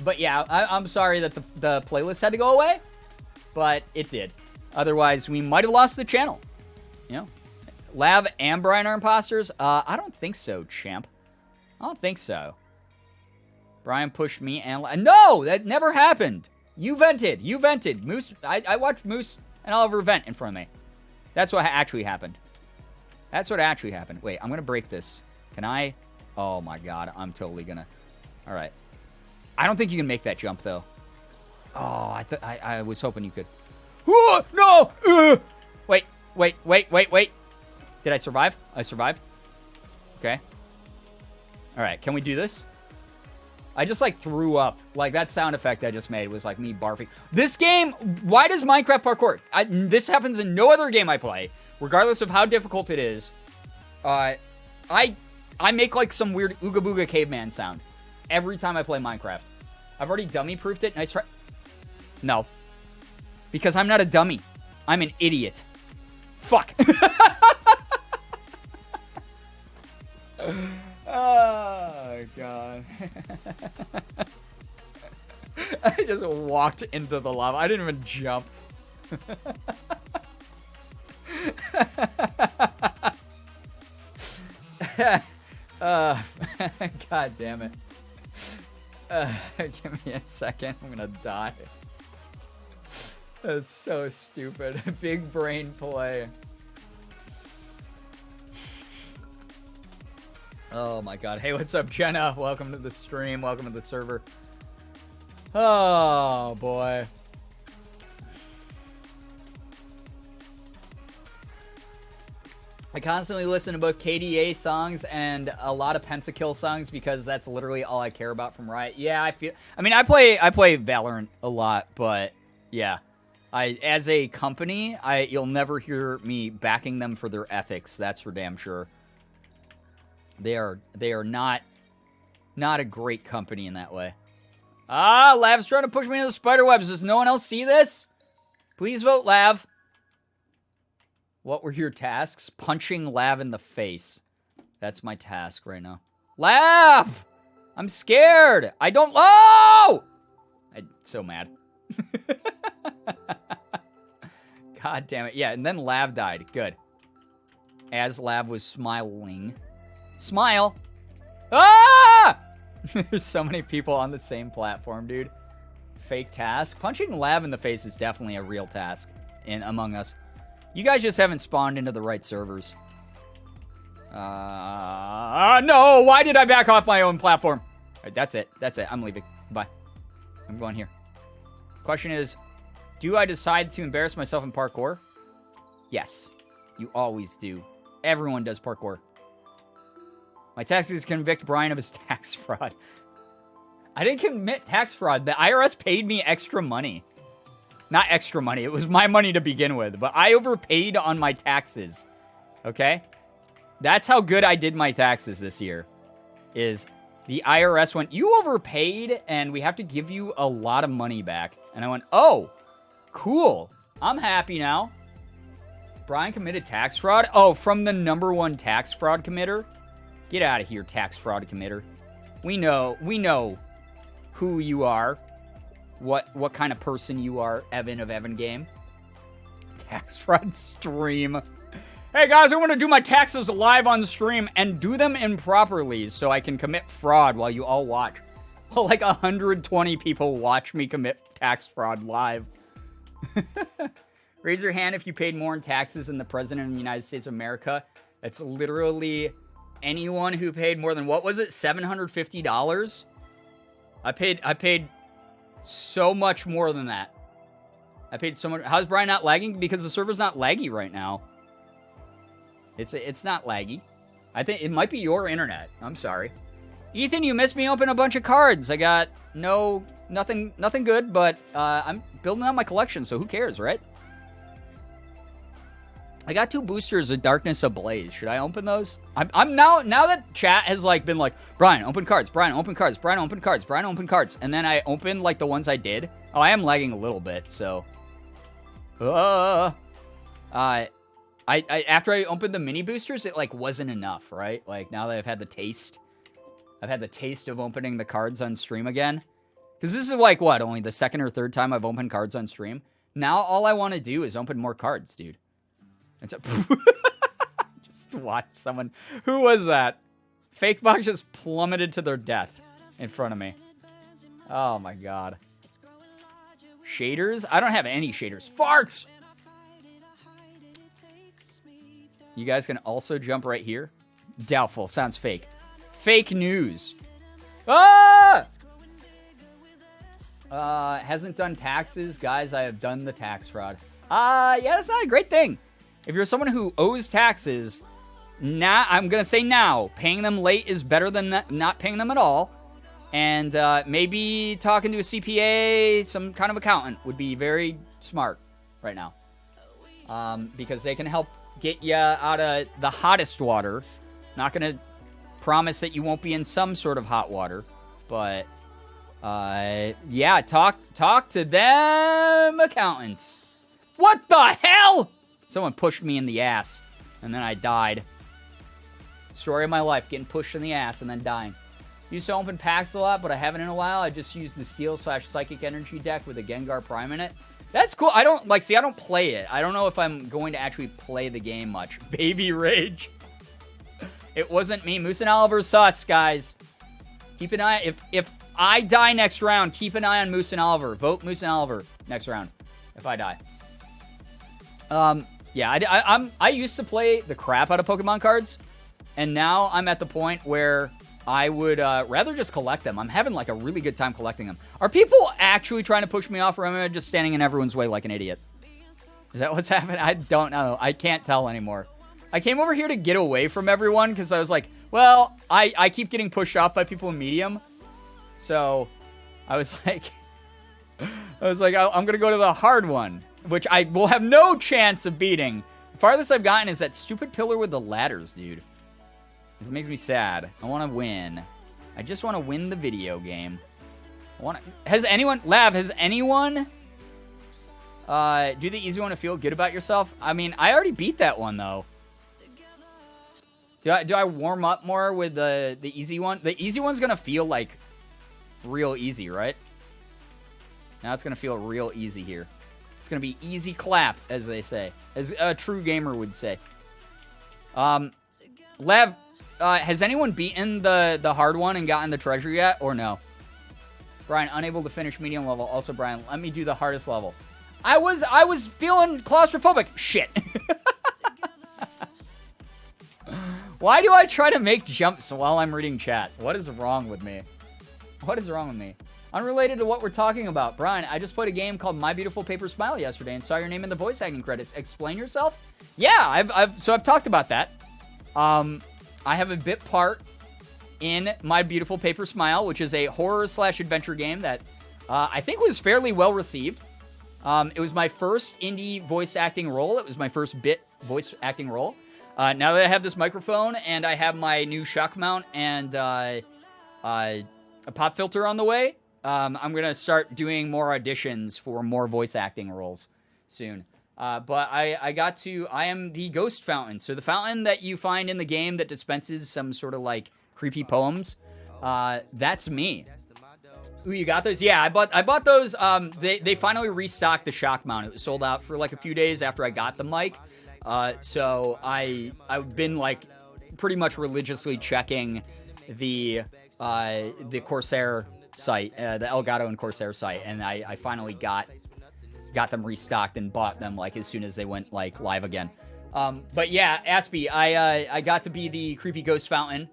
S2: But yeah, I'm sorry that the playlist had to go away, but it did. Otherwise, we might have lost the channel. You know, Lav and Brian are imposters. I don't think so, champ. I don't think so. Brian pushed me and no, that never happened. You vented. You vented. Moose. I watched Moose and Oliver vent in front of me. That's what actually happened. That's what actually happened. Wait, I'm gonna break this. Can I? Oh my god, I'm totally gonna. All right. I don't think you can make that jump though. Oh, I was hoping you could. No! Wait. Did I survive? I survived. Okay. All right, can we do this? I just like threw up. Like that sound effect I just made was like me barfing. This game, why does Minecraft parkour? This happens in no other game I play, regardless of how difficult it is. I make like some weird ooga booga caveman sound every time I play Minecraft. I've already dummy proofed it. Nice try. No. Because I'm not a dummy. I'm an idiot. Fuck. Oh, God. I just walked into the lava. I didn't even jump. God damn it. Give me a second. I'm gonna die. That's so stupid. Big brain play. Oh my god. Hey, what's up, Jenna? Welcome to the stream. Welcome to the server. Oh boy. I constantly listen to both KDA songs and a lot of Pentakill songs because that's literally all I care about from Riot. Yeah, I play Valorant a lot, but yeah. As a company, you'll never hear me backing them for their ethics. That's for damn sure. They are not a great company in that way. Ah, Lav's trying to push me into the spider webs. Does no one else see this? Please vote Lav. What were your tasks? Punching Lav in the face. That's my task right now. Lav! I'm scared. I don't. Oh! I'm so mad. God damn it. Yeah, and then Lav died. Good. As Lav was smiling. Smile. Ah! There's so many people on the same platform, dude. Fake task. Punching Lav in the face is definitely a real task in Among Us. You guys just haven't spawned into the right servers. No! Why did I back off my own platform? All right, that's it. That's it. I'm leaving. Bye. I'm going here. Question is, do I decide to embarrass myself in parkour? Yes. You always do. Everyone does parkour. My task is to convict Brian of his tax fraud. I didn't commit tax fraud. The IRS paid me extra money. Not extra money. It was my money to begin with. But I overpaid on my taxes. Okay? That's how good I did my taxes this year. is the IRS went, you overpaid and we have to give you a lot of money back. And I went, oh, cool. I'm happy now. Brian committed tax fraud? Oh, from the #1 tax fraud committer? Get out of here, tax fraud committer. We know who you are. What kind of person you are, Evan of Evan Game. Tax fraud stream. Hey guys, I want to do my taxes live on stream and do them improperly so I can commit fraud while you all watch. Well, like 120 people watch me commit tax fraud live. Raise your hand if you paid more in taxes than the President of the United States of America. That's literally anyone who paid more than, what was it, $750? I paid so much more than that. I paid so much. How's Brian not lagging? Because the server's not laggy right now. It's not laggy. I think it might be your internet. I'm sorry. Ethan, you missed me open a bunch of cards. I got nothing good, but I'm building out my collection, so who cares, right? I got 2 boosters of Darkness Ablaze. Should I open those? I'm now that chat has like been like, Brian, open cards, Brian, open cards, Brian, open cards, Brian, open cards. And then I opened like the ones I did. Oh, I am lagging a little bit, so. After I opened the mini boosters, it like wasn't enough, right? Like now that I've had the taste of opening the cards on stream again. Because this is like what, only the 2nd or 3rd time I've opened cards on stream. Now all I want to do is open more cards, dude. And so just watch someone. Who was that? Fake box just plummeted to their death in front of me. Oh my god. Shaders? I don't have any shaders. Farts! You guys can also jump right here. Doubtful. Sounds fake. Fake news. Ah! Hasn't done taxes. Guys, I have done the tax fraud. Yeah, that's not a great thing. If you're someone who owes taxes, I'm going to say now, paying them late is better than not paying them at all. And maybe talking to a CPA, some kind of accountant, would be very smart right now. Because they can help get you out of the hottest water. Not going to promise that you won't be in some sort of hot water. But, yeah, talk to them accountants. What the hell? Someone pushed me in the ass, and then I died. Story of my life, getting pushed in the ass and then dying. Used to open packs a lot, but I haven't in a while. I just used the Steel/Psychic Energy deck with a Gengar Prime in it. That's cool. I don't play it. I don't know if I'm going to actually play the game much. Baby Rage. It wasn't me. Moose and Oliver sus, guys. Keep an eye. If I die next round, keep an eye on Moose and Oliver. Vote Moose and Oliver next round if I die. Yeah, I used to play the crap out of Pokemon cards, and now I'm at the point where I would rather just collect them. I'm having like a really good time collecting them. Are people actually trying to push me off, or am I just standing in everyone's way like an idiot? Is that what's happening? I don't know. I can't tell anymore. I came over here to get away from everyone because I was like, well, I keep getting pushed off by people in medium. So I was like, I'm going to go to the hard one, which I will have no chance of beating. The farthest I've gotten is that stupid pillar with the ladders, dude. It makes me sad. I want to win. I just want to win the video game. Has anyone do the easy one to feel good about yourself? I mean, I already beat that one, though. Do I warm up more with the easy one? The easy one's going to feel, like, real easy, right? Now it's going to feel real easy here. It's going to be easy clap, as they say. As a true gamer would say. Lev, has anyone beaten the hard one and gotten the treasure yet, or no? Brian, unable to finish medium level. Also, Brian, let me do the hardest level. I was feeling claustrophobic. Shit. Why do I try to make jumps while I'm reading chat? What is wrong with me? What is wrong with me? Unrelated to what we're talking about. Brian, I just played a game called My Beautiful Paper Smile yesterday and saw your name in the voice acting credits. Explain yourself? Yeah, I've talked about that. I have a bit part in My Beautiful Paper Smile, which is a horror/adventure game that I think was fairly well received. It was my first indie voice acting role. It was my first bit voice acting role. now that I have this microphone and I have my new shock mount and a pop filter on the way, I'm going to start doing more auditions for more voice acting roles soon. But I am the ghost fountain. So the fountain that you find in the game that dispenses some sort of like creepy poems, that's me. Ooh, you got those? Yeah, I bought those. They finally restocked the shock mount. It was sold out for like a few days after I got the mic. So I've been like pretty much religiously checking the Corsair site, the Elgato and Corsair site, and I finally got them restocked and bought them like as soon as they went like live again. But yeah, Aspie, I got to be the creepy ghost fountain.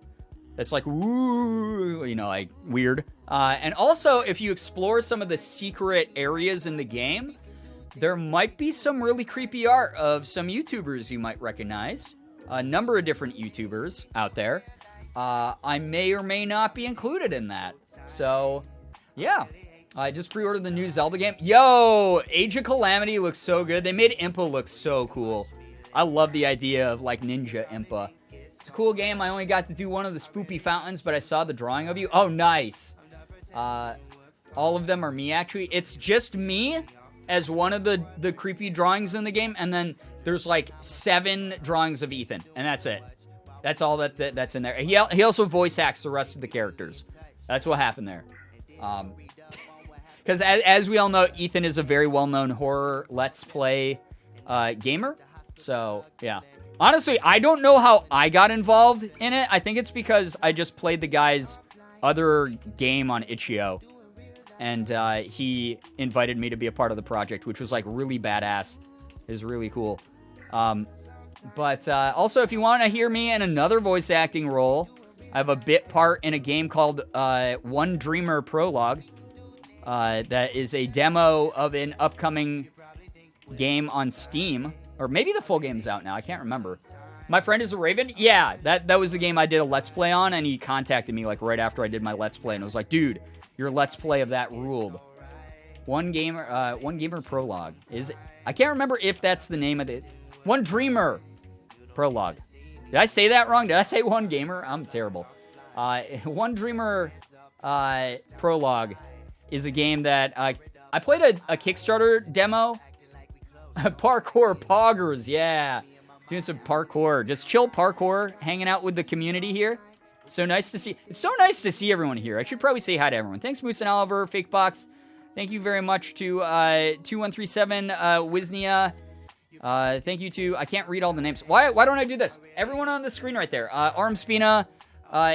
S2: That's like, woo, you know, like weird. And also, if you explore some of the secret areas in the game, there might be some really creepy art of some YouTubers you might recognize. A number of different YouTubers out there. I may or may not be included in that. So, yeah. I just pre-ordered the new Zelda game. Yo, Age of Calamity looks so good. They made Impa look so cool. I love the idea of like Ninja Impa. It's a cool game. I only got to do one of the spoopy fountains, but I saw the drawing of you. Oh, nice. All of them are me, actually. It's just me as one of the creepy drawings in the game, and then there's like 7 drawings of Ethan, and that's it. That's all that's in there. He also voice acts the rest of the characters. That's what happened there. Because as we all know, Ethan is a very well-known horror Let's Play gamer. So, yeah. Honestly, I don't know how I got involved in it. I think it's because I just played the guy's other game on Itch.io. And he invited me to be a part of the project, which was like really badass. It was really cool. But also, if you want to hear me in another voice acting role, I have a bit part in a game called One Dreamer Prologue. That is a demo of an upcoming game on Steam. Or maybe the full game's out now. I can't remember. My Friend is a Raven? Yeah, that was the game I did a Let's Play on, and he contacted me like right after I did my Let's Play, and was like, dude, your Let's Play of that ruled. One Gamer Prologue. I can't remember if that's the name of it. One Dreamer Prologue. Did I say that wrong? Did I say One Gamer? I'm terrible. One Dreamer Prologue is a game that I played a Kickstarter demo. Parkour poggers, yeah. Doing some parkour. Just chill parkour, hanging out with the community here. It's so nice to see. It's so nice to see everyone here. I should probably say hi to everyone. Thanks, Moose and Oliver, Fakebox. Thank you very much to 2137 Wisnia. Thank you to, I can't read all the names. Why don't I do this? Everyone on the screen right there. Armspina,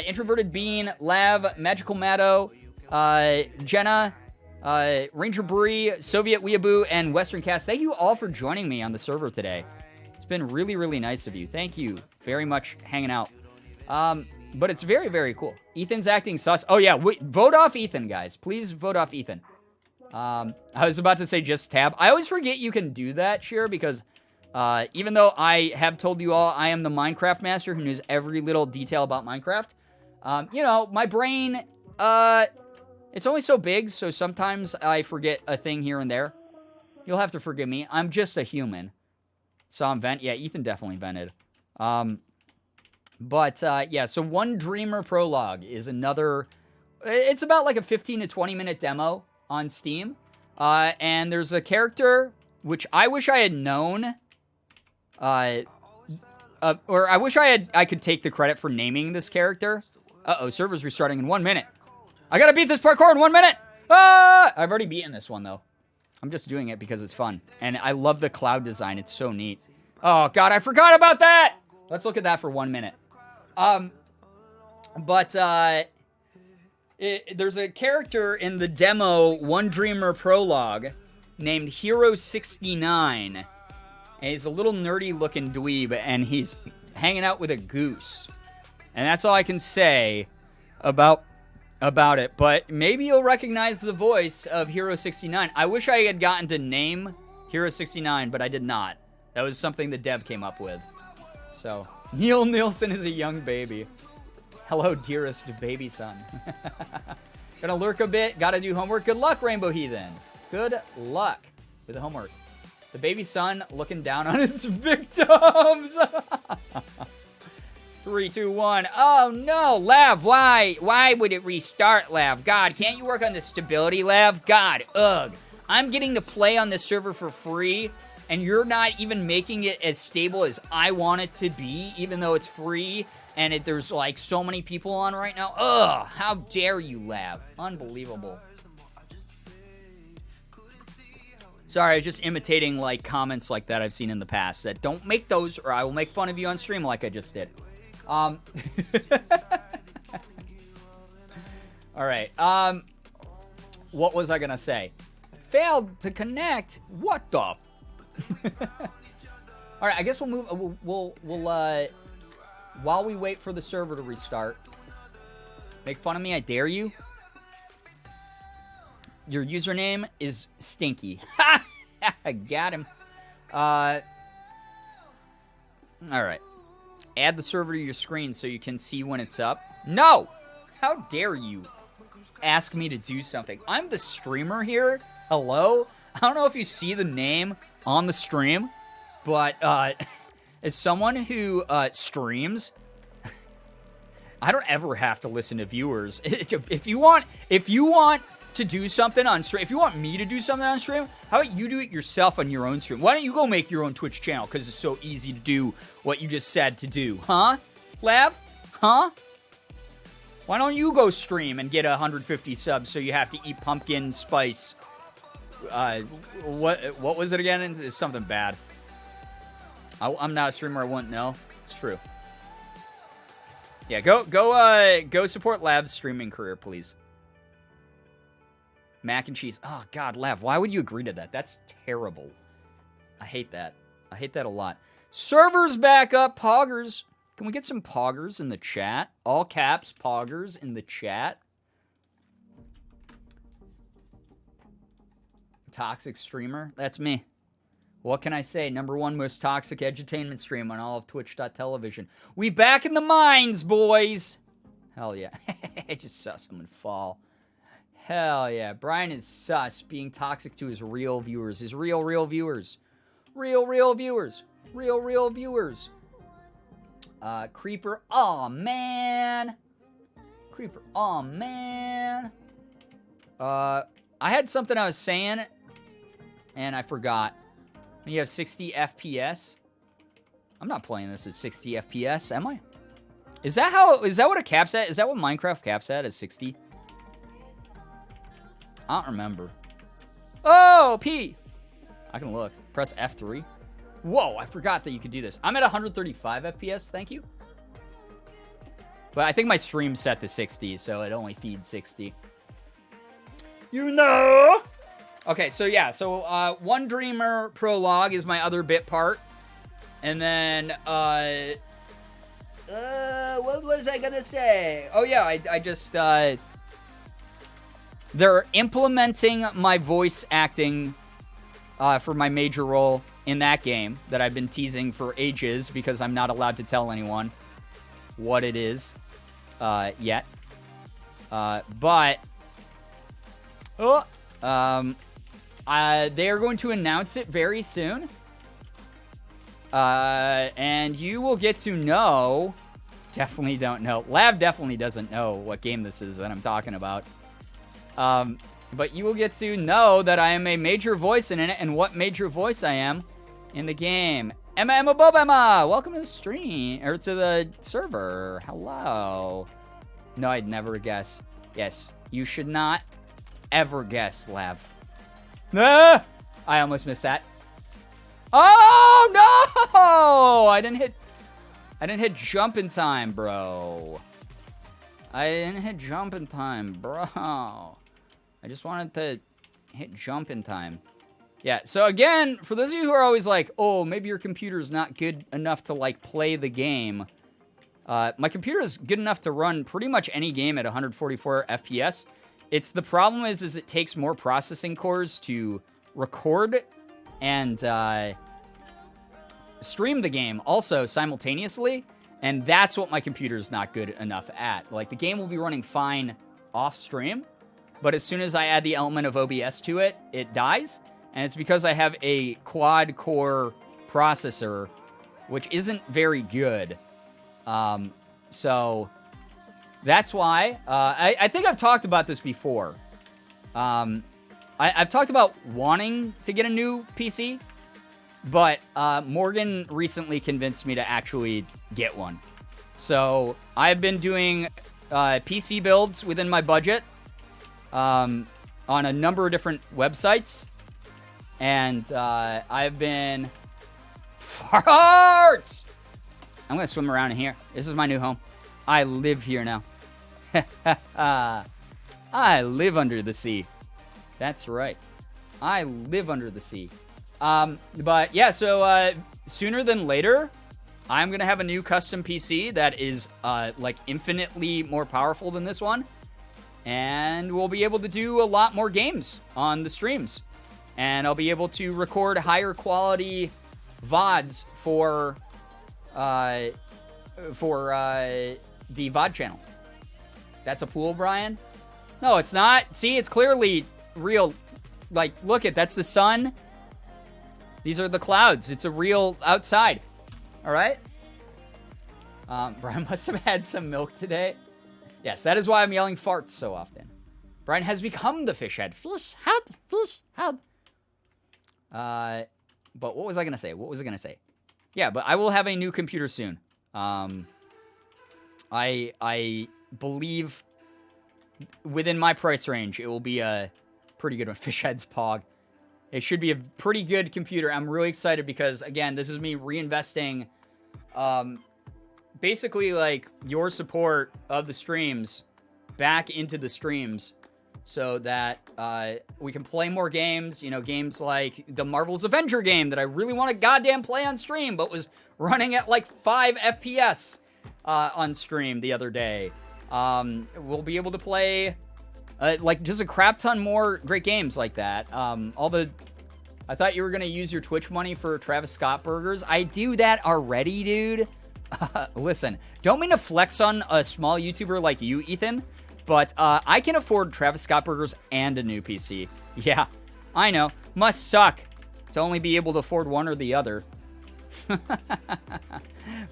S2: Introverted Bean, Lav, Magical Maddo, Jenna, Ranger Bree, Soviet Weeaboo, and Western Cast. Thank you all for joining me on the server today. It's been really, really nice of you. Thank you very much hanging out. But it's very, very cool. Ethan's acting sus. Oh, yeah. Vote off Ethan, guys. Please vote off Ethan. I was about to say just tab. I always forget you can do that, Sheer, because even though I have told you all I am the Minecraft master who knows every little detail about Minecraft, you know, my brain, it's only so big, so sometimes I forget a thing here and there. You'll have to forgive me. I'm just a human. Saw him vent. Yeah, Ethan definitely vented. Yeah, so One Dreamer Prologue is another... It's about like a 15 to 20 minute demo on Steam. And there's a character, which I wish I had known... or I wish I could take the credit for naming this character. Uh-oh, server's restarting in 1 minute. I gotta beat this parkour in 1 minute! Ah! I've already beaten this one, though. I'm just doing it because it's fun. And I love the cloud design. It's so neat. Oh, God, I forgot about that! Let's look at that for 1 minute. There's a character in the demo One Dreamer Prologue named Hero69. And he's a little nerdy-looking dweeb, and he's hanging out with a goose. And that's all I can say about it. But maybe you'll recognize the voice of Hero69. I wish I had gotten to name Hero69, but I did not. That was something the dev came up with. So, Neil Nielsen is a young baby. Hello, dearest baby son. Gonna lurk a bit. Gotta do homework. Good luck, Rainbow Heathen. Good luck with the homework. The baby son looking down on his victims. 3, 2, 1. Oh no, Lav, why? Why would it restart, Lav? God, can't you work on the stability, Lav? God, ugh. I'm getting to play on this server for free, and you're not even making it as stable as I want it to be, even though it's free, and there's like so many people on right now. Ugh, how dare you, Lav? Unbelievable. Sorry, I was just imitating like comments like that I've seen in the past that don't make those or I will make fun of you on stream like I just did. All right. What was I gonna say? Failed to connect. What the? All right, I guess we'll move. We'll while we wait for the server to restart. Make fun of me, I dare you. Your username is Stinky. I got him. All right. Add the server to your screen so you can see when it's up. No! How dare you ask me to do something? I'm the streamer here. Hello? I don't know if you see the name on the stream, but as someone who streams, I don't ever have to listen to viewers. If you want to do something on stream, if you want me to do something on stream, how about you do it yourself on your own stream? Why don't you go make your own Twitch channel? Because it's so easy to do what you just said to do. Huh? Lav? Huh? Why don't you go stream and get 150 subs so you have to eat pumpkin spice? What was it again? It's something bad. I'm not a streamer, I wouldn't know. It's true. Yeah, go support Lav's streaming career, please. Mac and cheese. Oh, God, Lav, why would you agree to that? That's terrible. I hate that. I hate that a lot. Servers back up, poggers. Can we get some poggers in the chat? All caps, poggers in the chat. Toxic streamer? That's me. What can I say? #1 most toxic edutainment stream on all of twitch.television. We back in the mines, boys. Hell yeah. I just saw someone fall. Hell yeah. Brian is sus, being toxic to his real viewers. His real viewers. Real viewers. Real viewers. Creeper. Aw, man. Creeper. Aw, man. I had something I was saying, and I forgot. You have 60 FPS? I'm not playing this at 60 FPS, am I? Is that what a cap's at? Is that what Minecraft caps at, is 60? I don't remember. Oh, P! I can look. Press F3. Whoa, I forgot that you could do this. I'm at 135 FPS, thank you. But I think my stream's set to 60, so it only feeds 60. You know! Okay, so yeah, One Dreamer Prologue is my other bit part. And then, what was I gonna say? Oh yeah, I just, they're implementing my voice acting for my major role in that game that I've been teasing for ages because I'm not allowed to tell anyone what it is yet. But they are going to announce it very soon. And you will get to know. Definitely don't know. Lav definitely doesn't know what game this is that I'm talking about. But you will get to know that I am a major voice in it and what major voice I am in the game. Emma Bobemma, welcome to the stream, or to the server. Hello. No, I'd never guess. Yes, you should not ever guess, Lav. Ah! I almost missed that. Oh no! I didn't hit jump in time, bro. I didn't hit jump in time, bro. I just wanted to hit jump in time. Yeah, so again, for those of you who are always like, oh, maybe your computer's not good enough to, like, play the game. My computer is good enough to run pretty much any game at 144 FPS. The problem is it takes more processing cores to record and stream the game also simultaneously. And that's what my computer is not good enough at. Like, the game will be running fine off stream, but as soon as I add the element of OBS to it, it dies. And it's because I have a quad-core processor, which isn't very good. So that's why. I think I've talked about this before. I've talked about wanting to get a new PC, but Morgan recently convinced me to actually get one. So I've been doing PC builds within my budget on a number of different websites. And I've been... Farts! I'm going to swim around in here. This is my new home. I live here now. I live under the sea. That's right. I live under the sea. But yeah, so sooner than later, I'm going to have a new custom PC that is like infinitely more powerful than this one. And we'll be able to do a lot more games on the streams. And I'll be able to record higher quality VODs for the VOD channel. That's a pool, Brian? No, it's not. See, it's clearly real. Like, look it, that's the sun. These are the clouds. It's a real outside. All right? Brian must have had some milk today. Yes, that is why I'm yelling farts so often. Brian has become the fish head. Fish head, fish head. But what was I going to say? What was I going to say? Yeah, but I will have a new computer soon. I believe within my price range, it will be a pretty good one. Fish head's Pog. It should be a pretty good computer. I'm really excited because, again, this is me reinvesting, basically, like, your support of the streams back into the streams so that we can play more games. You know, games like the Marvel's Avenger game that I really want to goddamn play on stream, but was running at, like, 5 FPS on stream the other day. We'll be able to play... like, just a crap ton more great games like that. I thought you were going to use your Twitch money for Travis Scott burgers. I do that already, dude. Listen, don't mean to flex on a small YouTuber like you, Ethan, but I can afford Travis Scott burgers and a new PC. Yeah, I know. Must suck to only be able to afford one or the other.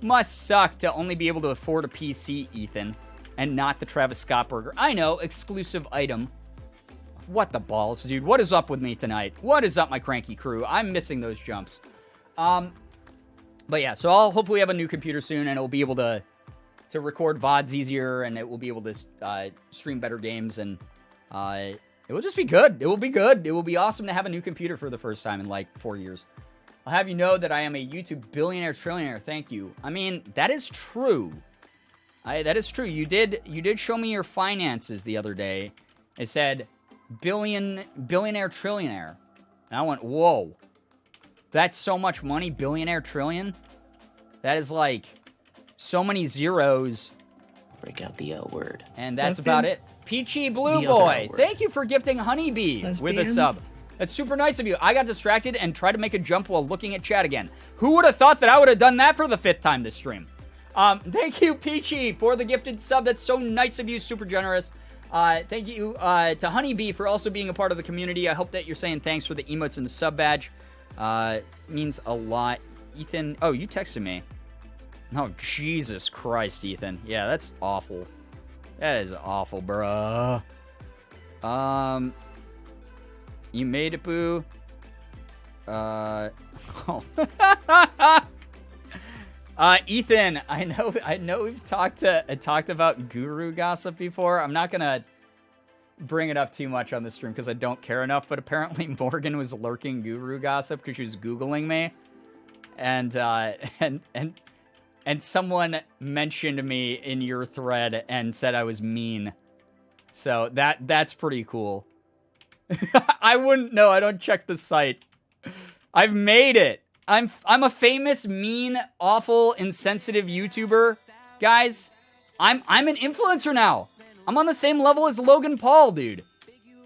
S2: Must suck to only be able to afford a PC, Ethan. And not the Travis Scott burger. I know, exclusive item. What the balls, dude? What is up with me tonight? What is up, my cranky crew? I'm missing those jumps. But yeah, so I'll hopefully have a new computer soon, and it'll be able to record VODs easier, and it will be able to stream better games, and it will just be good. It will be good. It will be awesome to have a new computer for the first time in like 4 years. I'll have you know that I am a YouTube billionaire trillionaire. Thank you. I mean, that is true. That is true. You did show me your finances the other day. It said billionaire trillionaire. And I went, whoa. That's so much money, billionaire trillion? That is like so many zeros.
S4: Break out the L word.
S2: And that's about it. Peachy Blue Boy, thank you for gifting Honeybee with a sub. That's super nice of you. I got distracted and tried to make a jump while looking at chat again. Who would have thought that I would have done that for the 5th time this stream? Thank you, Peachy, for the gifted sub. That's so nice of you. Super generous. Thank you to Honeybee for also being a part of the community. I hope that you're saying thanks for the emotes and the sub badge. Means a lot. Ethan, oh, you texted me. Oh, Jesus Christ, Ethan. Yeah, that's awful. That is awful, bruh. You made it, boo. Oh. Ethan, I know we've talked about guru gossip before. I'm not gonna bring it up too much on the stream because I don't care enough, but apparently Morgan was lurking guru gossip because she was Googling me. And someone mentioned me in your thread and said I was mean. So that's pretty cool. I wouldn't know. I don't check the site. I've made it. I'm a famous, mean, awful, insensitive YouTuber, guys. I'm an influencer now. I'm on the same level as Logan Paul, dude.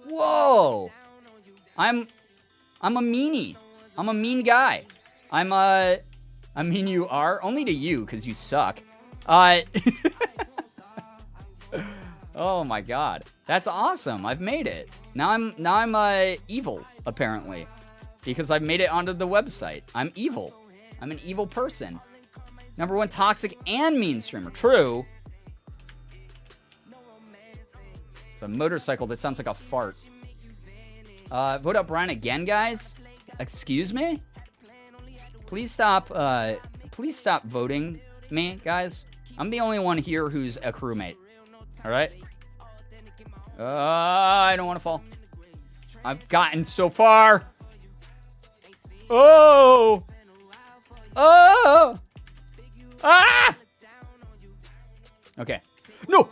S2: Whoa. I'm a meanie. I'm a mean guy. I mean you are only to you because you suck. Oh my god, that's awesome. I've made it. Now I'm evil apparently. because I've made it onto the website. I'm evil. I'm an evil person. #1 toxic and mean streamer. True. It's a motorcycle that sounds like a fart. Vote up Brian again, guys. Excuse me? Please stop voting me, guys. I'm the only one here who's a crewmate. All right? I don't want to fall. I've gotten so far. Oh! Oh! Ah! Okay. No!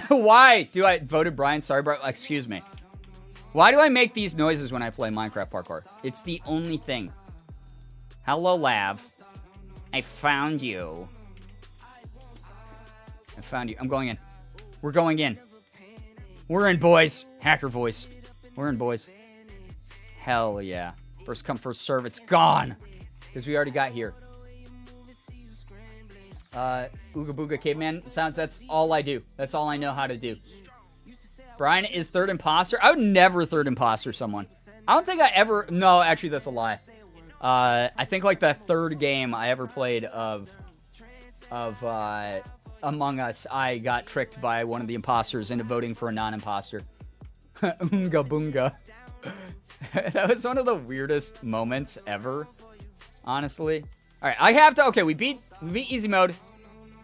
S2: Why do I voted Brian? Sorry, bro. Excuse me. Why do I make these noises when I play Minecraft parkour? It's the only thing. Hello, Lav. I found you. I found you. I'm going in. We're going in. We're in, boys. Hacker voice. We're in, boys. Hell yeah. First come, first serve. It's gone. Because we already got here. Ooga Booga Caveman sounds. That's all I do. That's all I know how to do. Brian is third imposter. I would never third imposter someone. I don't think I ever. No, actually, that's a lie. I think like the third game I ever played of Among Us, I got tricked by one of the imposters into voting for a non-imposter. Oonga boonga. That was one of the weirdest moments ever, honestly. All right, I have to. Okay, we beat easy mode.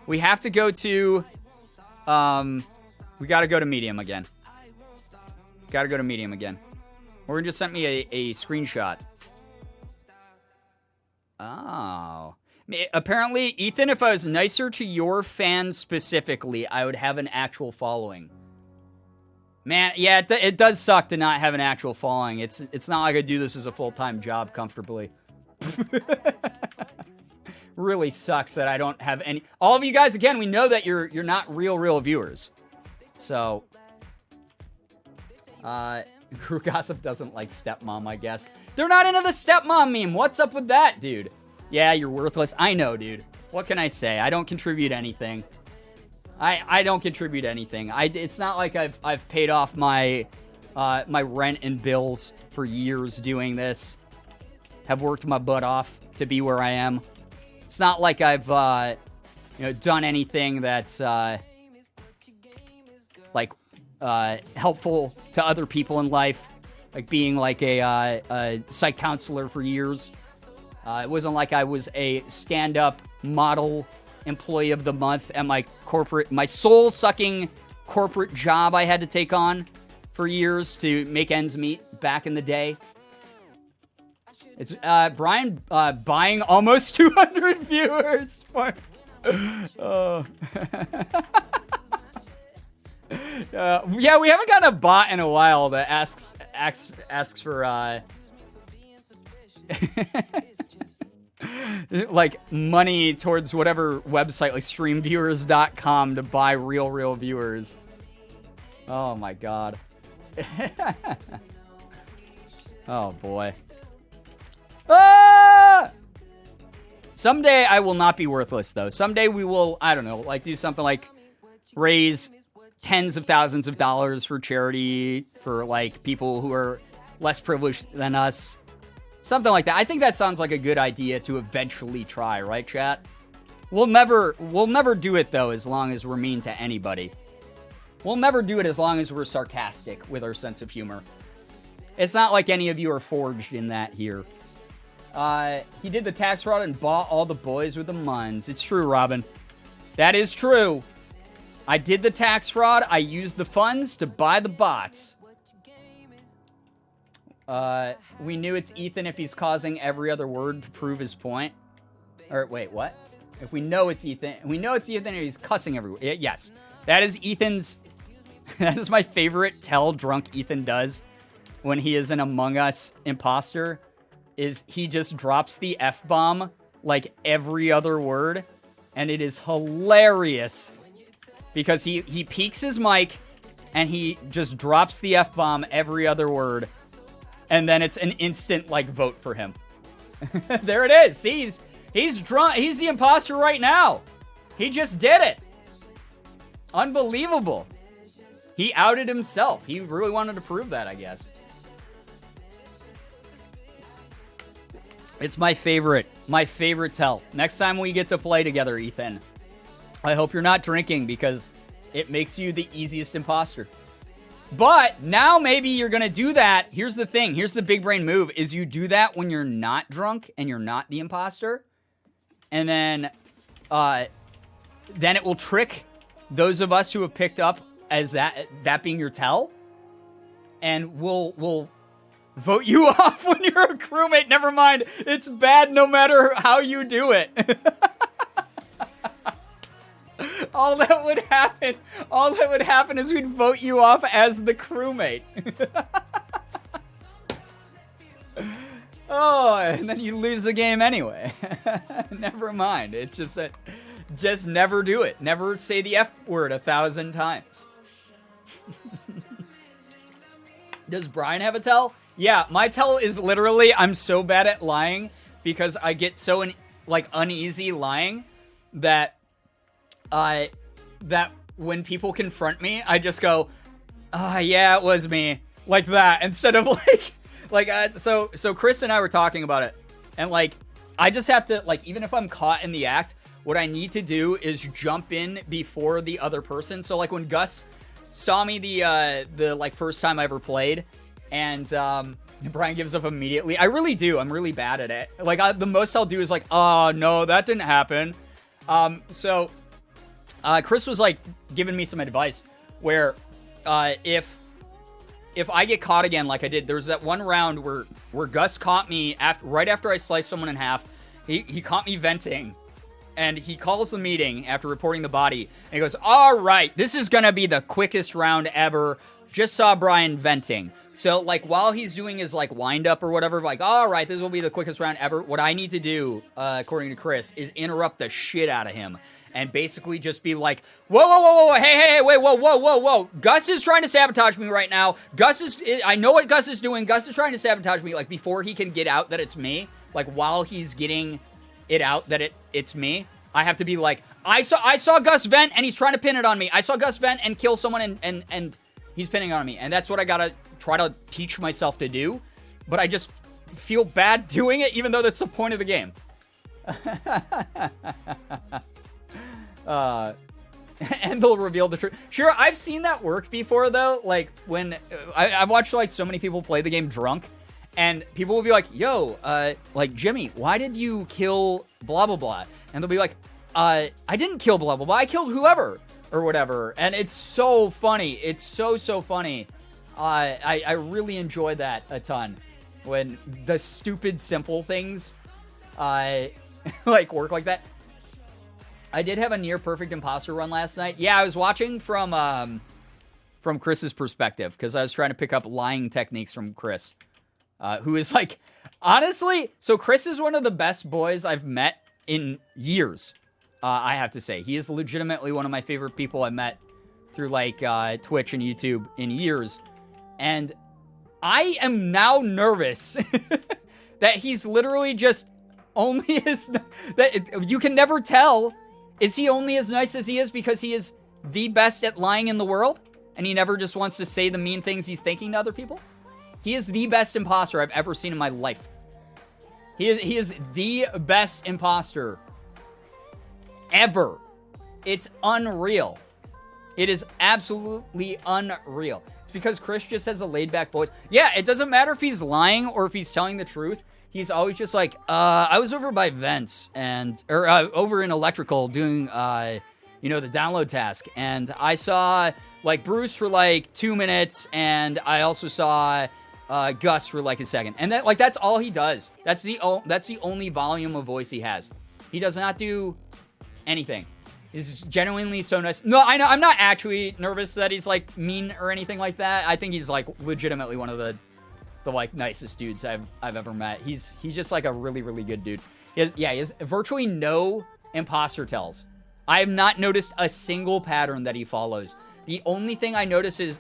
S2: We have to go to. We got to go to medium again. Got to go to medium again. Morgan just sent me a screenshot. Oh. Apparently, Ethan, if I was nicer to your fans specifically, I would have an actual following. Man, yeah, it does suck to not have an actual following. It's not like I do this as a full-time job comfortably. Really sucks that I don't have any. All of you guys, again, we know that you're not real viewers. So, Crew Gossip doesn't like stepmom, I guess. They're not into the stepmom meme. What's up with that, dude? Yeah, you're worthless. I know, dude. What can I say? I don't contribute anything. I don't contribute anything. It's not like I've paid off my my rent and bills for years doing this. Have worked my butt off to be where I am. It's not like I've done anything that's helpful to other people in life, like being like a psych counselor for years. It wasn't like I was a stand-up model employee of the month at my soul-sucking corporate job I had to take on for years to make ends meet back in the day. It's Brian buying almost 200 viewers for. Oh. Yeah, we haven't gotten a bot in a while that asks for like money towards whatever website, like streamviewers.com, to buy real viewers. Oh my god. Oh boy. Ah! Someday I will not be worthless though. Someday we will, I don't know, like do something like raise tens of thousands of dollars for charity for like people who are less privileged than us. Something like that. I think that sounds like a good idea to eventually try, right, chat? We'll never do it though as long as we're mean to anybody. We'll never do it as long as we're sarcastic with our sense of humor. It's not like any of you are forged in that here. He did the tax fraud and bought all the boys with the muns. It's true, Robin. That is true. I did the tax fraud. I used the funds to buy the bots. We knew it's Ethan if he's causing every other word to prove his point. Or wait, what? If we know it's Ethan, we know it's Ethan if he's cussing every word. Yes, that is Ethan's. That is my favorite tell drunk Ethan does when he is an Among Us imposter. Is he just drops the F-bomb like every other word, and it is hilarious because he peeks his mic and he just drops the F-bomb every other word. And then it's an instant, like, vote for him. There it is. See, he's drunk. He's the imposter right now. He just did it. Unbelievable. He outed himself. He really wanted to prove that, I guess. It's my favorite tell. Next time we get to play together, Ethan, I hope you're not drinking because it makes you the easiest imposter. But now maybe you're going to do that. Here's the thing. Here's the big brain move is you do that when you're not drunk and you're not the imposter. And then it will trick those of us who have picked up as that being your tell. And we'll vote you off when you're a crewmate. Never mind. It's bad no matter how you do it. All that would happen is we'd vote you off as the crewmate. Oh, and then you lose the game anyway. Never mind. It's just never do it. Never say the F word 1,000 times. Does Brian have a tell? Yeah, my tell is literally I'm so bad at lying because I get so uneasy lying that when people confront me, I just go, yeah, it was me, like that, instead of so Chris and I were talking about it, and I just have to, even if I'm caught in the act, what I need to do is jump in before the other person. So when Gus saw me the first time I ever played, and Brian gives up immediately. I really do. I'm really bad at it. The most I'll do is oh no, that didn't happen. So Chris was giving me some advice where if I get caught again like I did, there was that one round where Gus caught me right after I sliced someone in half. He caught me venting, and he calls the meeting after reporting the body, and he goes, all right, this is gonna be the quickest round ever. Just saw Brian venting. So, while he's doing his, wind-up or whatever, all right, this will be the quickest round ever. What I need to do, according to Chris, is interrupt the shit out of him. And basically just be like, whoa, hey, wait, whoa. Gus is trying to sabotage me right now. I know what Gus is doing. Gus is trying to sabotage me, before he can get out that it's me. While he's getting it out that it's me, I have to be I saw Gus vent, and he's trying to pin it on me. I saw Gus vent and kill someone, and he's pinning on me. And that's what I gotta try to teach myself to do, but I just feel bad doing it, even though that's the point of the game. And they'll reveal the truth. Sure, I've seen that work before, though. When I've watched so many people play the game drunk, and people will be like, yo, Jimmy, why did you kill blah, blah, blah? And they'll be like, I didn't kill blah, blah, blah. I killed whoever or whatever. And it's so funny. It's so funny. I really enjoy that a ton when the stupid simple things work like that. I did have a near perfect imposter run last night. Yeah, I was watching from Chris's perspective because I was trying to pick up lying techniques from Chris, who is honestly, so Chris is one of the best boys I've met in years. I have to say, he is legitimately one of my favorite people I met through Twitch and YouTube in years. And I am now nervous that he's literally just only that you can never tell. Is he only as nice as he is because he is the best at lying in the world? And he never just wants to say the mean things he's thinking to other people? He is the best imposter I've ever seen in my life. He is the best imposter ever. It's unreal. It is absolutely unreal. It's because Chris just has a laid-back voice. Yeah, it doesn't matter if he's lying or if he's telling the truth. He's always just I was over by vents or over in electrical doing, the download task. And I saw, Bruce for, 2 minutes. And I also saw Gus for, a second. And that, that's all he does. That's the only volume of voice he has. He does not do anything. He's genuinely so nice. No, I know. I'm not actually nervous that he's, mean or anything like that. I think he's, legitimately one of the nicest dudes I've ever met. He's just a really, really good dude. He has virtually no imposter tells. I have not noticed a single pattern that he follows. The only thing I notice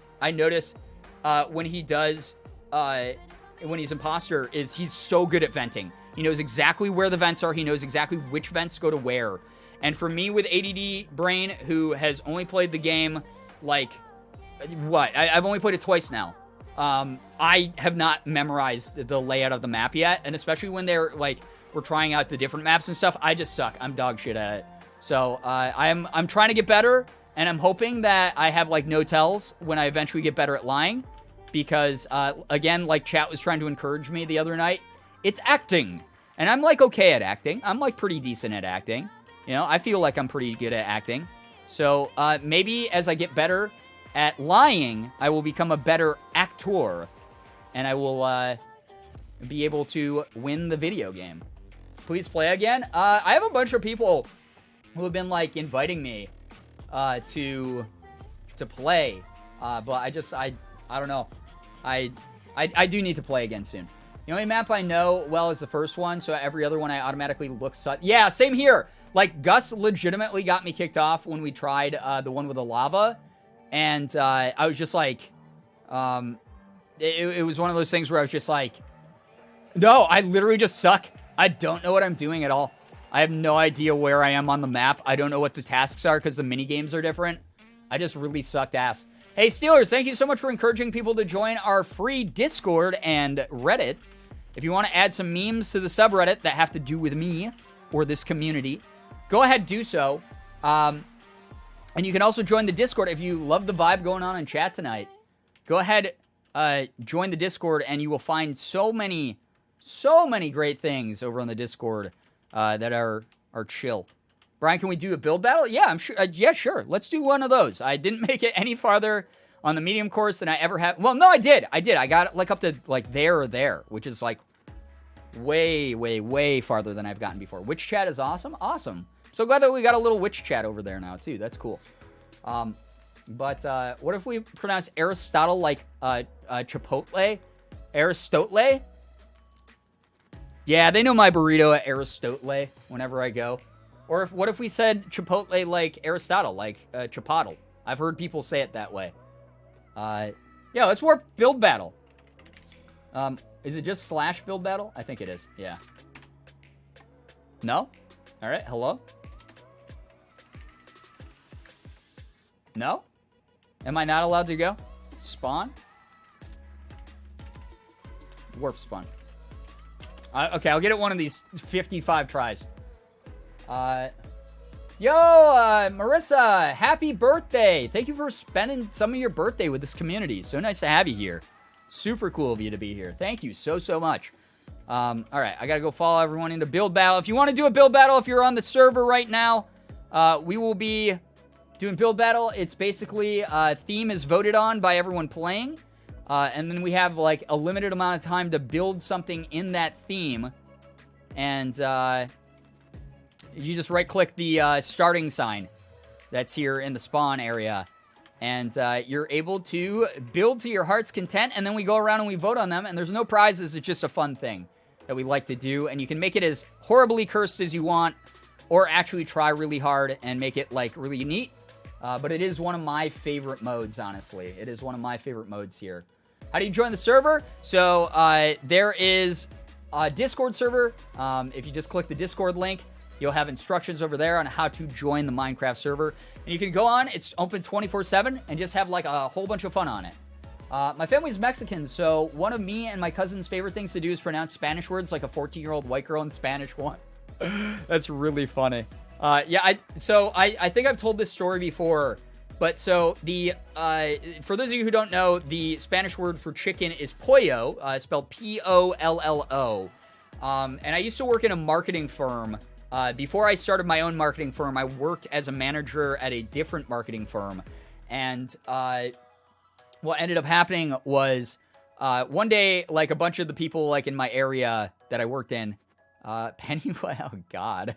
S2: when he does when he's imposter is he's so good at venting. He knows exactly where the vents are. He knows exactly which vents go to where. And for me with ADD brain, who has only played the game I've only played it twice now. I have not memorized the layout of the map yet, and especially when they're like we're trying out the different maps and stuff, I just suck. I'm dog shit at it. So I'm trying to get better, and I'm hoping that I have like no tells when I eventually get better at lying, because again, like chat was trying to encourage me the other night, it's acting, and I'm like okay at acting. I'm like pretty decent at acting. You know, I feel like I'm pretty good at acting. So maybe as I get better at lying, I will become a better actor, and I will be able to win the video game. Please play again. I have a bunch of people who have been like inviting me to play, but I don't know. I do need to play again soon. The only map I know well is the first one, so every other one I automatically look yeah, same here. Like Gus legitimately got me kicked off when we tried the one with the lava, and I was just like, it was one of those things where I was just like, no, I literally just suck. I don't know what I'm doing at all. I have no idea where I am on the map. I don't know what the tasks are because the mini games are different. I just really sucked ass. Hey, Steelers, thank you so much for encouraging people to join our free Discord and Reddit. If you want to add some memes to the subreddit that have to do with me or this community, go ahead, do so. And you can also join the Discord if you love the vibe going on in chat tonight. Go ahead, join the Discord, and you will find so many great things over on the Discord that are chill. Brian, can we do a build battle? Yeah, I'm sure. Yeah, sure. Let's do one of those. I didn't make it any farther on the medium course than I ever have. Well, no, I did. I got like up to like there or there, which is like way farther than I've gotten before. Witch chat is awesome. Awesome. So glad that we got a little witch chat over there now too. That's cool. But what if we pronounce Aristotle like Chipotle? Aristotle? Yeah, they know my burrito at Aristotle whenever I go. Or what if we said Chipotle like Aristotle, like Chipotle? I've heard people say it that way. Yeah, let's work build battle. Is it just / build battle? I think it is, yeah. No? All right, hello? No? Am I not allowed to go? Spawn? Warp spawn. Okay, I'll get it one of these 55 tries. Marissa, happy birthday. Thank you for spending some of your birthday with this community. So nice to have you here. Super cool of you to be here. Thank you so much. All right, I got to go follow everyone into build battle. If you want to do a build battle, if you're on the server right now, we will be doing build battle. It's basically theme is voted on by everyone playing. And then we have like a limited amount of time to build something in that theme. And you just right click the starting sign that's here in the spawn area. And you're able to build to your heart's content. And then we go around and we vote on them. And there's no prizes. It's just a fun thing that we like to do. And you can make it as horribly cursed as you want. Or actually try really hard and make it like really neat. But it is one of my favorite modes, honestly. It is one of my favorite modes here. How do you join the server? So there is a Discord server. If you just click the Discord link, you'll have instructions over there on how to join the Minecraft server. And you can go on. It's open 24/7 and just have like a whole bunch of fun on it. My family's Mexican, so one of me and my cousin's favorite things to do is pronounce Spanish words like a 14-year-old white girl in Spanish one. That's really funny. Yeah, I think I've told this story before. But so the for those of you who don't know, the Spanish word for chicken is pollo, spelled Pollo. And I used to work in a marketing firm. Before I started my own marketing firm, I worked as a manager at a different marketing firm. And what ended up happening was one day, like a bunch of the people like in my area that I worked in, Pennywise, oh God.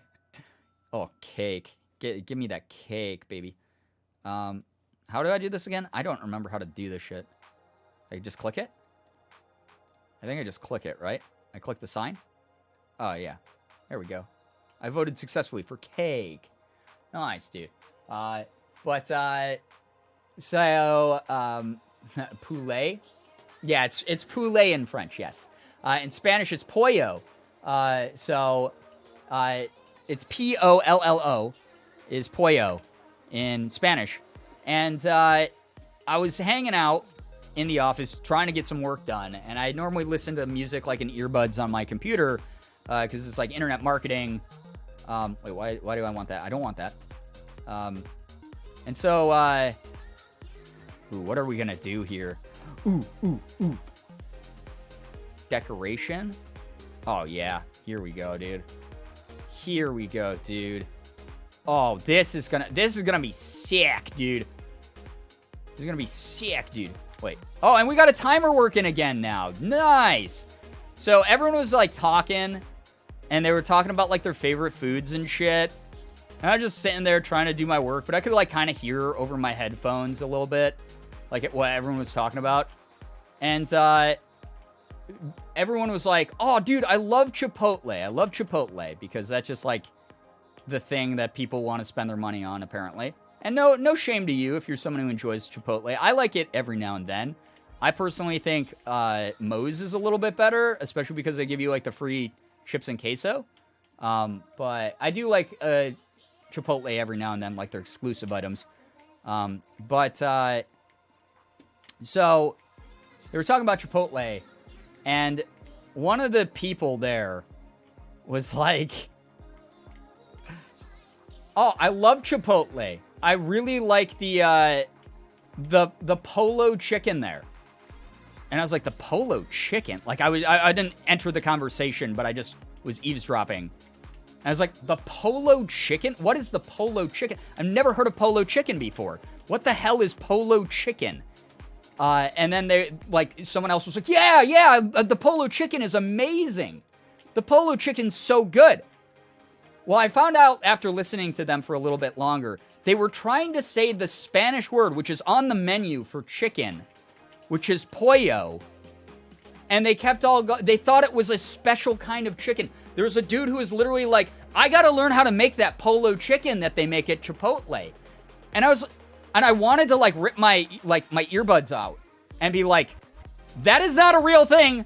S2: Oh, cake. Give me that cake, baby. How do I do this again? I don't remember how to do this shit. I just click it? I think I just click it, right? I click the sign? Oh, yeah. There we go. I voted successfully for cake. Nice, dude. Poulet? Yeah, it's poulet in French, yes. In Spanish, it's pollo. It's Pollo is pollo in Spanish. And I was hanging out in the office trying to get some work done. And I normally listen to music like in earbuds on my computer because it's like internet marketing. Wait, why do I want that? I don't want that. And so, what are we going to do here? Ooh. Decoration. Oh, yeah. Here we go, dude. Here we go, dude. Oh, this is gonna be sick, dude. This is gonna be sick, dude. Wait. Oh, and we got a timer working again now. Nice. So everyone was like talking, and they were talking about like their favorite foods and shit. And I was just sitting there trying to do my work, but I could like kind of hear over my headphones a little bit, like what everyone was talking about. And everyone was like, "Oh, dude, I love Chipotle. I love Chipotle," because that's just like the thing that people want to spend their money on, apparently. And no shame to you if you're someone who enjoys Chipotle. I like it every now and then. I personally think Moe's is a little bit better, especially because they give you like the free chips and queso. But I do like Chipotle every now and then, like their exclusive items. So they were talking about Chipotle, and one of the people there was like, "Oh, I love Chipotle. I really like the polo chicken there." And I was like, "The polo chicken?" Like I didn't enter the conversation, but I just was eavesdropping. And I was like, "The polo chicken? What is the polo chicken? I've never heard of polo chicken before. What the hell is polo chicken?" And then someone else was like, yeah, the polo chicken is amazing. The polo chicken's so good. Well, I found out after listening to them for a little bit longer, they were trying to say the Spanish word, which is on the menu for chicken, which is pollo. And they kept they thought it was a special kind of chicken. There was a dude who was literally like, "I gotta learn how to make that polo chicken that they make at Chipotle." And I wanted to like rip my earbuds out and be like, "That is not a real thing.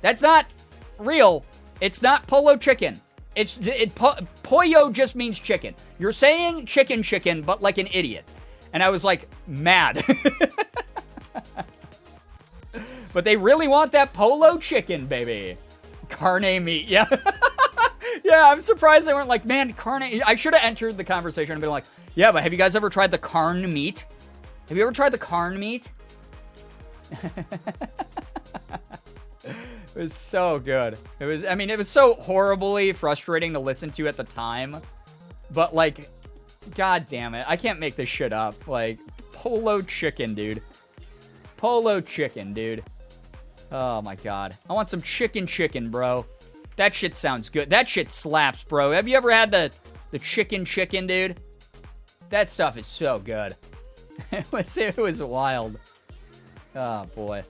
S2: That's not real. It's not polo chicken. Pollo just means chicken. You're saying chicken, but like an idiot." And I was like, mad. But they really want that polo chicken, baby. Carne meat, yeah. Yeah, I'm surprised they weren't like, "Man, carne." I should have entered the conversation and been like, "Yeah, but have you guys ever tried the carne meat? Have you ever tried the carne meat?" It was so good. It was so horribly frustrating to listen to at the time. But like, god damn it. I can't make this shit up. Like, polo chicken, dude. Polo chicken, dude. Oh my god. I want some chicken, bro. That shit sounds good. That shit slaps, bro. Have you ever had the chicken, dude? That stuff is so good. It was wild. Oh boy.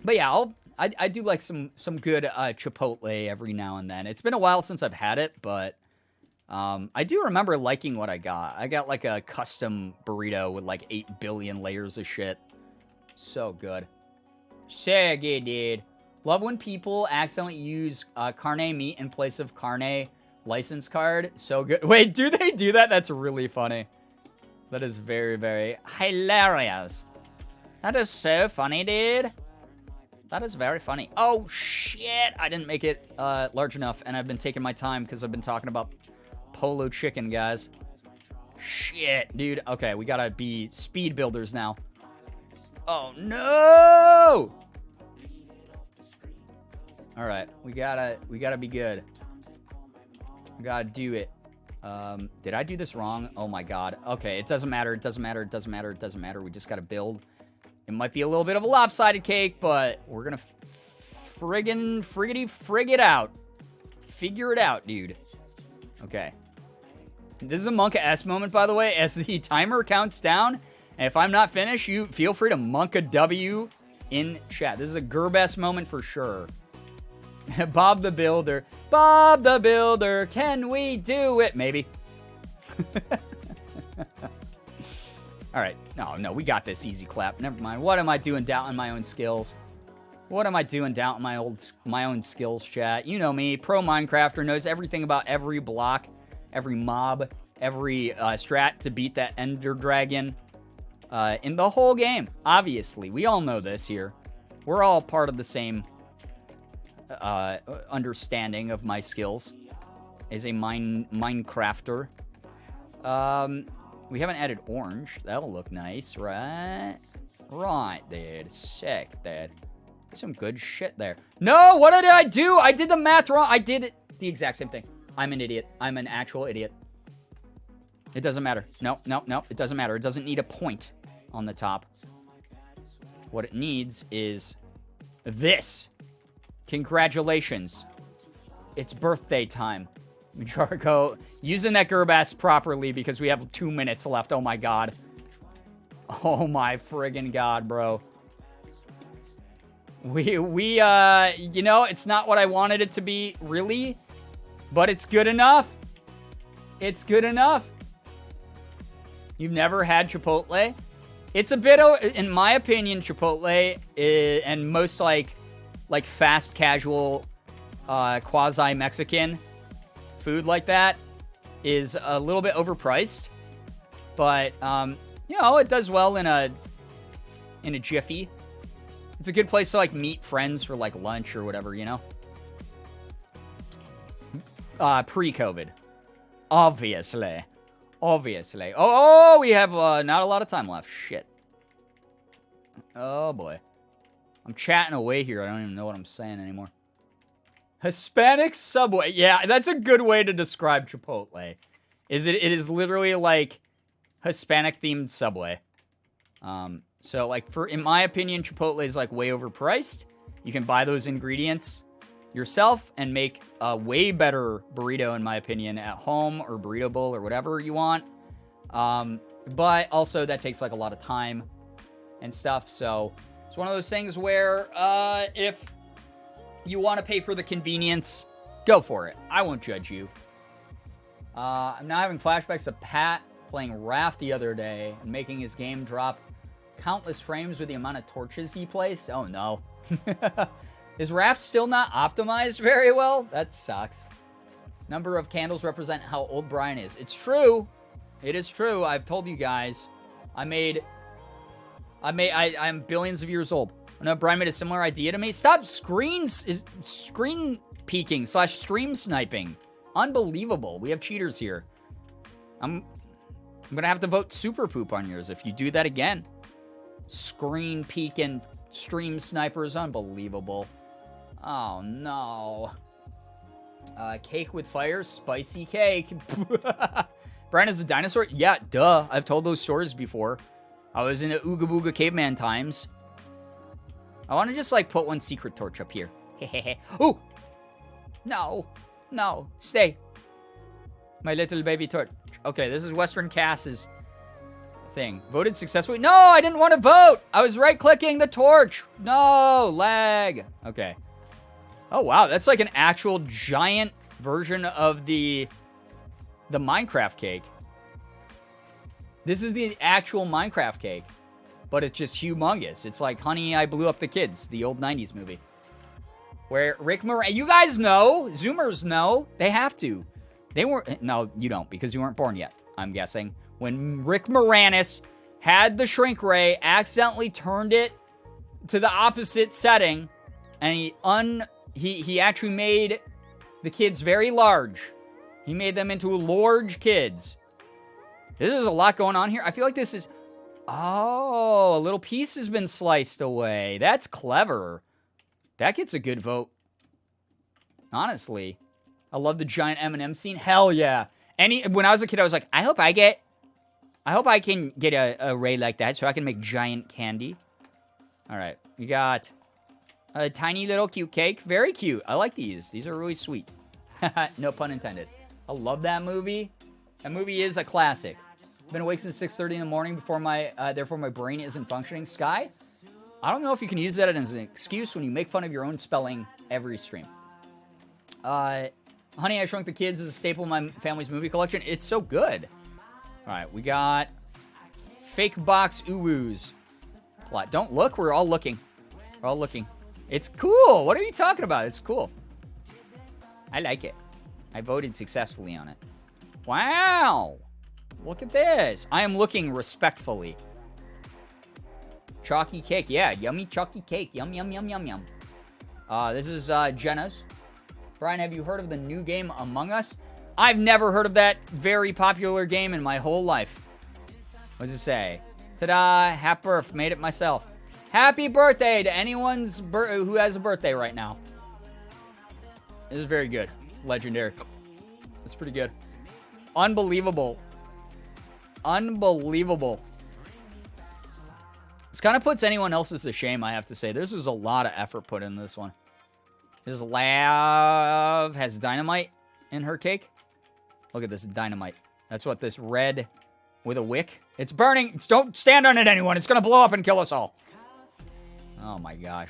S2: But yeah, I do like some good Chipotle every now and then. It's been a while since I've had it, but I do remember liking what I got. I got like a custom burrito with like 8 billion layers of shit. So good. So good, dude. Love when people accidentally use carne meat in place of carne license card. So good. Wait, do they do that? That's really funny. That is very, very hilarious. That is so funny, dude. That is very funny. Oh, shit. I didn't make it large enough, and I've been taking my time because I've been talking about polo chicken, guys. Shit, dude. Okay, we gotta be speed builders now. Oh, no! All right, we gotta be good. We gotta do it. Did I do this wrong? Oh my god. Okay, it doesn't matter. It doesn't matter. It doesn't matter. It doesn't matter. We just gotta build. It might be a little bit of a lopsided cake, but we're gonna frig it out. Figure it out, dude. Okay. This is a Monka S moment, by the way, as the timer counts down. And if I'm not finished, you feel free to Monka W in chat. This is a Girbeagly moment for sure. Bob the Builder. Bob the Builder, can we do it? Maybe. All right. No, we got this. Easy clap. Never mind. What am I doing doubting my own skills? What am I doing doubting my own skills, chat? You know me. Pro Minecrafter knows everything about every block, every mob, every strat to beat that Ender Dragon. in the whole game. Obviously, we all know this here. We're all part of the same understanding of my skills as a Minecrafter. We haven't added orange. That'll look nice, right? Right, dude. Sick, dude. Some good shit there. No, what did I do? I did the math wrong. I did it the exact same thing. I'm an idiot. I'm an actual idiot. It doesn't matter. No, no, no. It doesn't matter. It doesn't need a point on the top. What it needs is this. Congratulations. It's birthday time. Jarko, using that Girbass properly because we have 2 minutes left. Oh my god. Oh my friggin' god, bro. You know, it's not what I wanted it to be, really. But it's good enough. It's good enough. You've never had Chipotle? It's a bit, in my opinion, Chipotle and most like fast casual quasi-Mexican food like that is a little bit overpriced. But, you know, it does well in a jiffy. It's a good place to, like, meet friends for, like, lunch or whatever, you know? Pre-COVID. Obviously. Obviously. Oh, we have not a lot of time left. Shit. Oh, boy. I'm chatting away here. I don't even know what I'm saying anymore. Hispanic Subway. Yeah, that's a good way to describe Chipotle. It is literally like Hispanic-themed Subway. So, like, in my opinion, Chipotle is, like, way overpriced. You can buy those ingredients yourself and make a way better burrito, in my opinion, at home or burrito bowl or whatever you want. But also, that takes, like, a lot of time and stuff. So, it's one of those things where if you want to pay for the convenience, go for it. I won't judge you. I'm now having flashbacks of Pat playing Raft the other day and making his game drop countless frames with the amount of torches he placed. Oh, no. Is Raft still not optimized very well? That sucks. Number of candles represent how old Brian is. It's true. It is true. I've told you guys. I'm billions of years old. I know Brian made a similar idea to me. Stop screen peeking / stream sniping. Unbelievable. We have cheaters here. I'm gonna have to vote super poop on yours if you do that again. Screen peek and stream snipers. Unbelievable. Oh, no. Cake with fire. Spicy cake. Brian is a dinosaur? Yeah, duh. I've told those stories before. I was in the Ooga Booga caveman times. I want to just, like, put one secret torch up here. Oh! No. No. Stay. My little baby torch. Okay, this is Western Cass's thing. Voted successfully. No, I didn't want to vote. I was right-clicking the torch. No, lag. Okay. Oh, wow. That's like an actual giant version of the Minecraft cake. This is the actual Minecraft cake, but it's just humongous. It's like Honey, I Blew Up the Kids, the old 90s movie. Where Rick Moranis, you guys know, Zoomers know, they have to. They weren't, no, you don't, because you weren't born yet, I'm guessing. When Rick Moranis had the shrink ray, accidentally turned it to the opposite setting, and he actually made the kids very large. He made them into large kids. This is a lot going on here. I feel like this is, oh, a little piece has been sliced away. That's clever. That gets a good vote. Honestly. I love the giant M&M scene. Hell yeah. When I was a kid, I was like, I hope I can get a ray like that so I can make giant candy. All right. We got a tiny little cute cake. Very cute. I like these. These are really sweet. No pun intended. I love that movie. That movie is a classic. I've been awake since 6:30 in the morning therefore my brain isn't functioning. Sky, I don't know if you can use that as an excuse when you make fun of your own spelling every stream. Honey, I Shrunk the Kids is a staple in my family's movie collection. It's so good. All right, we got Fake Box Uwoos. Plot. Don't look. We're all looking. We're all looking. It's cool. What are you talking about? It's cool. I like it. I voted successfully on it. Wow. Look at this. I am looking respectfully. Chalky cake. Yeah, yummy chalky cake. Yum, yum, yum, yum, yum. This is Jenna's. Brian, have you heard of the new game Among Us? I've never heard of that very popular game in my whole life. What does it say? Ta-da! Happy birth. Made it myself. Happy birthday to anyone who has a birthday right now. This is very good. Legendary. That's pretty good. Unbelievable. Unbelievable. This kind of puts anyone else's to shame, I have to say. This was a lot of effort put in this one. This Lav has dynamite in her cake. Look at this dynamite. That's what this red with a wick. It's burning. Don't stand on it, anyone. It's going to blow up and kill us all. Oh, my gosh.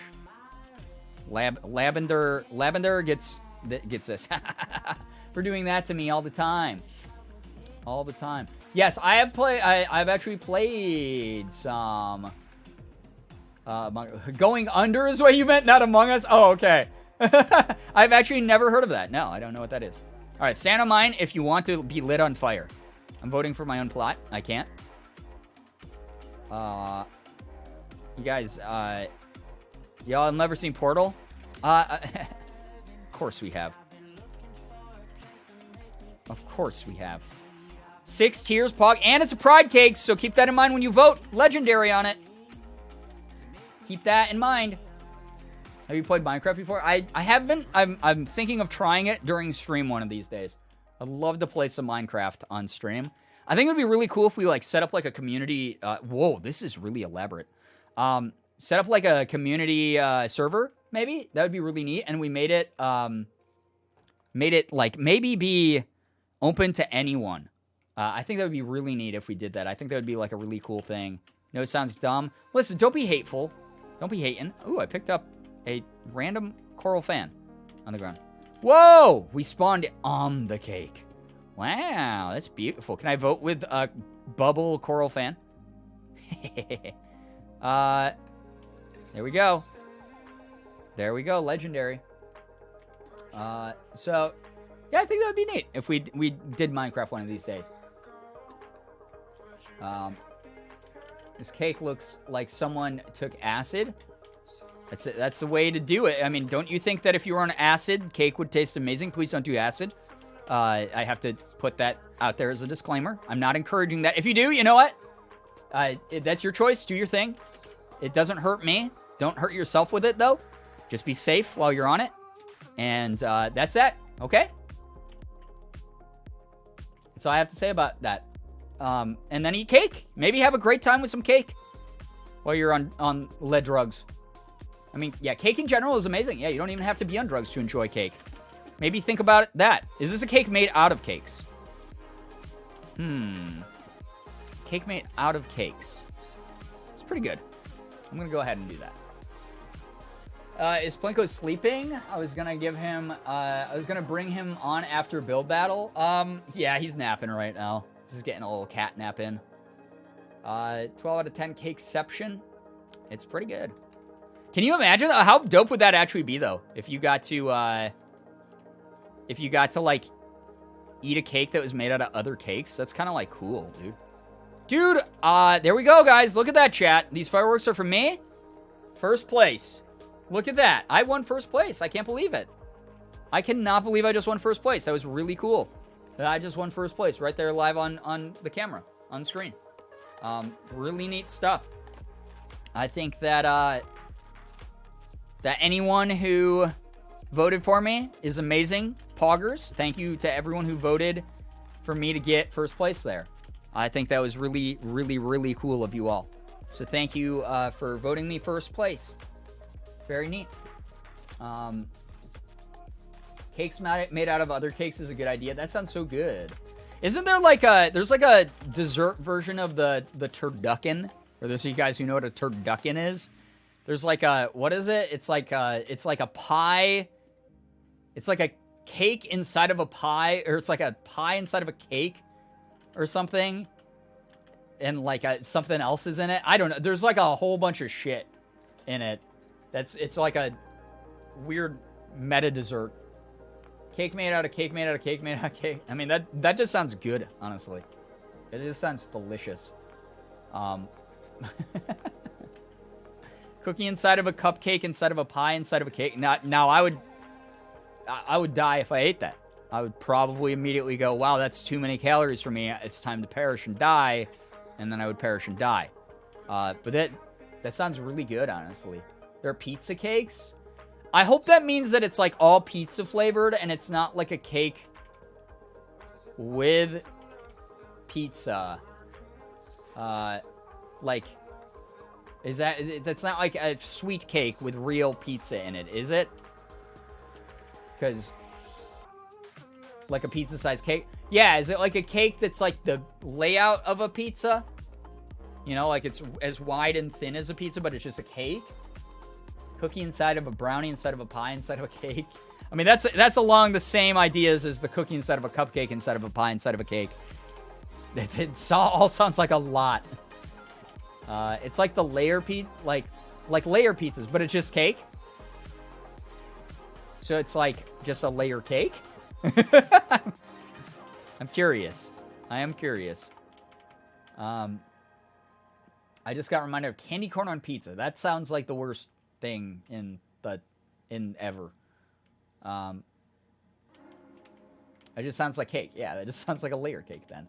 S2: Lavender gets this. For doing that to me all the time. All the time. Yes, I have played. I've actually played some. Going under is what you meant, not Among Us. Oh, okay. I've actually never heard of that. No, I don't know what that is. All right, stand on mine if you want to be lit on fire. I'm voting for my own plot. I can't. You guys, y'all have never seen Portal? Of course we have. Of course we have. 6 tiers, Pog, and it's a pride cake, so keep that in mind when you vote. Legendary on it. Keep that in mind. Have you played Minecraft before? I haven't. I'm thinking of trying it during stream one of these days. I'd love to play some Minecraft on stream. I think it would be really cool if we like set up like a community. Whoa, this is really elaborate. Set up like a community server, maybe. That would be really neat. And we made it like maybe be open to anyone. I think that would be really neat if we did that. I think that would be like a really cool thing. No, it sounds dumb. Listen, don't be hateful. Don't be hating. Ooh, I picked up a random coral fan on the ground. Whoa! We spawned on the cake. Wow, that's beautiful. Can I vote with a bubble coral fan? There we go. There we go. Legendary. So, yeah, I think that would be neat if we did Minecraft one of these days. This cake looks like someone took acid. That's the way to do it. I mean, don't you think that if you were on acid, cake would taste amazing? Please don't do acid. I have to put that out there as a disclaimer. I'm not encouraging that. If you do, you know what? That's your choice. Do your thing. It doesn't hurt me. Don't hurt yourself with it, though. Just be safe while you're on it. And that's that. Okay? That's all I have to say about that. And then eat cake. Maybe have a great time with some cake while you're on lead drugs. I mean, yeah, cake in general is amazing. Yeah, you don't even have to be on drugs to enjoy cake. Maybe think about that. Is this a cake made out of cakes? Cake made out of cakes. It's pretty good. I'm going to go ahead and do that. Is Plinko sleeping? I was going to give him... I was going to bring him on after build battle. Yeah, he's napping right now. Just getting a little cat nap in. 12 out of 10 cakeception. It's pretty good. Can you imagine? How dope would that actually be, though? If you got to, like, eat a cake that was made out of other cakes? That's kind of, like, cool, dude. Dude, there we go, guys. Look at that, chat. These fireworks are for me. First place. Look at that. I won first place. I can't believe it. I cannot believe I just won first place. That was really cool. I just won first place right there live on the camera, on the screen. Really neat stuff. I think that that anyone who voted for me is amazing. Poggers, thank you to everyone who voted for me to get first place there. I think that was really, really, really cool of you all. So thank you for voting me first place. Very neat. Cakes made out of other cakes is a good idea. That sounds so good. Isn't there like there's like a dessert version of the turducken? For those of you guys who know what a turducken is. There's like a, what is it? It's like a pie. It's like a cake inside of a pie, or it's like a pie inside of a cake or something. And like something else is in it. I don't know. There's like a whole bunch of shit in it. It's like a weird meta dessert. Cake made out of cake made out of cake made out of cake. I mean, that just sounds good, honestly. It just sounds delicious. Cookie inside of a cupcake, inside of a pie, inside of a cake. Now I would die if I ate that. I would probably immediately go, wow, that's too many calories for me. It's time to perish and die. And then I would perish and die. But that sounds really good, honestly. There are pizza cakes. I hope that means that it's like all pizza flavored and it's not like a cake with pizza. Like, that's not like a sweet cake with real pizza in it, is it? Because, like a pizza-sized cake? Yeah, is it like a cake that's like the layout of a pizza? You know, like it's as wide and thin as a pizza, but it's just a cake? Cookie inside of a brownie, inside of a pie, inside of a cake? I mean, that's along the same ideas as the cookie inside of a cupcake, inside of a pie, inside of a cake. It all sounds like a lot. It's like the layer like layer pizzas, but it's just cake. So it's like just a layer cake. I'm curious. I am curious. I just got reminded of candy corn on pizza. That sounds like the worst thing in ever. It just sounds like cake. Yeah, that just sounds like a layer cake then.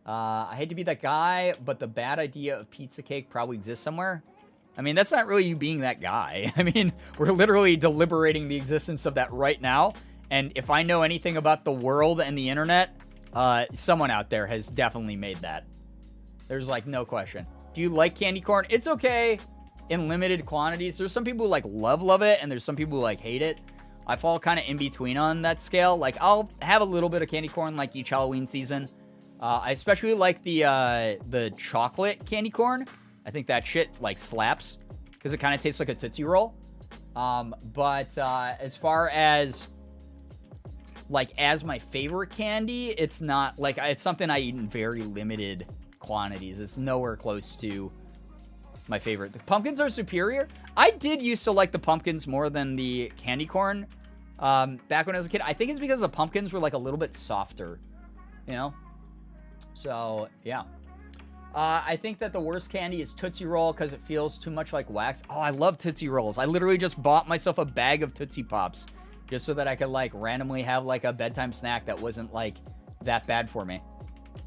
S2: I hate to be that guy, but the bad idea of pizza cake probably exists somewhere. I mean, that's not really you being that guy. I mean, we're literally deliberating the existence of that right now. And if I know anything about the world and the internet, someone out there has definitely made that. There's like no question. Do you like candy corn? It's okay in limited quantities. There's some people who like love it, and there's some people who like hate it. I fall kind of in between on that scale. Like, I'll have a little bit of candy corn like each Halloween season. I especially like the chocolate candy corn. I think that shit like slaps because it kind of tastes like a Tootsie Roll. But as far as like as my favorite candy, it's not like it's something I eat in very limited quantities. It's nowhere close to my favorite. The pumpkins are superior. I did used to like the pumpkins more than the candy corn back when I was a kid. I think it's because the pumpkins were like a little bit softer, you know? So, yeah. I think that the worst candy is Tootsie Roll because it feels too much like wax. Oh, I love Tootsie Rolls. I literally just bought myself a bag of Tootsie Pops just so that I could like randomly have like a bedtime snack that wasn't like that bad for me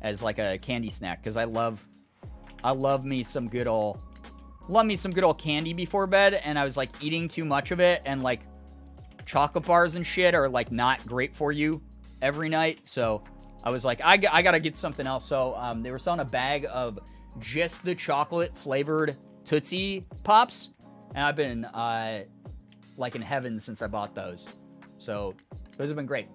S2: as like a candy snack because I love me some good old candy before bed, and I was like eating too much of it, and like chocolate bars and shit are like not great for you every night. So I was like, I gotta get something else. So they were selling a bag of just the chocolate flavored Tootsie Pops, and I've been like in heaven since I bought those. So those have been great.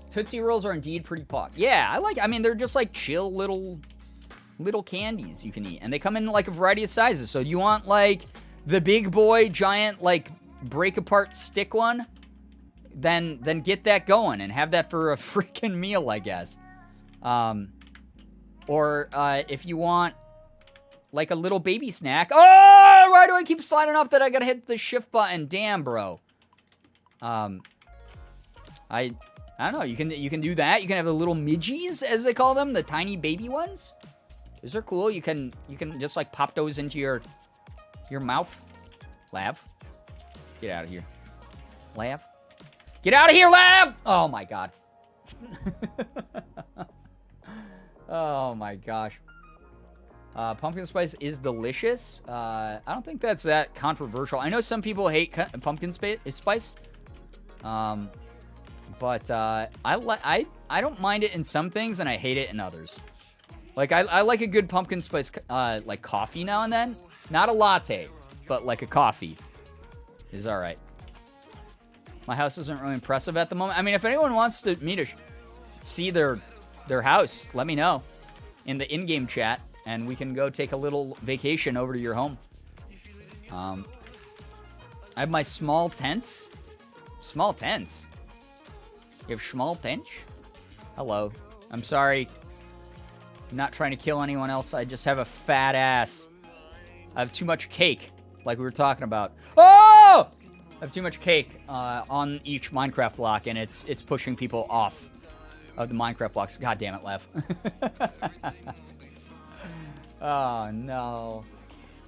S2: Tootsie Rolls are indeed pretty pog. Yeah, I mean, they're just like chill little candies you can eat, and they come in like a variety of sizes. So you want like the big boy giant like break apart stick one, then get that going and have that for a freaking meal, I guess. Or if you want like a little baby snack. Oh, why do I keep sliding off that? I gotta hit the shift button. Damn, bro. I don't know. You can do that. You can have the little midgies, as they call them, the tiny baby ones. Those are cool. You can just like pop those into your mouth. Lav, get out of here. Lav, get out of here, Lav. Oh my god. Oh my gosh. Pumpkin spice is delicious. I don't think that's that controversial. I know some people hate pumpkin spice. But I don't mind it in some things, and I hate it in others. Like I like a good pumpkin spice like coffee now and then. Not a latte, but like a coffee is all right. My house isn't really impressive at the moment. I mean, if anyone wants me to see their house, let me know in the in-game chat, and we can go take a little vacation over to your home. I have my small tents. Small tents. You have small tents? Hello. I'm sorry. I'm not trying to kill anyone else. I just have a fat ass. I have too much cake, like we were talking about. Oh! I have too much cake on each Minecraft block, and it's pushing people off of the Minecraft blocks. God damn it, Lev. Oh, no.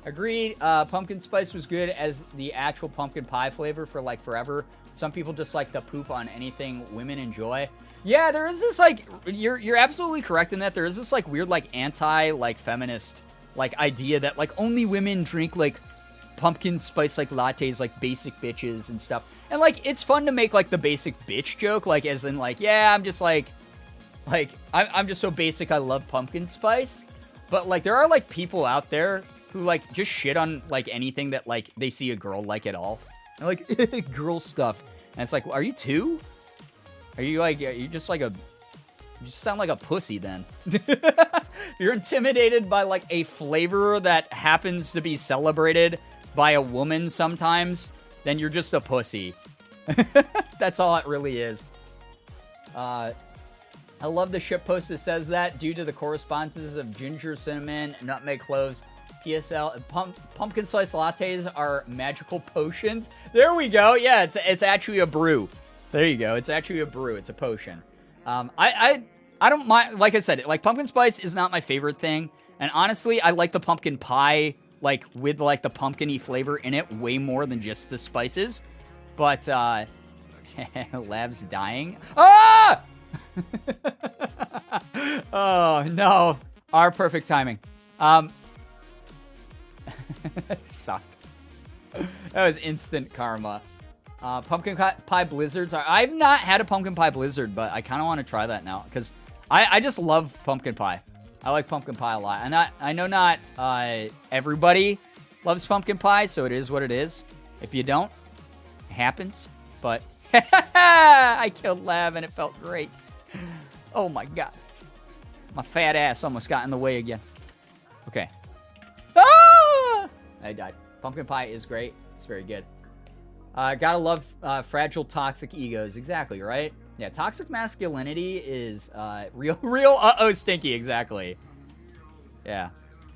S2: Agreed. Pumpkin spice was good as the actual pumpkin pie flavor for, like, forever. Some people just like the poop on anything women enjoy. Yeah, there is this, like, you're absolutely correct in that. There is this, like, weird, like, anti, like, feminist, like, idea that, like, only women drink, like, pumpkin spice, like, lattes, like, basic bitches and stuff. And, like, it's fun to make, like, the basic bitch joke, like, as in, like, yeah, I'm just, like, I'm just so basic I love pumpkin spice. But, like, there are, like, people out there who, like, just shit on, like, anything that, like, they see a girl like at all. And, like, girl stuff. And it's like, are you two? Are you, like, you just, like, you just sound like a pussy, then. You're intimidated by, like, a flavor that happens to be celebrated by a woman sometimes, then you're just a pussy. That's all it really is. I love the shitpost that says that due to the correspondences of ginger, cinnamon, nutmeg, cloves, PSL, pumpkin spice lattes are magical potions. There we go. Yeah, it's actually a brew. There you go. It's actually a brew. It's a potion. I don't mind. Like I said, like pumpkin spice is not my favorite thing, and honestly, I like the pumpkin pie, like with like the pumpkin-y flavor in it, way more than just the spices. But Lab's dying. Ah! Oh no, our perfect timing. That sucked. That was instant karma. Pumpkin pie blizzards are. I've not had a pumpkin pie blizzard, but I kind of want to try that now because I just love pumpkin pie. I like pumpkin pie a lot, and I know not everybody loves pumpkin pie, so it is what it is. If you don't, it happens. But I killed Lab, and it felt great. Oh my god, my fat ass almost got in the way again. Okay. Ah! I died. Pumpkin pie is great. It's very good. Gotta love fragile toxic egos. Exactly, right? Yeah, toxic masculinity is real stinky, exactly. Yeah.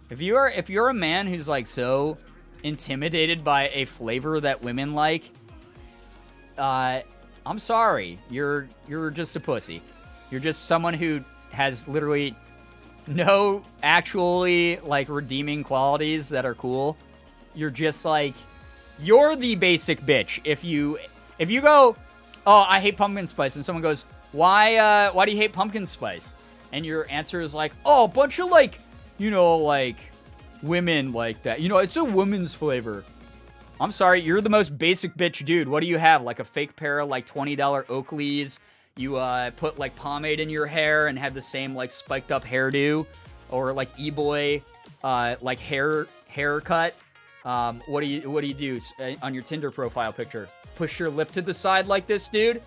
S2: If you're a man who's like so intimidated by a flavor that women like, I'm sorry. You're just a pussy. You're just someone who has literally no actually like redeeming qualities that are cool. You're just like, you're the basic bitch. If you go, oh, I hate pumpkin spice, and someone goes, why do you hate pumpkin spice? And your answer is like, oh, a bunch of like, you know, like women like that. You know, it's a woman's flavor. I'm sorry, you're the most basic bitch dude. What do you have? Like a fake pair of like $20 Oakleys. You put like pomade in your hair and have the same like spiked up hairdo, or like e-boy like haircut. What do you do on your Tinder profile picture? Push your lip to the side like this, dude?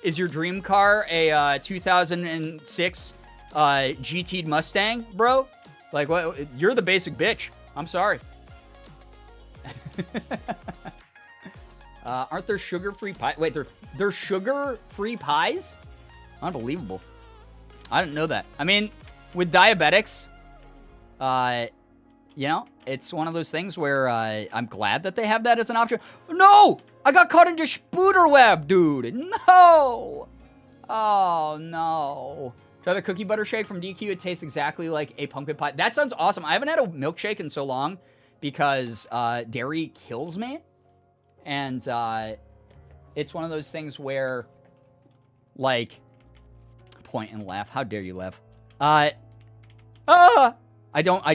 S2: Is your dream car a 2006 GT Mustang, bro? Like what? You're the basic bitch. I'm sorry. Aren't there sugar-free pies? Wait, they're sugar-free pies? Unbelievable. I didn't know that. I mean, with diabetics, you know, it's one of those things where I'm glad that they have that as an option. No! I got caught into spooter web, dude. No! Oh, no. Try the cookie butter shake from DQ. It tastes exactly like a pumpkin pie. That sounds awesome. I haven't had a milkshake in so long because dairy kills me. And it's one of those things where, like, point and laugh. How dare you laugh? I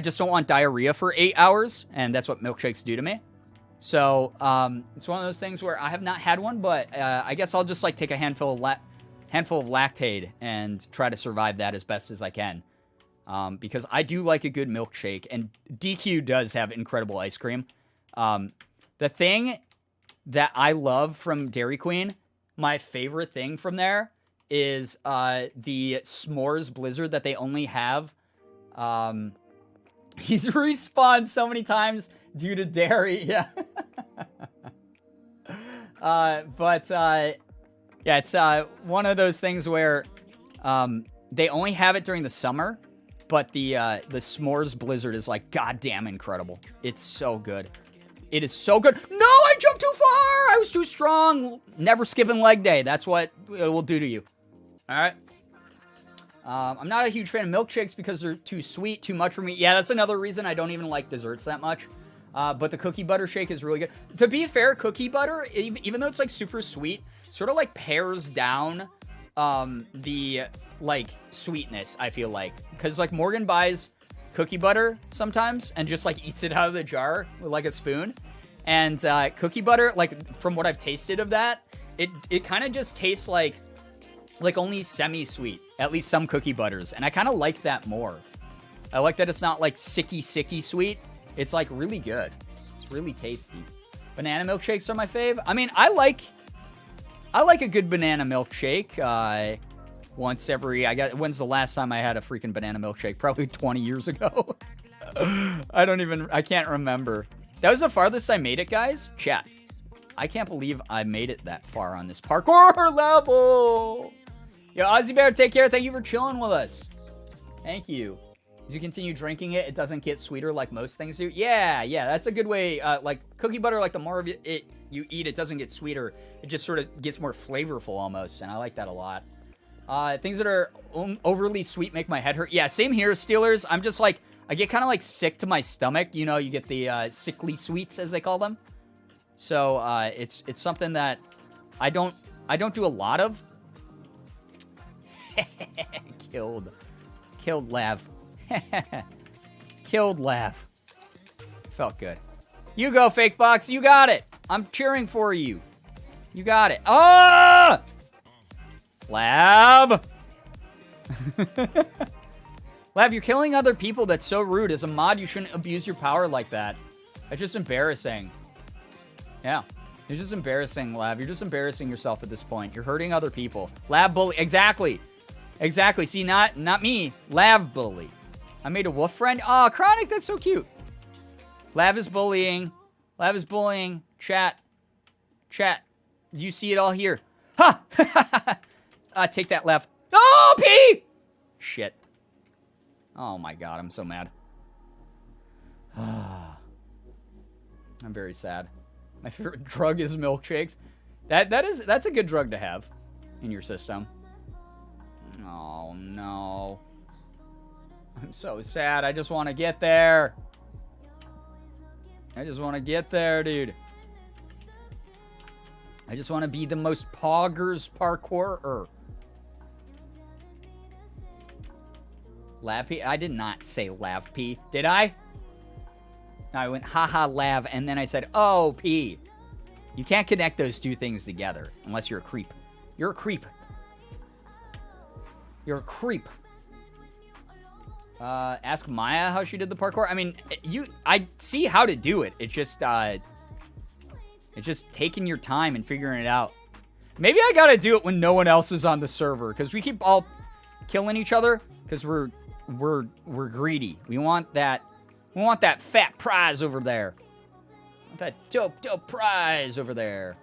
S2: just don't want diarrhea for 8 hours, and that's what milkshakes do to me. So, it's one of those things where I have not had one, but I guess I'll just, like, take a handful of Lactaid and try to survive that as best as I can. Because I do like a good milkshake, and DQ does have incredible ice cream. The thing that I love from Dairy Queen, my favorite thing from there, is the s'mores blizzard that they only have. He's respawned so many times due to dairy, yeah. Yeah, it's one of those things where they only have it during the summer, but the s'mores blizzard is like goddamn incredible. It's so good. It is so good. No, I jumped too far. I was too strong. Never skipping leg day. That's what it will do to you. All right. I'm not a huge fan of milkshakes because they're too sweet, too much for me. Yeah, that's another reason I don't even like desserts that much. But the cookie butter shake is really good. To be fair, cookie butter, even though it's like super sweet, sort of like pares down the like sweetness, I feel like. Because like Morgan buys cookie butter sometimes and just like eats it out of the jar with like a spoon. And cookie butter, like from what I've tasted of that, it kind of just tastes like only semi-sweet, at least some cookie butters. And I kind of like that more. I like that it's not like sicky sweet. It's like really good. It's really tasty. Banana milkshakes are my fave. I mean, I like a good banana milkshake. Once every, when's the last time I had a freaking banana milkshake? Probably 20 years ago. I can't remember. That was the farthest I made it, guys. Chat. I can't believe I made it that far on this parkour level. Yo, Ozzy Bear, take care. Thank you for chilling with us. Thank you. As you continue drinking it, it doesn't get sweeter like most things do. Yeah, that's a good way. Like cookie butter, like the more of it you eat, it doesn't get sweeter. It just sort of gets more flavorful almost, and I like that a lot. Things that are overly sweet make my head hurt. Yeah, same here, Steelers. I'm just like, I get kind of like sick to my stomach. You know, you get the sickly sweets, as they call them. So it's something that I don't do a lot of. Killed Lav. Killed Lav. Felt good. You go, Fake Box. You got it. I'm cheering for you. You got it. Ah! Lav. Lav, you're killing other people. That's so rude. As a mod, you shouldn't abuse your power like that. That's just embarrassing. Yeah. It's just embarrassing, Lav. You're just embarrassing yourself at this point. You're hurting other people. Lav bully. Exactly. See, not me. Lav bully. I made a wolf friend. Oh, Chronic, that's so cute. Lav is bullying. Chat. Do you see it all here? Ha! Take that, Lav. Oh, P! Shit. Oh my god, I'm so mad. I'm very sad. My favorite drug is milkshakes. That's a good drug to have in your system. Oh no. I'm so sad. I just want to get there. Dude. I just want to be the most poggers parkourer. Lav P? I did not say Lav P. Did I? I went haha Lav and then I said oh P. You can't connect those two things together unless you're a creep. You're a creep. Ask Maya how she did the parkour. I mean, I see how to do it. It's just taking your time and figuring it out. Maybe I gotta do it when no one else is on the server because we keep all killing each other because we're greedy. We want that fat prize over there. That dope prize over there.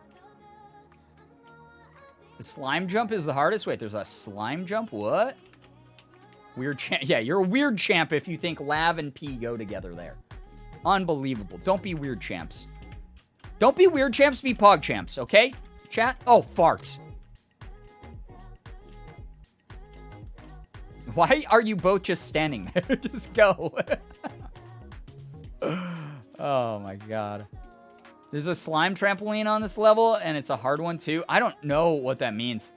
S2: The slime jump is the hardest. Wait, there's a slime jump? What? Weird champ. Yeah, you're a weird champ if you think Lav and P go together there. Unbelievable. Don't be weird champs. Don't be weird champs, be pog champs, okay? Chat? Oh, farts. Why are you both just standing there? Just go. Oh my god. There's a slime trampoline on this level, and it's a hard one too. I don't know what that means.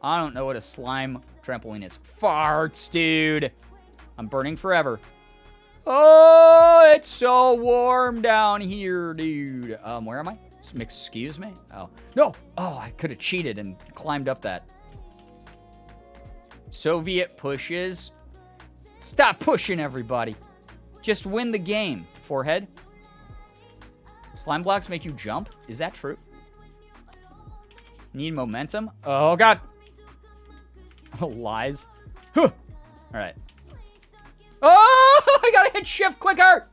S2: I don't know what a slime trampoline is. Farts, dude. I'm burning forever. Oh, it's so warm down here, dude. Where am I? Excuse me? Oh, no. Oh, I could have cheated and climbed up that. Soviet pushes. Stop pushing, everybody. Just win the game, forehead. Slime blocks make you jump? Is that true? Need momentum? Oh, God. Oh, lies. Huh. All right. Oh, I gotta hit shift quicker.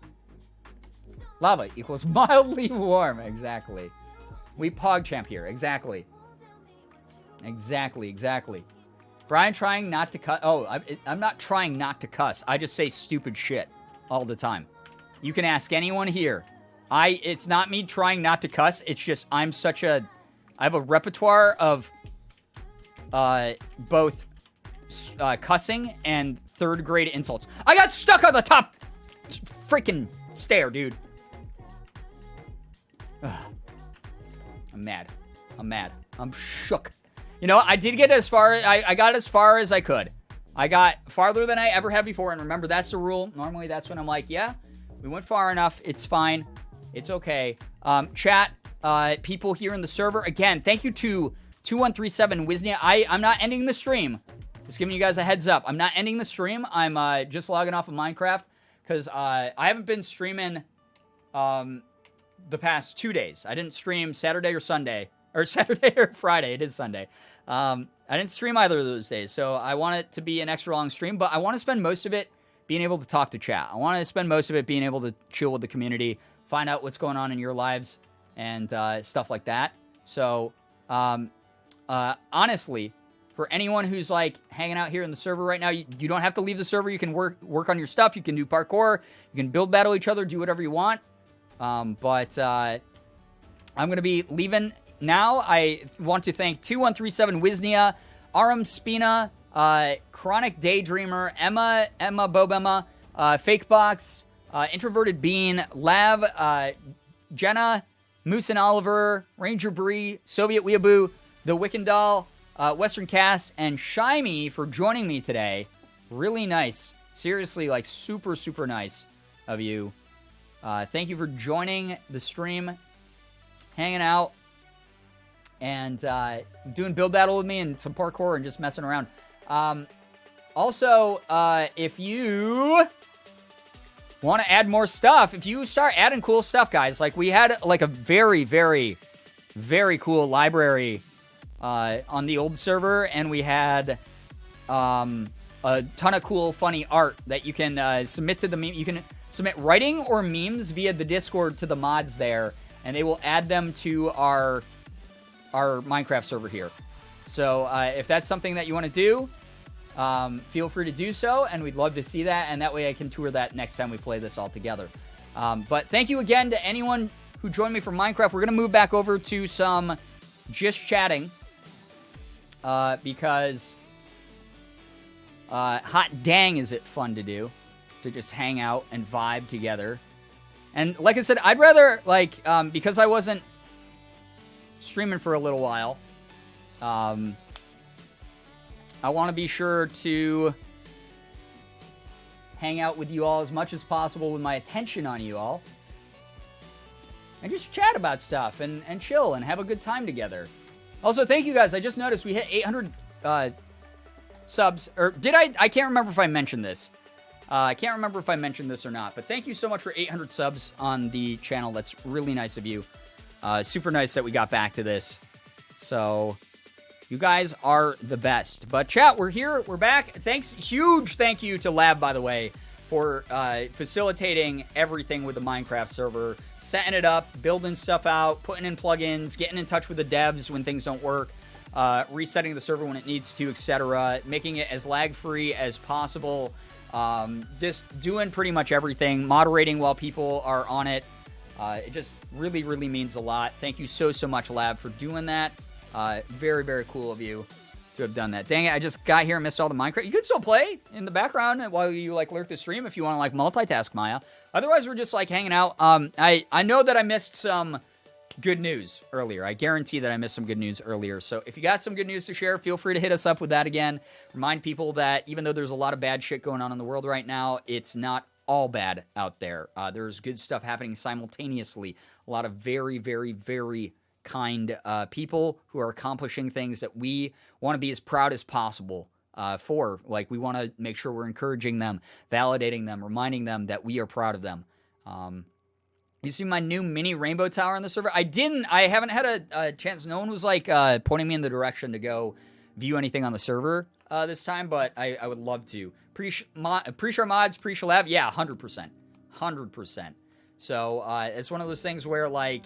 S2: Lava equals mildly warm. Exactly. We pog champ here. Exactly. Brian trying not to cuss. Oh, I'm not trying not to cuss. I just say stupid shit all the time. You can ask anyone here. It's not me trying not to cuss. It's just I have a repertoire of both cussing and third grade insults. I got stuck on the top freaking stair, dude. Ugh. I'm mad. I'm shook. You know, I did get as far, I got as far as I could. I got farther than I ever have before, and remember, that's the rule. Normally, that's when I'm like, yeah, we went far enough. It's fine. It's okay. Chat, people here in the server, again, thank you to 2137 Wisnia. I'm not ending the stream. Just giving you guys a heads up. I'm not ending the stream. I'm just logging off of Minecraft because I haven't been streaming the past 2 days. I didn't stream Saturday or Sunday, or Saturday or Friday. It is Sunday. I didn't stream either of those days, so I want it to be an extra long stream, but I want to spend most of it being able to talk to chat. I want to spend most of it being able to chill with the community, find out what's going on in your lives, and stuff like that. So, honestly, for anyone who's like hanging out here in the server right now, you don't have to leave the server. You can work on your stuff. You can do parkour. You can build battle each other, do whatever you want. But I'm going to be leaving now. I want to thank 2137 Wisnia, Aram Spina, Chronic Daydreamer, Emma Bobemma, Fakebox, Introverted Bean, Lav, Jenna, Moose and Oliver, Ranger Bree, Soviet Weeaboo, The Wiccan Doll, Western Cass, and Shyme for joining me today. Really nice. Seriously, like super, super nice of you. Thank you for joining the stream, hanging out, and doing build battle with me and some parkour and just messing around. Also, if you want to add more stuff, if you start adding cool stuff, guys, like we had like a very, very, very cool library on the old server, and we had a ton of cool, funny art that you can submit to the meme. You can submit writing or memes via the Discord to the mods there, and they will add them to our Minecraft server here. So if that's something that you want to do, feel free to do so, and we'd love to see that, and that way I can tour that next time we play this all together. But thank you again to anyone who joined me for Minecraft. We're going to move back over to some just chatting, because hot dang is it fun to do, to just hang out and vibe together. And like I said, I'd rather, like, because I wasn't streaming for a little while, I want to be sure to hang out with you all as much as possible with my attention on you all, and just chat about stuff and chill and have a good time together. Also, thank you guys. I just noticed we hit 800 subs. Or did I? I can't remember if I mentioned this. I can't remember if I mentioned this or not. But thank you so much for 800 subs on the channel. That's really nice of you. Super nice that we got back to this. So you guys are the best. But chat, we're here. We're back. Thanks. Huge thank you to Lab, by the way, for facilitating everything with the Minecraft server, setting it up, building stuff out, putting in plugins, getting in touch with the devs when things don't work, resetting the server when it needs to, etc., making it as lag-free as possible, just doing pretty much everything, moderating while people are on it. It just really, really means a lot. Thank you so, so much, Lab, for doing that. Very, very cool of you to have done that. Dang it, I just got here and missed all the Minecraft. You could still play in the background while you, like, lurk the stream if you want to, like, multitask, Maya. Otherwise, we're just, like, hanging out. I know that I missed some good news earlier. I guarantee that I missed some good news earlier. So if you got some good news to share, feel free to hit us up with that again. Remind people that even though there's a lot of bad shit going on in the world right now, it's not all bad out there. There's good stuff happening simultaneously. A lot of very, very, very kind people who are accomplishing things that we want to be as proud as possible for. Like, we want to make sure we're encouraging them, validating them, reminding them that we are proud of them. You see my new mini rainbow tower on the server? I haven't had a chance. No one was, like, pointing me in the direction to go view anything on the server this time, but I would love to. Pre-share mods, pre-share lab, yeah, 100%. 100%. So it's one of those things where, like,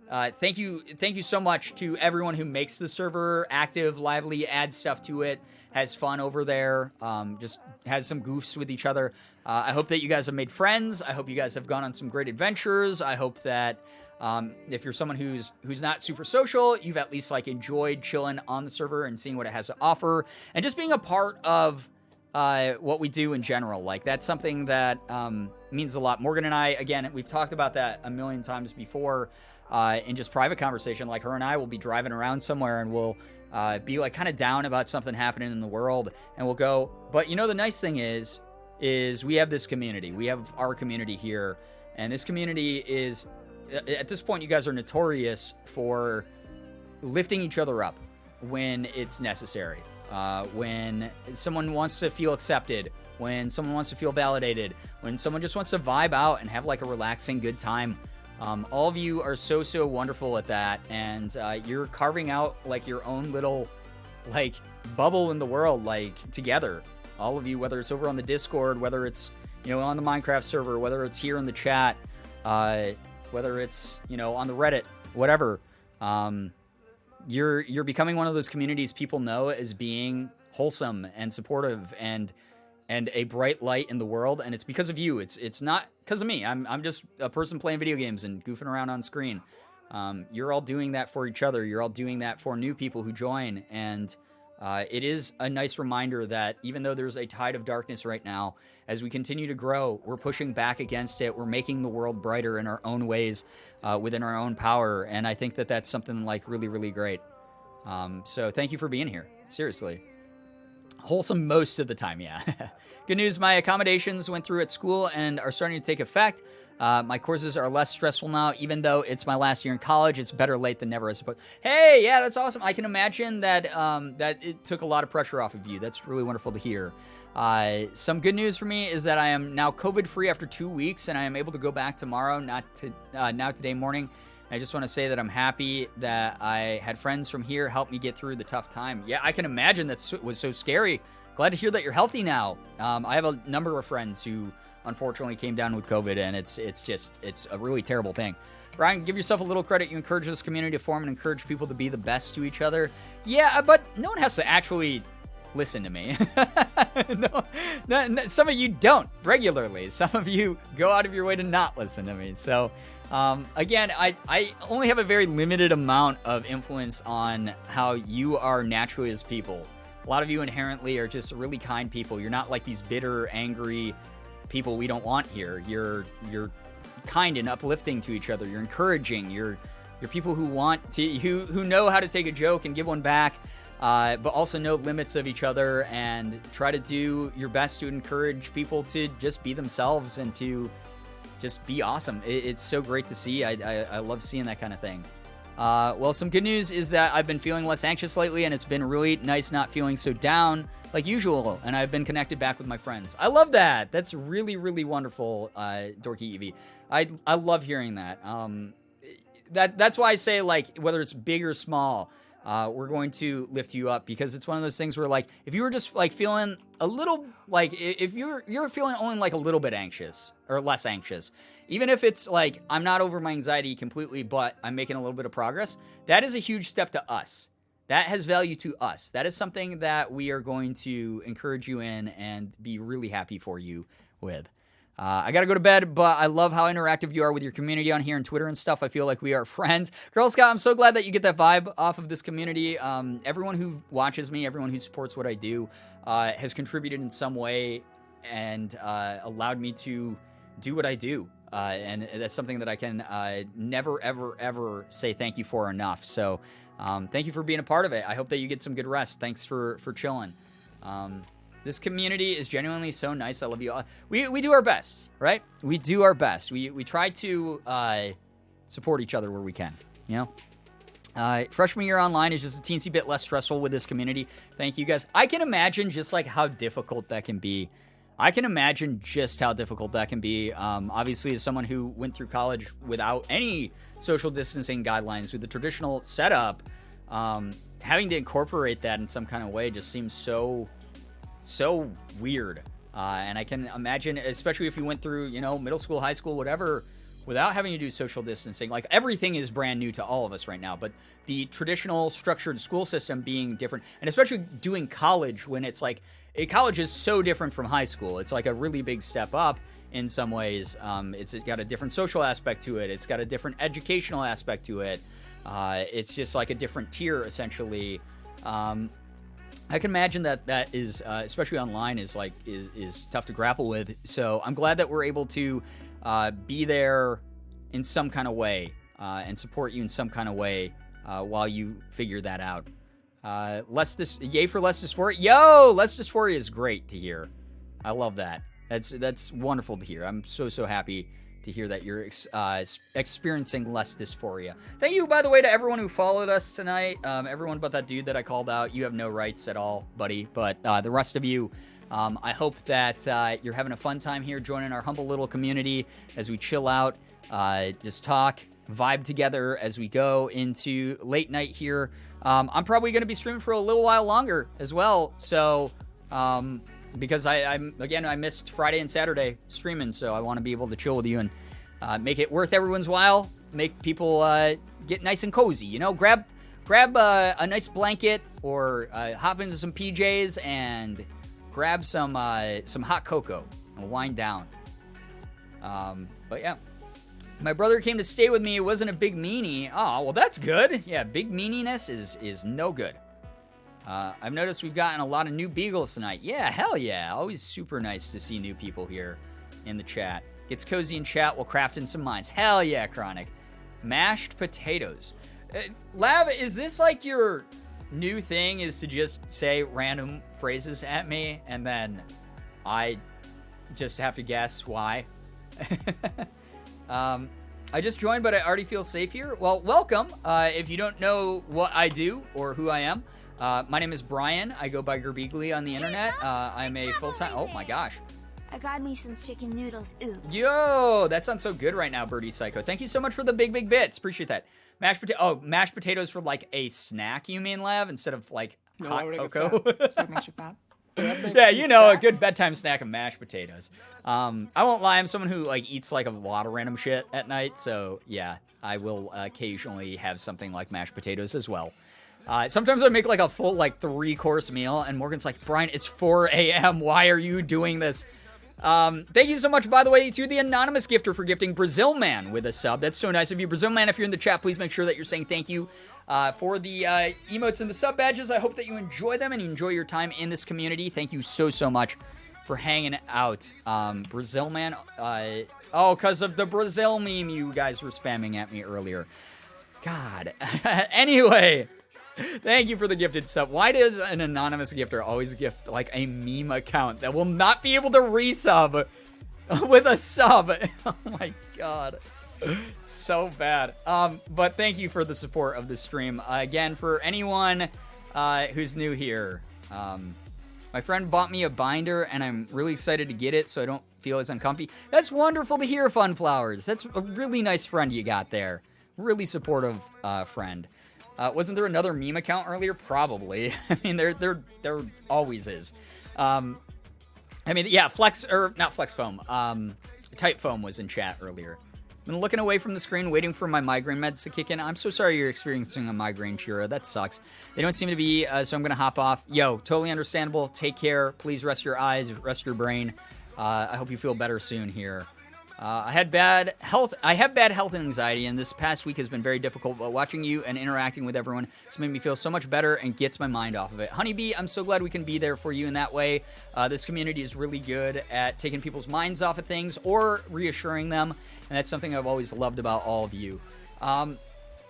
S2: thank you so much to everyone who makes the server active, lively, adds stuff to it, has fun over there, just has some goofs with each other. I hope that you guys have made friends. I hope you guys have gone on some great adventures. I hope that If you're someone who's not super social, you've at least like enjoyed chilling on the server and seeing what it has to offer, and just being a part of what we do in general. Like, that's something that means a lot. Morgan and I, again, we've talked about that a million times before in just private conversation. Like, her and I will be driving around somewhere and we'll be like kind of down about something happening in the world, and we'll go, but you know, the nice thing is we have this community. We have our community here, and this community is, at this point, you guys are notorious for lifting each other up when it's necessary. When someone wants to feel accepted, when someone wants to feel validated, when someone just wants to vibe out and have like a relaxing, good time. All of you are so wonderful at that, and you're carving out like your own little like bubble in the world, like together. All of you, whether it's over on the Discord, whether it's, you know, on the Minecraft server, whether it's here in the chat, whether it's, you know, on the Reddit, whatever. You're becoming one of those communities people know as being wholesome and supportive and a bright light in the world, and it's because of you. It's not because of me. I'm just a person playing video games and goofing around on screen. You're all doing that for each other. You're all doing that for new people who join, and it is a nice reminder that even though there's a tide of darkness right now, as we continue to grow, we're pushing back against it. We're making the world brighter in our own ways, within our own power, and I think that that's something like really great. So thank you for being here. Seriously. Wholesome most of the time, yeah. Good news, my accommodations went through at school and are starting to take effect. My courses are less stressful now, even though it's my last year in college. It's better late than never, I suppose. Hey, yeah, that's awesome. I can imagine that that it took a lot of pressure off of you. That's really wonderful to hear. Some good news for me is that I am now COVID-free after 2 weeks, and I am able to go back tomorrow, now today morning. I just want to say that I'm happy that I had friends from here help me get through the tough time. Yeah, I can imagine that was so scary. Glad to hear that you're healthy now. I have a number of friends who unfortunately came down with COVID, and it's a really terrible thing. Brian, give yourself a little credit. You encourage this community to form and encourage people to be the best to each other. Yeah, but no one has to actually listen to me. No, some of you don't regularly. Some of you go out of your way to not listen to me. So, again, I only have a very limited amount of influence on how you are naturally as people. A lot of you inherently are just really kind people. You're not like these bitter, angry people we don't want here. You're kind and uplifting to each other. You're encouraging. You're people who want to, who know how to take a joke and give one back, but also know limits of each other and try to do your best to encourage people to just be themselves and to just be awesome. It's so great to see. I love seeing that kind of thing. Well, some good news is that I've been feeling less anxious lately, and it's been really nice not feeling so down like usual, and I've been connected back with my friends. I love that. That's really wonderful, Dorky Eevee. I love hearing that. That's why I say, like, whether it's big or small, we're going to lift you up, because it's one of those things where, like, if you were just like feeling a little, like, if you're feeling only like a little bit anxious or less anxious, even if it's like I'm not over my anxiety completely, but I'm making a little bit of progress, that is a huge step to us. That has value to us. That is something that we are going to encourage you in and be really happy for you with. I gotta go to bed, but I love how interactive you are with your community on here and Twitter and stuff. I feel like we are friends. Girl Scout, I'm so glad that you get that vibe off of this community. Everyone who watches me, everyone who supports what I do, has contributed in some way and allowed me to do what I do. And that's something that I can never, ever say thank you for enough. So thank you for being a part of it. I hope that you get some good rest. Thanks for chilling. This community is genuinely so nice. I love you all. We do our best, right? We do our best. We try to support each other where we can, you know? Freshman year online is just a teensy bit less stressful with this community. Thank you guys. I can imagine just like how difficult that can be. Obviously, as someone who went through college without any social distancing guidelines, with the traditional setup, having to incorporate that in some kind of way just seems so weird. And I can imagine, especially if you went through, you know, middle school, high school, whatever, without having to do social distancing. Like, everything is brand new to all of us right now, but the traditional structured school system being different, and especially doing college when it's like, college is so different from high school. It's like a really big step up, in some ways. It's got a different social aspect to it. It's got a different educational aspect to it. It's just like a different tier, essentially. I can imagine that is, especially online, is tough to grapple with. So I'm glad that we're able to be there in some kind of way and support you in some kind of way while you figure that out. Yay for less dysphoria. Yo, less dysphoria is great to hear. I love that. That's wonderful to hear. I'm so happy to hear that you're experiencing less dysphoria. Thank you, by the way, to everyone who followed us tonight. Everyone but that dude that I called out. You have no rights at all, buddy. But the rest of you, I hope that you're having a fun time here, joining our humble little community as we chill out, just talk, vibe together as we go into late night here. I'm probably going to be streaming for a little while longer as well. So, because I missed Friday and Saturday streaming, so I want to be able to chill with you and make it worth everyone's while, make people get nice and cozy. You know, grab a nice blanket or hop into some PJs and grab some hot cocoa and wind down. But yeah, my brother came to stay with me. It wasn't a big meanie. Oh, well, that's good. Yeah, big meaniness is no good. I've noticed we've gotten a lot of new beagles tonight. Yeah, hell yeah. Always super nice to see new people here in the chat. Gets cozy in chat while crafting some minds. Hell yeah, Chronic. Mashed potatoes. Lav, is this like your new thing, is to just say random phrases at me and then I just have to guess why? I just joined, but I already feel safe here. Well, welcome. If you don't know what I do or who I am, my name is Brian. I go by Girbeagly on the internet. I'm a full-time... Oh, my gosh.
S3: I got me some chicken noodles. Ooh.
S2: Yo, that sounds so good right now, Birdie Psycho. Thank you so much for the big bits. Appreciate that. Mashed potatoes for, like, a snack, you mean, Lav? Instead of, like, hot cocoa? Yeah, you know, a good bedtime snack of mashed potatoes. I won't lie, I'm someone who, like, eats, like, a lot of random shit at night. So, yeah, I will occasionally have something like mashed potatoes as well. Sometimes I make like a full like 3-course meal and Morgan's like, Brian, it's 4 a.m. Why are you doing this? Thank you so much, by the way, to the anonymous gifter for gifting Brazil Man with a sub. That's so nice of you. Brazil Man, if you're in the chat, please make sure that you're saying thank you for the emotes and the sub badges. I hope that you enjoy them and you enjoy your time in this community. Thank you so much for hanging out. Brazil Man, because of the Brazil meme you guys were spamming at me earlier. God. Anyway, thank you for the gifted sub. Why does an anonymous gifter always gift like a meme account that will not be able to resub with a sub? Oh my god. It's so bad. But thank you for the support of the stream. Again, for anyone who's new here, my friend bought me a binder and I'm really excited to get it so I don't feel as uncomfy. That's wonderful to hear, Funflowers. That's a really nice friend you got there. Really supportive friend. Wasn't there another meme account earlier? Probably. I mean, there always is. I mean, yeah, not Flex Foam. Type Foam was in chat earlier. I've been looking away from the screen, waiting for my migraine meds to kick in. I'm so sorry you're experiencing a migraine, Shira. That sucks. They don't seem to be, so I'm gonna hop off. Yo, totally understandable. Take care. Please rest your eyes, rest your brain. I hope you feel better soon here. I have bad health and anxiety, and this past week has been very difficult, but watching you and interacting with everyone has made me feel so much better and gets my mind off of it. Honeybee, I'm so glad we can be there for you in that way. This community is really good at taking people's minds off of things or reassuring them, and that's something I've always loved about all of you.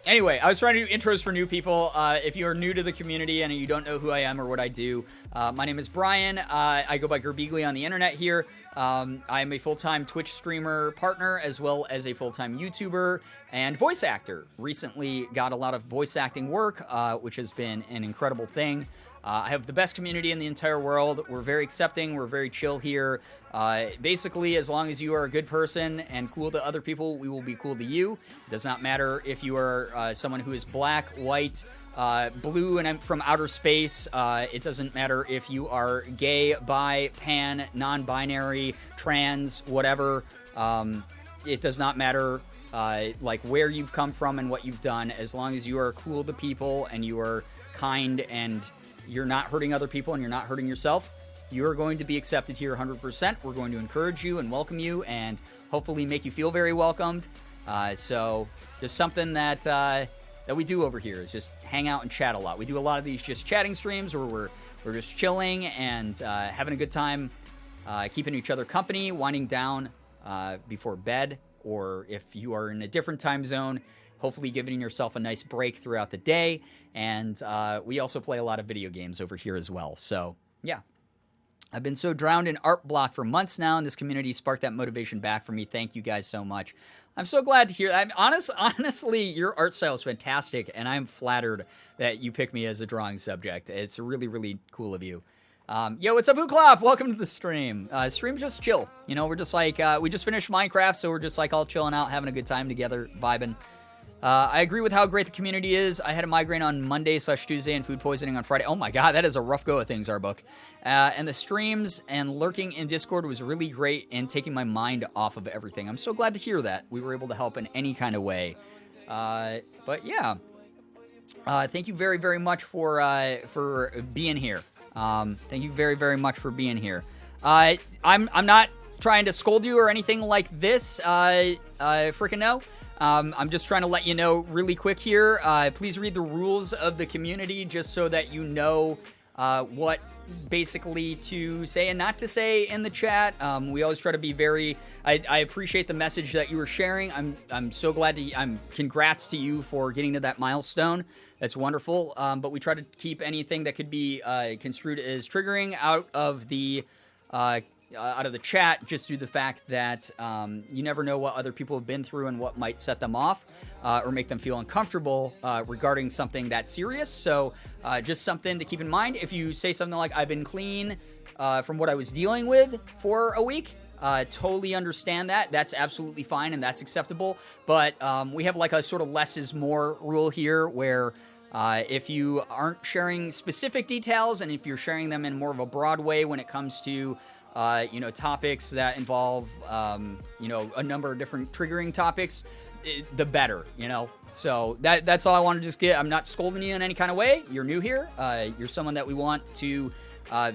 S2: Anyway, I was trying to do intros for new people. If you're new to the community and you don't know who I am or what I do, my name is Brian. I go by Girbeagly on the internet here. I am a full-time Twitch streamer partner as well as a full-time YouTuber and voice actor. Recently got a lot of voice acting work, which has been an incredible thing. I have the best community in the entire world. We're very accepting. We're very chill here. Basically, as long as you are a good person and cool to other people, we will be cool to you. It does not matter if you are someone who is black, white, blue, and from outer space. It doesn't matter if you are gay, bi, pan, non-binary, trans, whatever. It does not matter like where you've come from and what you've done. As long as you are cool to people and you are kind and you're not hurting other people and you're not hurting yourself, you are going to be accepted here 100%. We're going to encourage you and welcome you and hopefully make you feel very welcomed. So just something that we do over here is just hang out and chat a lot. We do a lot of these just chatting streams where we're just chilling and having a good time, keeping each other company, winding down before bed, or if you are in a different time zone, hopefully giving yourself a nice break throughout the day. And we also play a lot of video games over here as well. So, yeah. I've been so drowned in art block for months now, and this community sparked that motivation back for me. Thank you guys so much. I'm so glad to hear that. Honestly, your art style is fantastic, and I'm flattered that you picked me as a drawing subject. It's really, really cool of you. Yo, what's up, Uklop? Welcome to the stream. Stream's just chill. You know, we're just like, we just finished Minecraft, so we're just like all chilling out, having a good time together, vibing. I agree with how great the community is. I had a migraine on Monday/Tuesday and food poisoning on Friday. Oh my god, that is a rough go of things, Arbook. And the streams and lurking in Discord was really great in taking my mind off of everything. I'm so glad to hear that we were able to help in any kind of way. But yeah, thank you very, very much for being here. Thank you very, very much for being here. I'm not trying to scold you or anything like this. Freaking no. I'm just trying to let you know really quick here. Please read the rules of the community just so that you know what basically to say and not to say in the chat. We always try to be very... I appreciate the message that you were sharing. I'm so glad to... congrats to you for getting to that milestone. That's wonderful. But we try to keep anything that could be construed as triggering out of the chat, just due to the fact that you never know what other people have been through and what might set them off or make them feel uncomfortable regarding something that serious. So just something to keep in mind. If you say something like, I've been clean from what I was dealing with for a week, totally understand that. That's absolutely fine and that's acceptable. But we have like a sort of less is more rule here where if you aren't sharing specific details and if you're sharing them in more of a broad way when it comes to topics that involve, a number of different triggering topics, the better, So that's all I want to just get. I'm not scolding you in any kind of way. You're new here. You're someone that we want to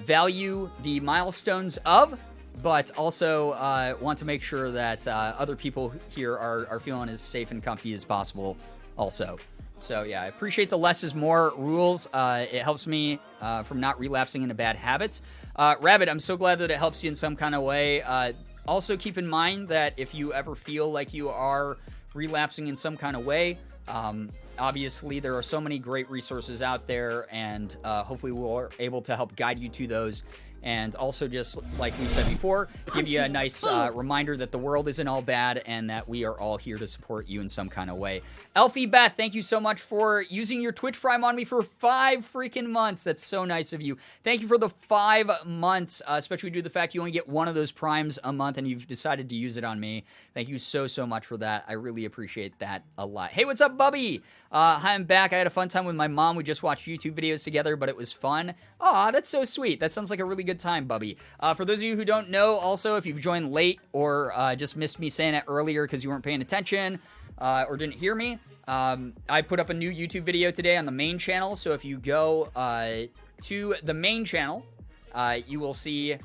S2: value the milestones of, but also want to make sure that other people here are feeling as safe and comfy as possible also. So, yeah, I appreciate the less is more rules. It helps me from not relapsing into bad habits. Rabbit, I'm so glad that it helps you in some kind of way. Also, keep in mind that if you ever feel like you are relapsing in some kind of way, obviously there are so many great resources out there, and hopefully we're able to help guide you to those. And also, just like we said before, give you a nice reminder that the world isn't all bad and that we are all here to support you in some kind of way. Elfie Beth, thank you so much for using your Twitch Prime on me for 5 freaking months. That's so nice of you. Thank you for the 5 months, especially due to the fact you only get one of those Primes a month and you've decided to use it on me. Thank you so, so much for that. I really appreciate that a lot. Hey, what's up, Bubby? Hi, I'm back. I had a fun time with my mom. We just watched YouTube videos together, but it was fun. Aw, that's so sweet. That sounds like a really good time, Bubby. For those of you who don't know, also, if you've joined late or just missed me saying it earlier because you weren't paying attention or didn't hear me, I put up a new YouTube video today on the main channel. So if you go to the main channel, you will see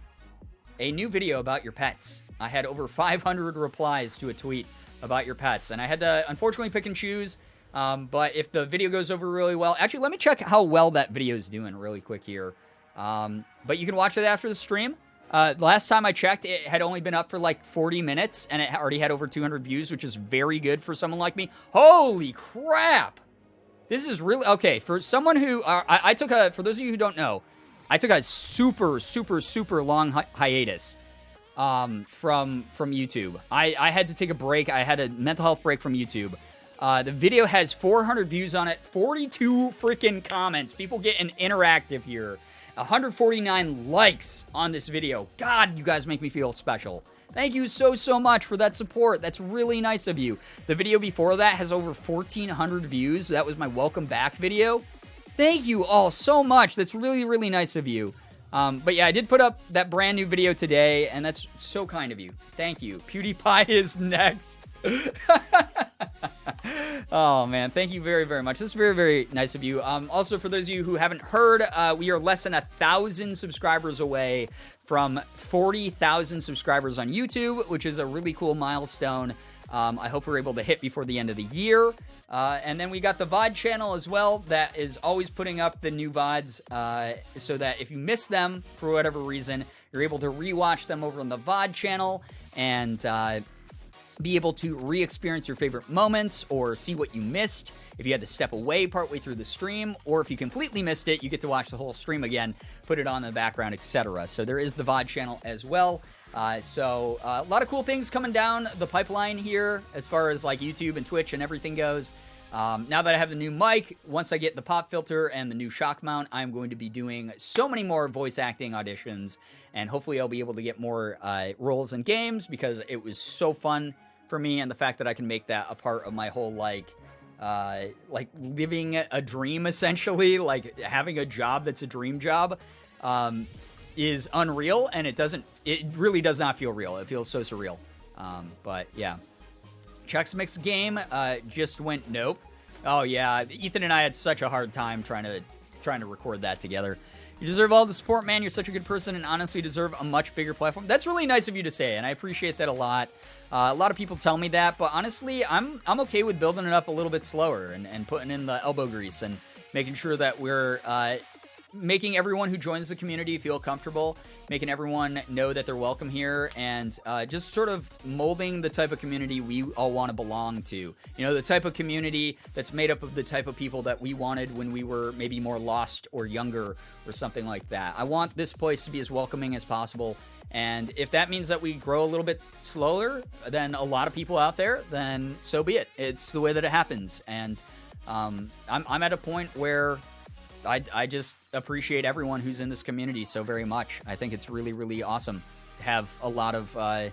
S2: a new video about your pets. I had over 500 replies to a tweet about your pets, and I had to unfortunately pick and choose. But if the video goes over really well, actually, let me check how well that video is doing really quick here. But you can watch it after the stream. Last time I checked, it had only been up for like 40 minutes, and it already had over 200 views, which is very good for someone like me. Holy crap! This is really... Okay, for someone who... I took a... For those of you who don't know, I took a super, super, super long hiatus from YouTube. I had to take a break. I had a mental health break from YouTube. The video has 400 views on it, 42 freaking comments. People getting interactive here. 149 likes on this video. God, you guys make me feel special. Thank you so, so much for that support. That's really nice of you. The video before that has over 1,400 views. That was my welcome back video. Thank you all so much. That's really, really nice of you. But yeah, I did put up that brand new video today, and that's so kind of you. Thank you. PewDiePie is next. Oh, man. Thank you very, very much. This is very, very nice of you. Also, for those of you who haven't heard, we are less than 1,000 subscribers away from 40,000 subscribers on YouTube, which is a really cool milestone. I hope we're able to hit before the end of the year. And then we got the VOD channel as well that is always putting up the new VODs so that if you miss them for whatever reason, you're able to rewatch them over on the VOD channel and be able to re-experience your favorite moments or see what you missed if you had to step away partway through the stream, or if you completely missed it, you get to watch the whole stream again, put it on in the background, etc. So there is the VOD channel as well. So a lot of cool things coming down the pipeline here as far as like YouTube and Twitch and everything goes. Now that I have the new mic, once I get the pop filter and the new shock mount, I'm going to be doing so many more voice acting auditions, and hopefully I'll be able to get more roles in games because it was so fun for me, and the fact that I can make that a part of my whole like living a dream, essentially, like having a job that's a dream job, is unreal, and it really does not feel real. It feels so surreal. But yeah. Chuck's Mix game just went nope. Oh yeah, Ethan and I had such a hard time trying to record that together. You deserve all the support, man. You're such a good person and honestly deserve a much bigger platform. That's really nice of you to say, and I appreciate that a lot. A lot of people tell me that, but honestly, I'm okay with building it up a little bit slower and putting in the elbow grease and making sure that we're making everyone who joins the community feel comfortable, making everyone know that they're welcome here, and just sort of molding the type of community we all want to belong to. You know, the type of community that's made up of the type of people that we wanted when we were maybe more lost or younger or something like that. I want this place to be as welcoming as possible, and if that means that we grow a little bit slower than a lot of people out there, then so be it. It's the way that it happens, and I'm at a point where I just appreciate everyone who's in this community so very much. I think it's really, really awesome to have a lot of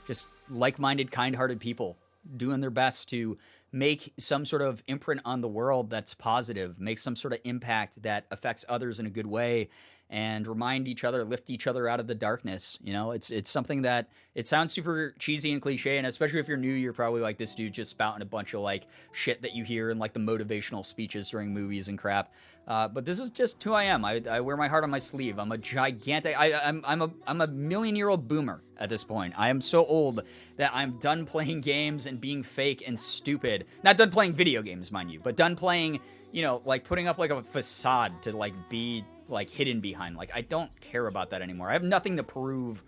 S2: just like-minded, kind-hearted people doing their best to make some sort of imprint on the world that's positive, make some sort of impact that affects others in a good way, and remind each other, lift each other out of the darkness. You know, it's something that, it sounds super cheesy and cliche, and especially if you're new, you're probably like, this dude just spouting a bunch of like shit that you hear in like the motivational speeches during movies and crap. But this is just who I am. I wear my heart on my sleeve. I'm a gigantic, I'm a million-year-old boomer at this point. I am so old that I'm done playing games and being fake and stupid. Not done playing video games, mind you, but done playing, you know, like putting up like a facade to like be like hidden behind. Like, I don't care about that anymore. I have nothing to prove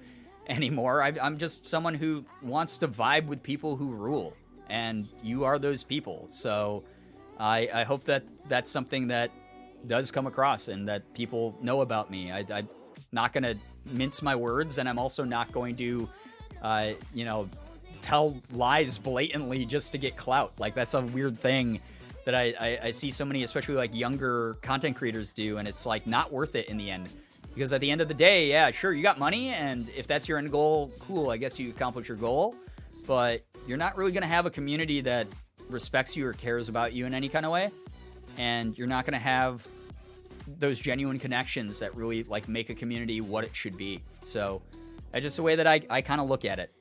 S2: anymore. I'm just someone who wants to vibe with people who rule, and you are those people. So I hope that that's something that does come across and that people know about me. I'm not going to mince my words, and I'm also not going to, you know, tell lies blatantly just to get clout. Like, that's a weird thing that I see so many, especially like younger content creators do, and it's like not worth it in the end. Because at the end of the day, yeah, sure, you got money, and if that's your end goal, cool, I guess you accomplished your goal, but you're not really going to have a community that respects you or cares about you in any kind of way, and you're not going to have those genuine connections that really like make a community what it should be. So that's just the way that I kind of look at it.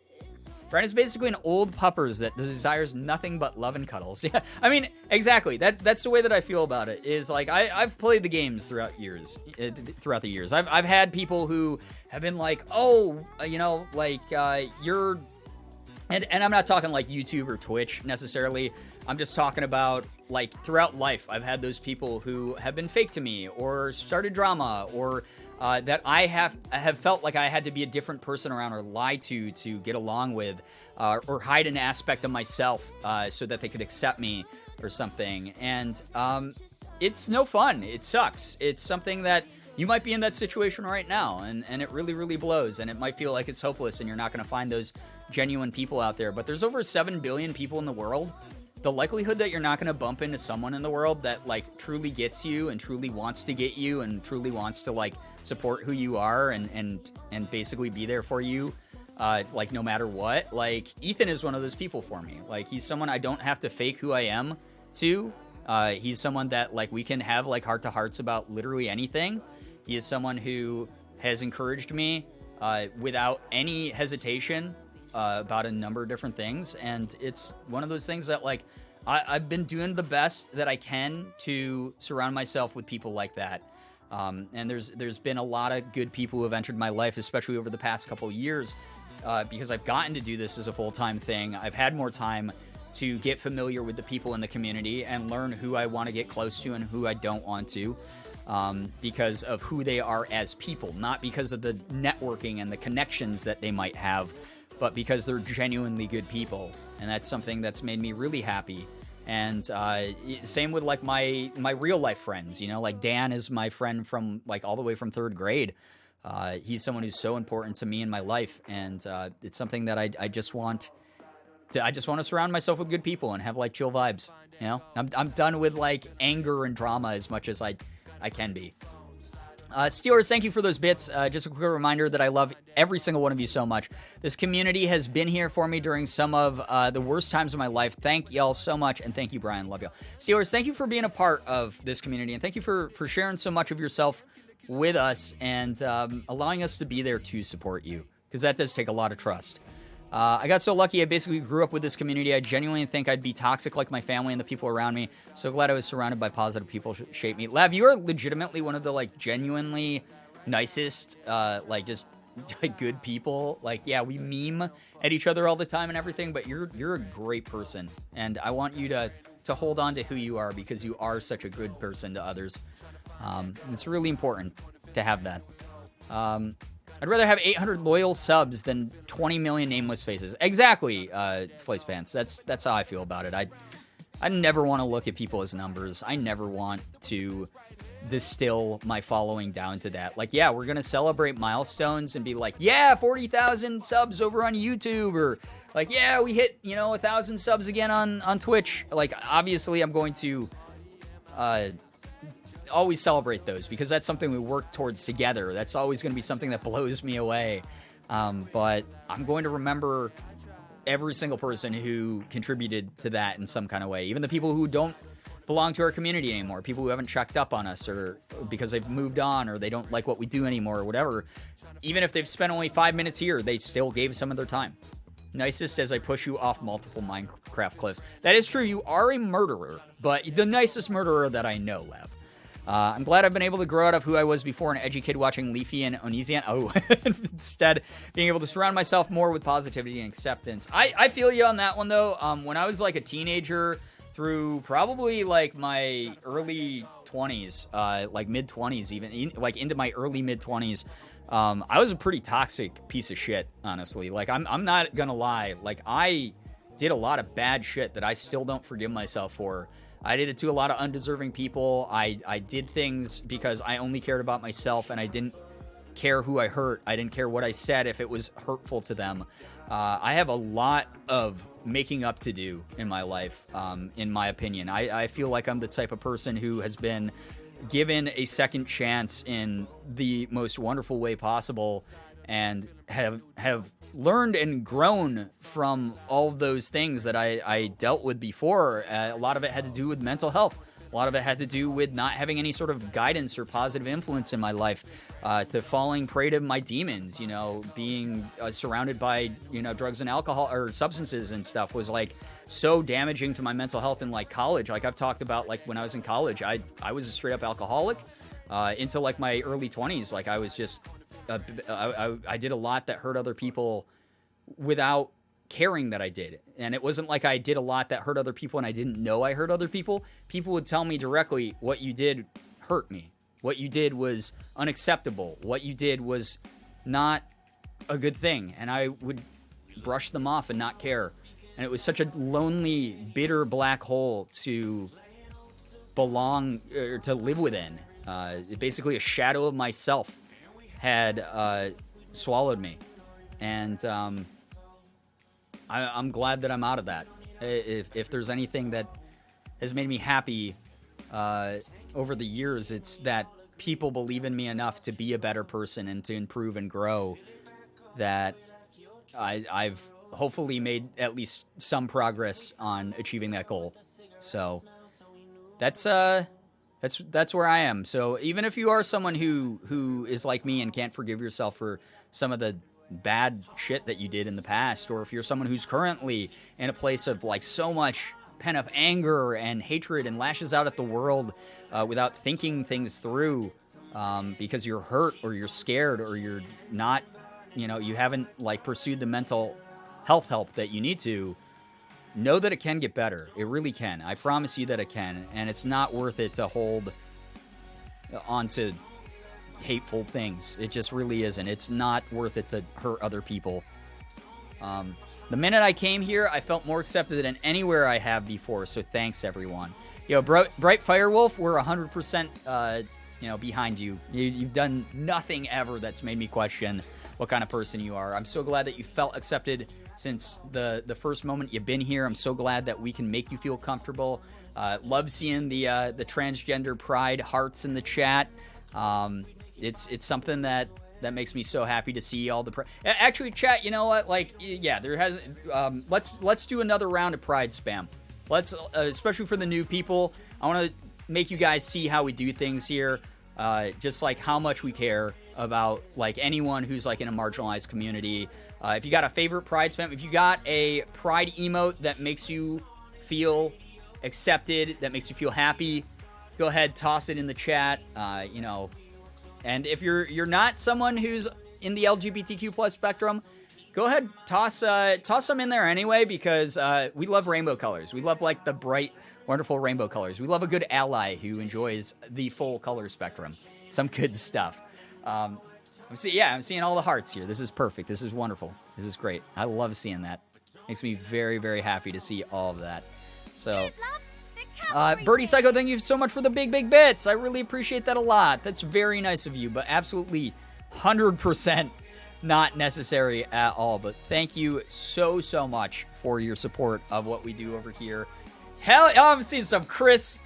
S2: Brian is basically an old puppers that desires nothing but love and cuddles. Yeah, I mean, exactly. That's the way that I feel about it. Is like I've played the games throughout the years. I've had people who have been like, oh, you know, like you're, and I'm not talking like YouTube or Twitch necessarily. I'm just talking about like throughout life. I've had those people who have been fake to me or started drama or that I have felt like I had to be a different person around or lie to get along with, or hide an aspect of myself so that they could accept me or something. And it's no fun. It sucks. It's something that you might be in that situation right now, and it really, really blows, and it might feel like it's hopeless and you're not going to find those genuine people out there. But there's over 7 billion people in the world. The likelihood that you're not going to bump into someone in the world that like truly gets you and truly wants to get you and truly wants to like support who you are and basically be there for you, like no matter what. Like Ethan is one of those people for me. Like he's someone I don't have to fake who I am to. He's someone that like we can have like heart to hearts about literally anything. He is someone who has encouraged me without any hesitation about a number of different things, and it's one of those things that like I've been doing the best that I can to surround myself with people like that. And there's been a lot of good people who have entered my life, especially over the past couple years, because I've gotten to do this as a full-time thing. I've had more time to get familiar with the people in the community and learn who I want to get close to and who I don't want to, because of who they are as people, not because of the networking and the connections that they might have, but because they're genuinely good people. And that's something that's made me really happy. And same with like my real life friends, you know, like Dan is my friend from like all the way from 3rd grade. He's someone who's so important to me in my life, and it's something that I just want to surround myself with good people and have like chill vibes. You know, I'm done with like anger and drama as much as I can be. Steelers, thank you for those bits. Just a quick reminder that I love every single one of you so much. This community has been here for me during some of the worst times of my life. Thank y'all so much, and thank you, Brian. Love y'all. Steelers, thank you for being a part of this community, and thank you for sharing so much of yourself with us and allowing us to be there to support you, because that does take a lot of trust. I got so lucky. I basically grew up with this community. I genuinely think I'd be toxic like my family and the people around me. So glad I was surrounded by positive people shape me. Lav, you are legitimately one of the like genuinely nicest, like just like good people. Like, yeah, we meme at each other all the time and everything, but you're a great person, and I want you to hold on to who you are, because you are such a good person to others. It's really important to have that. I'd rather have 800 loyal subs than 20 million nameless faces. Exactly, Flacepants. That's how I feel about it. I never want to look at people as numbers. I never want to distill my following down to that. Like, yeah, we're going to celebrate milestones and be like, yeah, 40,000 subs over on YouTube, or like, yeah, we hit, 1,000 subs again on Twitch. Like, obviously, I'm going to always celebrate those, because that's something we work towards together. That's always going to be something that blows me away. But I'm going to remember every single person who contributed to that in some kind of way. Even the people who don't belong to our community anymore, people who haven't checked up on us, or because they've moved on, or they don't like what we do anymore, or whatever. Even if they've spent only 5 minutes here, they still gave some of their time. Nicest as I push you off multiple Minecraft cliffs. That is true. You are a murderer, but the nicest murderer that I know, Lev. I'm glad I've been able to grow out of who I was before, an edgy kid watching Leafy and Onizian. Oh, instead being able to surround myself more with positivity and acceptance. I feel you on that one, though. When I was like a teenager through probably like my early 20s, like mid-20s even, like into my early mid-20s, I was a pretty toxic piece of shit, honestly. Like, I'm not gonna lie. Like, I did a lot of bad shit that I still don't forgive myself for. I did it to a lot of undeserving people. I did things because I only cared about myself, and I didn't care who I hurt. I didn't care what I said if it was hurtful to them. I have a lot of making up to do in my life, in my opinion. I feel like I'm the type of person who has been given a second chance in the most wonderful way possible, and have learned and grown from all of those things that I dealt with before. A lot of it had to do with mental health. A lot of it had to do with not having any sort of guidance or positive influence in my life, to falling prey to my demons, being surrounded by, drugs and alcohol or substances and stuff was like so damaging to my mental health in like college. Like I've talked about, like when I was in college, I was a straight up alcoholic, into like my early 20s. Like I was just, I did a lot that hurt other people without caring that I did. And it wasn't like I did a lot that hurt other people and I didn't know I hurt other people. People would tell me directly, what you did hurt me. What you did was unacceptable. What you did was not a good thing. And I would brush them off and not care. And it was such a lonely, bitter black hole to belong, or to live within. Basically a shadow of myself had swallowed me. And I'm glad that I'm out of that. If there's anything that has made me happy over the years, it's that people believe in me enough to be a better person and to improve and grow, that I've hopefully made at least some progress on achieving that goal. So that's where I am. So even if you are someone who is like me and can't forgive yourself for some of the bad shit that you did in the past, or if you're someone who's currently in a place of like so much pent-up anger and hatred and lashes out at the world without thinking things through because you're hurt or you're scared or you're not, you haven't like pursued the mental health help that you need to, know that it can get better. It really can. I promise you that it can. And it's not worth it to hold onto hateful things. It just really isn't. It's not worth it to hurt other people. The minute I came here, I felt more accepted than anywhere I have before. So thanks, everyone. Bright Firewolf, we're 100%, behind you. You've done nothing ever that's made me question what kind of person you are. I'm so glad that you felt accepted since the first moment you've been here. I'm so glad that we can make you feel comfortable. Love seeing the transgender pride hearts in the chat. It's something that makes me so happy to see all the actually, chat, you know what? Like, yeah, there has let's do another round of pride spam. Let's especially for the new people. I want to make you guys see how we do things here. Just like how much we care about like anyone who's like in a marginalized community. If you got a favorite pride spam, if you got a pride emote that makes you feel accepted, that makes you feel happy, go ahead, toss it in the chat. And if you're not someone who's in the LGBTQ plus spectrum, go ahead, toss them in there anyway, because we love rainbow colors. We love like the bright, wonderful rainbow colors. We love a good ally who enjoys the full color spectrum. Some good stuff. I'm seeing all the hearts here. This is perfect. This is wonderful. This is great. I love seeing that. Makes me very, very happy to see all of that. So, Birdie Psycho, thank you so much for the big bits. I really appreciate that a lot. That's very nice of you, but absolutely 100% not necessary at all. But thank you so much for your support of what we do over here. Hell, I'm seeing some Chris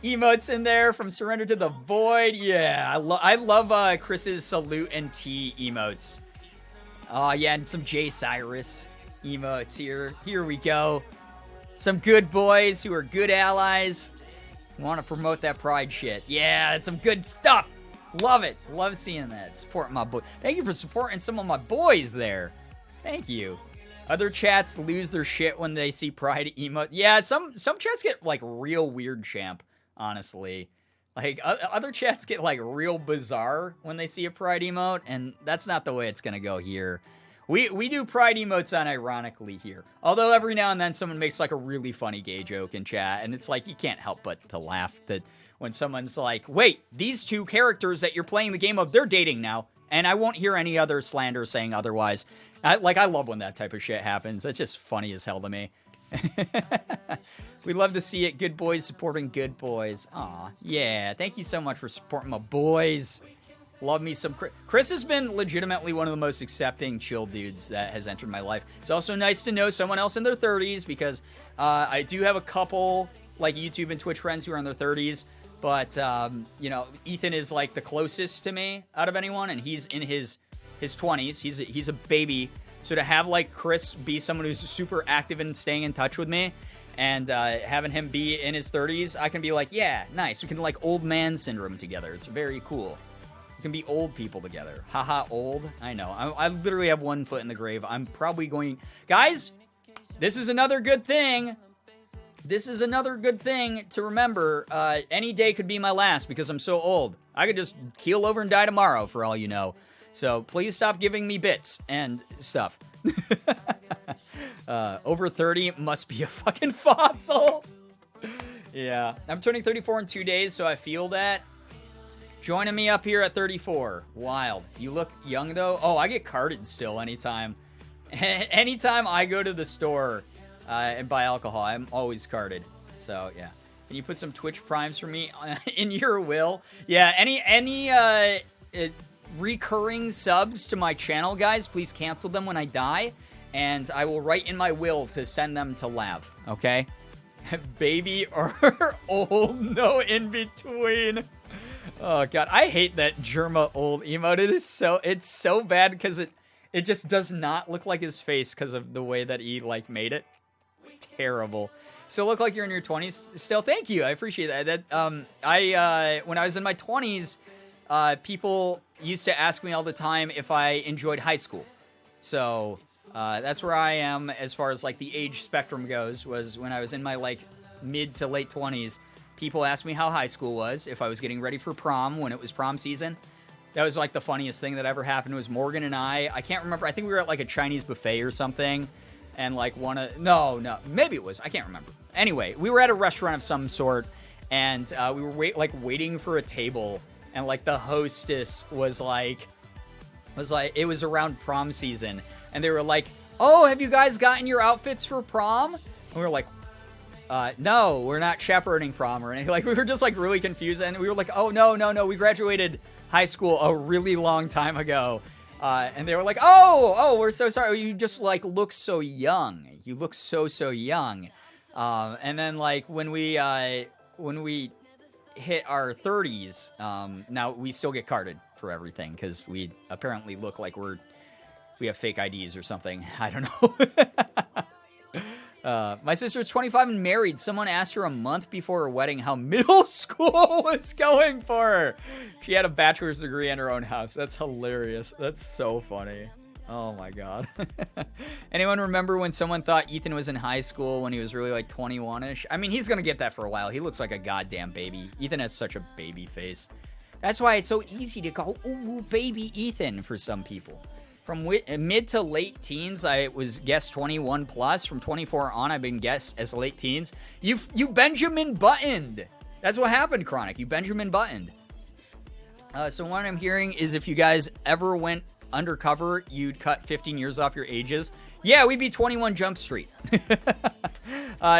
S2: emotes in there from Surrender to the Void. Yeah, I love Chris's salute and tea emotes. Oh yeah, and some Jay Cyrus emotes here. Here we go. Some good boys who are good allies. Want to promote that pride shit. Yeah, it's some good stuff. Love it. Love seeing that. Supporting my boy. Thank you for supporting some of my boys there. Thank you. Other chats lose their shit when they see pride emote. Yeah, some chats get like real weird, champ. Honestly, like other chats get like real bizarre when they see a pride emote, and that's not the way it's gonna go here. We do pride emotes unironically here. Although every now and then someone makes like a really funny gay joke in chat, and it's like you can't help but to laugh when someone's like, wait, these two characters that you're playing the game of, they're dating now. And I won't hear any other slander saying otherwise. I love when that type of shit happens. That's just funny as hell to me. We love to see it. Good boys supporting good boys. Aw, yeah. Thank you so much for supporting my boys. Love me some Chris. Chris has been legitimately one of the most accepting, chill dudes that has entered my life. It's also nice to know someone else in their 30s because I do have a couple like YouTube and Twitch friends who are in their 30s. But, Ethan is like the closest to me out of anyone, and he's in his 20s. He's a baby. So to have like Chris be someone who's super active and staying in touch with me, and having him be in his 30s, I can be like, yeah, nice. We can like old man syndrome together. It's very cool. We can be old people together. Haha, old. I know. I literally have one foot in the grave. I'm probably going... Guys, this is another good thing. This is another good thing to remember. Any day could be my last because I'm so old. I could just keel over and die tomorrow for all you know. So please stop giving me bits and stuff. Over 30 must be a fucking fossil. Yeah. I'm turning 34 in 2 days, so I feel that. Joining me up here at 34. Wild. You look young, though. Oh, I get carded still anytime. Anytime I go to the store and buy alcohol, I'm always carded. So, yeah. Can you put some Twitch primes for me in your will? Yeah, any recurring subs to my channel, guys, please cancel them when I die, and I will write in my will to send them to Lav, okay? Baby or old, no in between. Oh god, I hate that Germa old emote. It's so bad because it just does not look like his face because of the way that he like made it. It's terrible. So look like you're in your 20s still. Thank you, I appreciate that. When I was in my 20s, people used to ask me all the time if I enjoyed high school. So That's where I am as far as like the age spectrum goes, was when I was in my like mid to late 20s. People asked me how high school was, if I was getting ready for prom when it was prom season. That was like the funniest thing that ever happened. Was Morgan and I can't remember, I think we were at like a Chinese buffet or something, and like no, maybe it was, I can't remember. Anyway, we were at a restaurant of some sort, and we were waiting for a table, and like the hostess was like, it was around prom season, and they were like, oh, have you guys gotten your outfits for prom? And we were like, no, we're not chaperoning prom or anything. Like, we were just like really confused, and we were like, oh, no, we graduated high school a really long time ago. And they were like, oh, we're so sorry. You just like look so young. You look so young. And then like when we hit our 30s, now we still get carded for everything because we apparently look like we have fake IDs or something. I don't know. My sister's 25 and married. Someone asked her a month before her wedding how middle school was going for her. She had a bachelor's degree in her own house. That's hilarious. That's so funny. Oh my God. Anyone remember when someone thought Ethan was in high school when he was really like 21-ish? I mean, he's going to get that for a while. He looks like a goddamn baby. Ethan has such a baby face. That's why it's so easy to go, ooh, baby Ethan for some people. From mid to late teens, I was guessed 21 plus. From 24 on, I've been guessed as late teens. You Benjamin Buttoned. That's what happened, Chronic. You Benjamin Buttoned. So what I'm hearing is if you guys ever went undercover, you'd cut 15 years off your ages. Yeah, we'd be 21 Jump Street.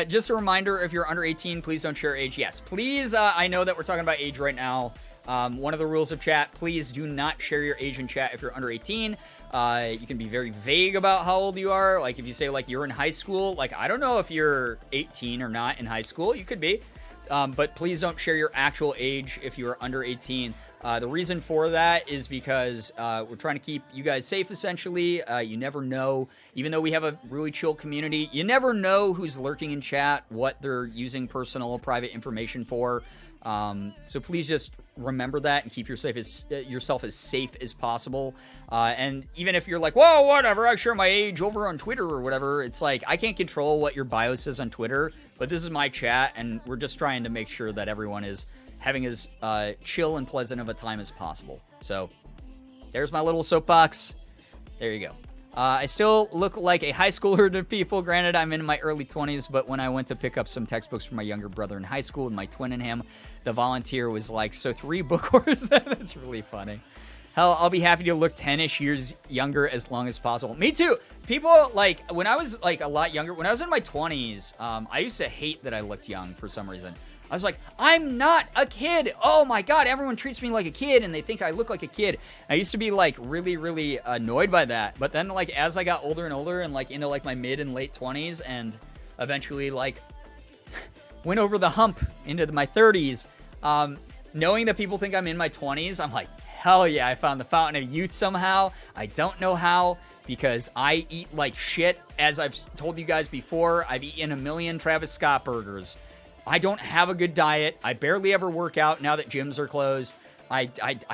S2: Just a reminder, if you're under 18, please don't share age. Yes, please. I know that we're talking about age right now. One of the rules of chat, please do not share your age in chat if you're under 18. You can be very vague about how old you are. Like if you say like you're in high school, like I don't know if you're 18 or not in high school. You could be. But please don't share your actual age if you are under 18. The reason for that is because we're trying to keep you guys safe, essentially. You never know. Even though we have a really chill community, you never know who's lurking in chat, what they're using personal, private information for. So please just remember that and keep yourself as safe as possible. And even if you're like, whoa, whatever, I share my age over on Twitter or whatever, it's like, I can't control what your bio says on Twitter, but this is my chat, and we're just trying to make sure that everyone is having as chill and pleasant of a time as possible. So there's my little soapbox. There you go. I still look like a high schooler to people. Granted, I'm in my early 20s, but when I went to pick up some textbooks for my younger brother in high school with my twin and him, the volunteer was like, so 3 book orders? That's really funny. Hell, I'll be happy to look 10-ish years younger as long as possible. Me too. People, like, when I was, like, a lot younger, when I was in my 20s, I used to hate that I looked young for some reason. I was like, I'm not a kid. Oh my God, everyone treats me like a kid and they think I look like a kid. I used to be like really, really annoyed by that. But then like as I got older and older and like into like my mid and late 20s and eventually like went over the hump into my 30s, knowing that people think I'm in my 20s, I'm like, hell yeah, I found the fountain of youth somehow. I don't know how, because I eat like shit. As I've told you guys before, I've eaten 1 million Travis Scott burgers. I don't have a good diet. I barely ever work out now that gyms are closed. I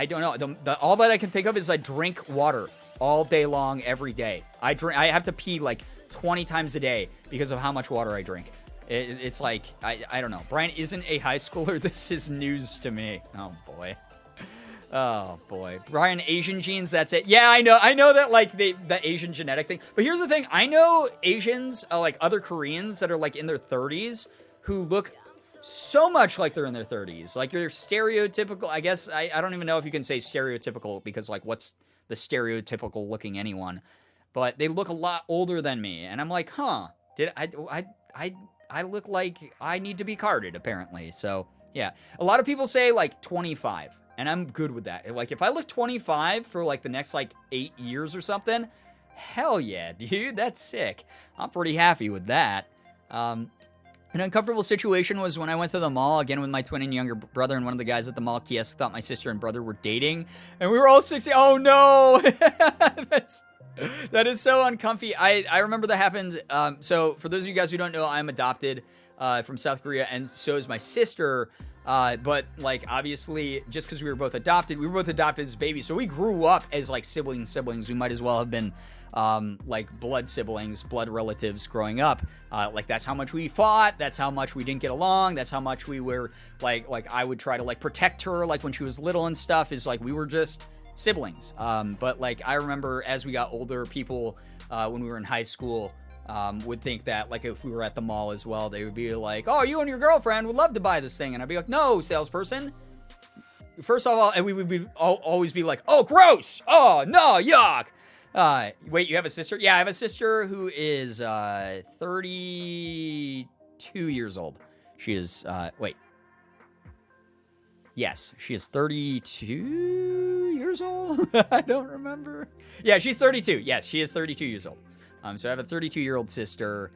S2: don't know. All that I can think of is I drink water all day long, every day. I have to pee like 20 times a day because of how much water I drink. It's like, I don't know. Brian isn't a high schooler. This is news to me. Oh, boy. Oh, boy. Brian, Asian genes, that's it. Yeah, I know that, like, the Asian genetic thing. But here's the thing. I know Asians, like, other Koreans that are, like, in their 30s who look so much like they're in their 30s. Like, you're stereotypical. I guess, I don't even know if you can say stereotypical, because, like, what's the stereotypical looking anyone? But they look a lot older than me. And I'm like, huh, did I look like I need to be carded, apparently. So, yeah. A lot of people say, like, 25. And I'm good with that. Like, if I look 25 for, like, the next, like, 8 years or something, hell yeah, dude. That's sick. I'm pretty happy with that. An uncomfortable situation was when I went to the mall, again with my twin and younger brother, and one of the guys at the mall kiosk thought my sister and brother were dating. And we were all 16. Oh, no. That is so uncomfy. I remember that happened. So for those of you guys who don't know, I'm adopted from South Korea, and so is my sister. But, like, obviously, just because we were both adopted as babies. So we grew up as, like, siblings. We might as well have been like blood siblings, blood relatives growing up. Like that's how much we fought. That's how much we didn't get along. That's how much we were like I would try to like protect her like when she was little and stuff, is like we were just siblings. But like I remember as we got older, people when we were in high school would think that like if we were at the mall as well, they would be like, oh, you and your girlfriend would love to buy this thing. And I'd be like, no, salesperson. First of all, and we would be always be like, oh, gross. Oh, no, yuck. Wait, you have a sister? Yeah, I have a sister who is 32 years old. She is, wait. Yes, she is 32 years old? I don't remember. Yeah, she's 32. Yes, she is 32 years old. So I have a 32-year-old sister.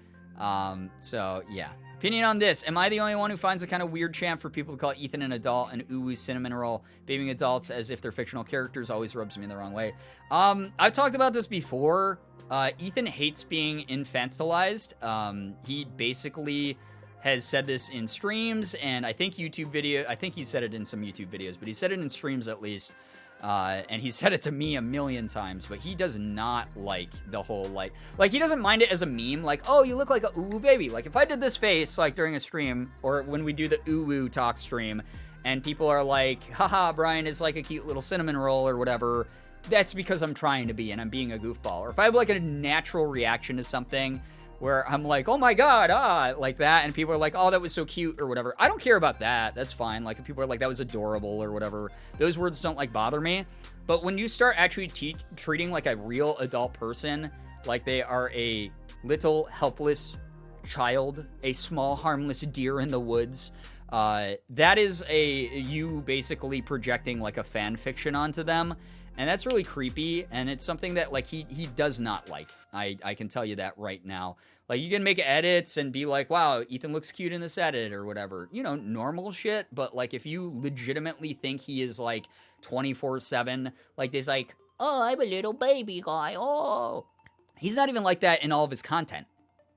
S2: So, yeah. Opinion on this. Am I the only one who finds it kind of weird chant for people to call Ethan an adult and Uwu cinnamon roll? Babying adults as if they're fictional characters always rubs me the wrong way. I've talked about this before. Ethan hates being infantilized. He basically has said this in streams and I think YouTube video. I think he said it in some YouTube videos, but he said it in streams at least. And he said it to me a million times, but he does not like the whole, like he doesn't mind it as a meme, like, oh, you look like a uwu baby. Like, if I did this face, like, during a stream, or when we do the uwu talk stream, and people are like, haha, Brian is like a cute little cinnamon roll, or whatever, that's because I'm trying to be, and I'm being a goofball. Or if I have, like, a natural reaction to something, where I'm like, oh my god, like that, and people are like, oh, that was so cute, or whatever. I don't care about that. That's fine. Like, if people are like, that was adorable, or whatever, those words don't, like, bother me. But when you start actually treating, like, a real adult person like they are a little helpless child, a small harmless deer in the woods, that is you basically projecting, like, a fan fiction onto them. And that's really creepy, and it's something that, like, he does not like. I can tell you that right now. Like, you can make edits and be like, wow, Ethan looks cute in this edit or whatever. You know, normal shit. But, like, if you legitimately think he is, like, 24/7, like, there's, like, oh, I'm a little baby guy, oh. He's not even like that in all of his content.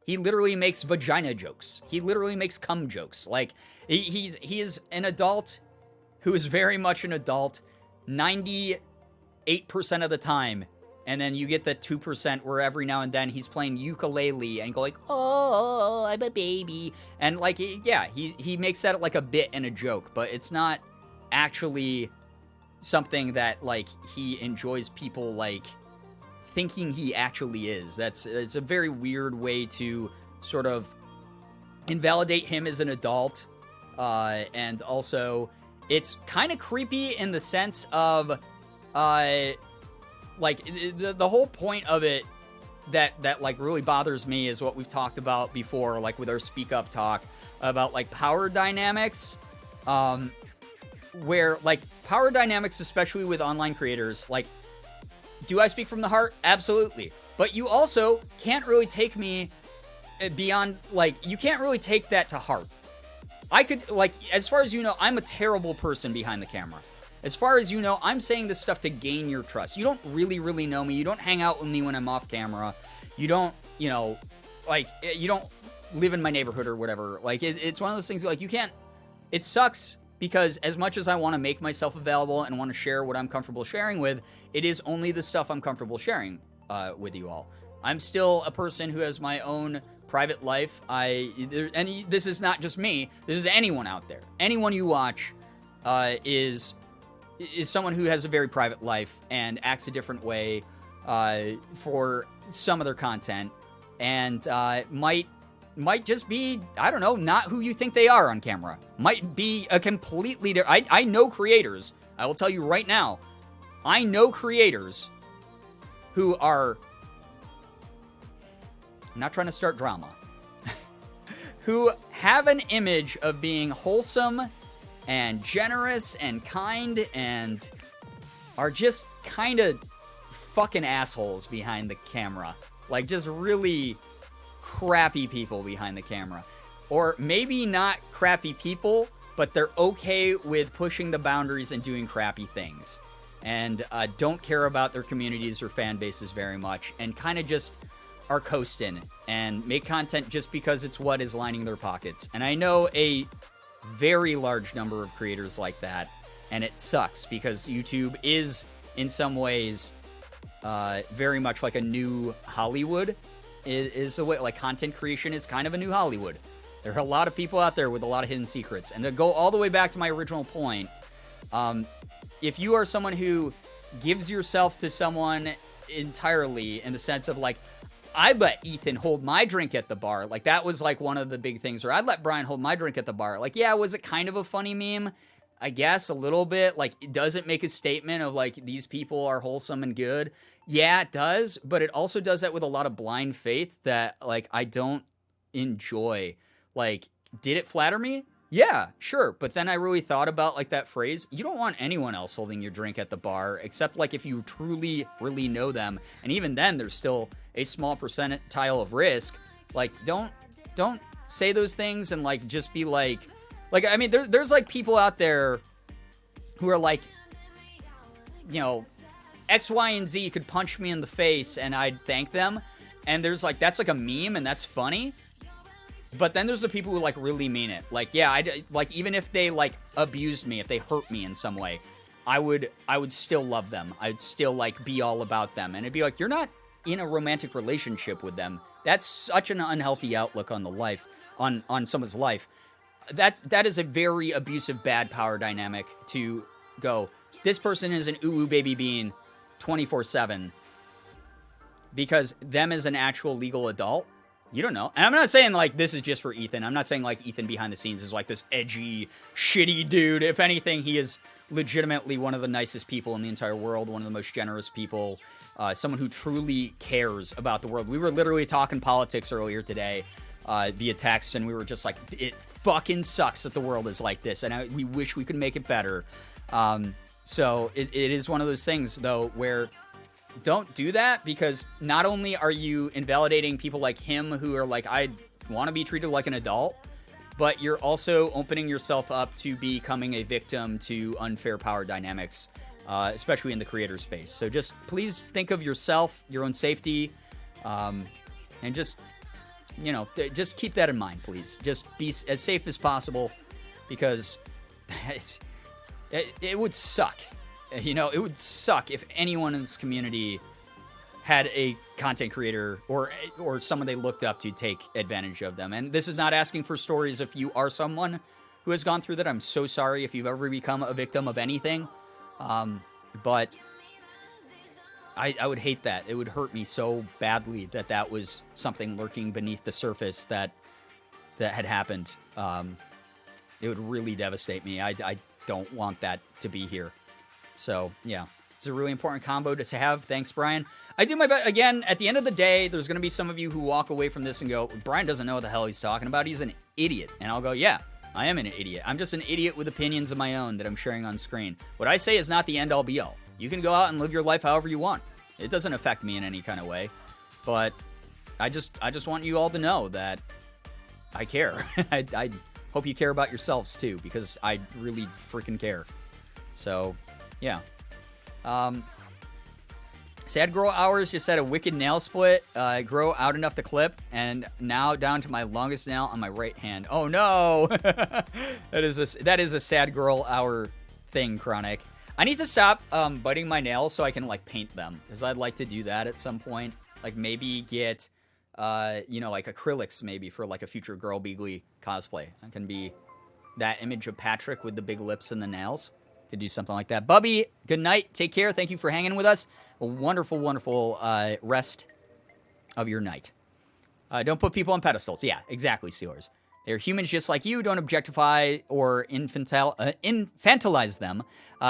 S2: He literally makes vagina jokes. He literally makes cum jokes. Like, he is an adult who is very much an adult 98% of the time. And then you get the 2% where every now and then he's playing ukulele and go like, oh, I'm a baby. And like, yeah, he makes that like a bit and a joke, but it's not actually something that like he enjoys people like thinking he actually is. It's a very weird way to sort of invalidate him as an adult. And also it's kind of creepy in the sense of, like, the whole point of it that like really bothers me is what we've talked about before, like with our Speak Up talk about like power dynamics, where like power dynamics, especially with online creators, like, do I speak from the heart? Absolutely. But you also can't really take me beyond, like, you can't really take that to heart. I could, like, as far as you know, I'm a terrible person behind the camera. As far as you know, I'm saying this stuff to gain your trust. You don't really, really know me. You don't hang out with me when I'm off camera. You don't, you know, like, you don't live in my neighborhood or whatever. Like, it's one of those things, like, you can't, it sucks because as much as I want to make myself available and want to share what I'm comfortable sharing with, it is only the stuff I'm comfortable sharing with you all. I'm still a person who has my own private life. And this is not just me. This is anyone out there. Anyone you watch is someone who has a very private life and acts a different way for some of their content, and might just be, I don't know, not who you think they are on camera. Might be a completely different. I know creators, I will tell you right now, I know creators who are, I'm not trying to start drama, who have an image of being wholesome and generous and kind and are just kind of fucking assholes behind the camera. Like, just really crappy people behind the camera. Or maybe not crappy people, but they're okay with pushing the boundaries and doing crappy things. And don't care about their communities or fan bases very much. And kind of just are coasting and make content just because it's what is lining their pockets. And I know a very large number of creators like that, and it sucks because YouTube is in some ways very much like a new Hollywood is the way, like content creation is kind of a new Hollywood. There are a lot of people out there with a lot of hidden secrets. And to go all the way back to my original point, if you are someone who gives yourself to someone entirely in the sense of like, I'd let Ethan hold my drink at the bar. Like that was like one of the big things, or I'd let Brian hold my drink at the bar. Like, yeah, was it kind of a funny meme? I guess a little bit. Like, it doesn't make a statement of like, these people are wholesome and good. Yeah, it does. But it also does that with a lot of blind faith that like, I don't enjoy. Like, did it flatter me? Yeah, sure. But then I really thought about like that phrase. You don't want anyone else holding your drink at the bar, except like if you truly, really know them. And even then there's still a small percentile of risk. Like, don't say those things and like, just be like, I mean, there's like people out there who are like, you know, X, Y, and Z could punch me in the face and I'd thank them. And there's like, that's like a meme and that's funny. But then there's the people who like really mean it. Like, yeah, like even if they like abused me, if they hurt me in some way, I would still love them. I'd still like be all about them. And it'd be like, you're not in a romantic relationship with them. That's such an unhealthy outlook on the life, on someone's life. That is a very abusive, bad power dynamic to go, this person is an ooh baby bean 24/7 because them as an actual legal adult, you don't know. And I'm not saying like this is just for Ethan. I'm not saying like Ethan behind the scenes is like this edgy, shitty dude. If anything, he is legitimately one of the nicest people in the entire world, one of the most generous people, someone who truly cares about the world. We were literally talking politics earlier today via text, and we were just like, it fucking sucks that the world is like this, and we wish we could make it better. So it is one of those things, though, where don't do that, because not only are you invalidating people like him who are like, I want to be treated like an adult, but you're also opening yourself up to becoming a victim to unfair power dynamics, especially in the creator space. So just please think of yourself, your own safety, and just, you know, just keep that in mind, please. Just be as safe as possible, because it would suck. You know, it would suck if anyone in this community had a content creator or someone they looked up to take advantage of them. And this is not asking for stories. If you are someone who has gone through that, I'm so sorry if you've ever become a victim of anything. But I would hate that. It would hurt me so badly that was something lurking beneath the surface that had happened. It would really devastate me. I don't want that to be here. So, yeah, it's a really important combo to have. Thanks, Brian. I do my best. Again, at the end of the day, there's going to be some of you who walk away from this and go, Brian doesn't know what the hell he's talking about. He's an idiot. And I'll go, yeah, I am an idiot. I'm just an idiot with opinions of my own that I'm sharing on screen. What I say is not the end-all be-all. You can go out and live your life however you want. It doesn't affect me in any kind of way. But I just want you all to know that I care. I hope you care about yourselves, too, because I really freaking care. So, yeah. Sad Girl Hours just had a wicked nail split. Grow out enough to clip, and now down to my longest nail on my right hand. Oh no! that is a Sad Girl Hour thing, Chronic. I need to stop biting my nails so I can like paint them, because I'd like to do that at some point. Like maybe get like acrylics maybe for like a future Girbeagly cosplay. I can be that image of Patrick with the big lips and the nails. Could do something like that. Bubby, good night. Take care. Thank you for hanging with us. A wonderful, wonderful rest of your night. Don't put people on pedestals. Yeah, exactly, Steelers. They're humans just like you. Don't objectify or infantilize them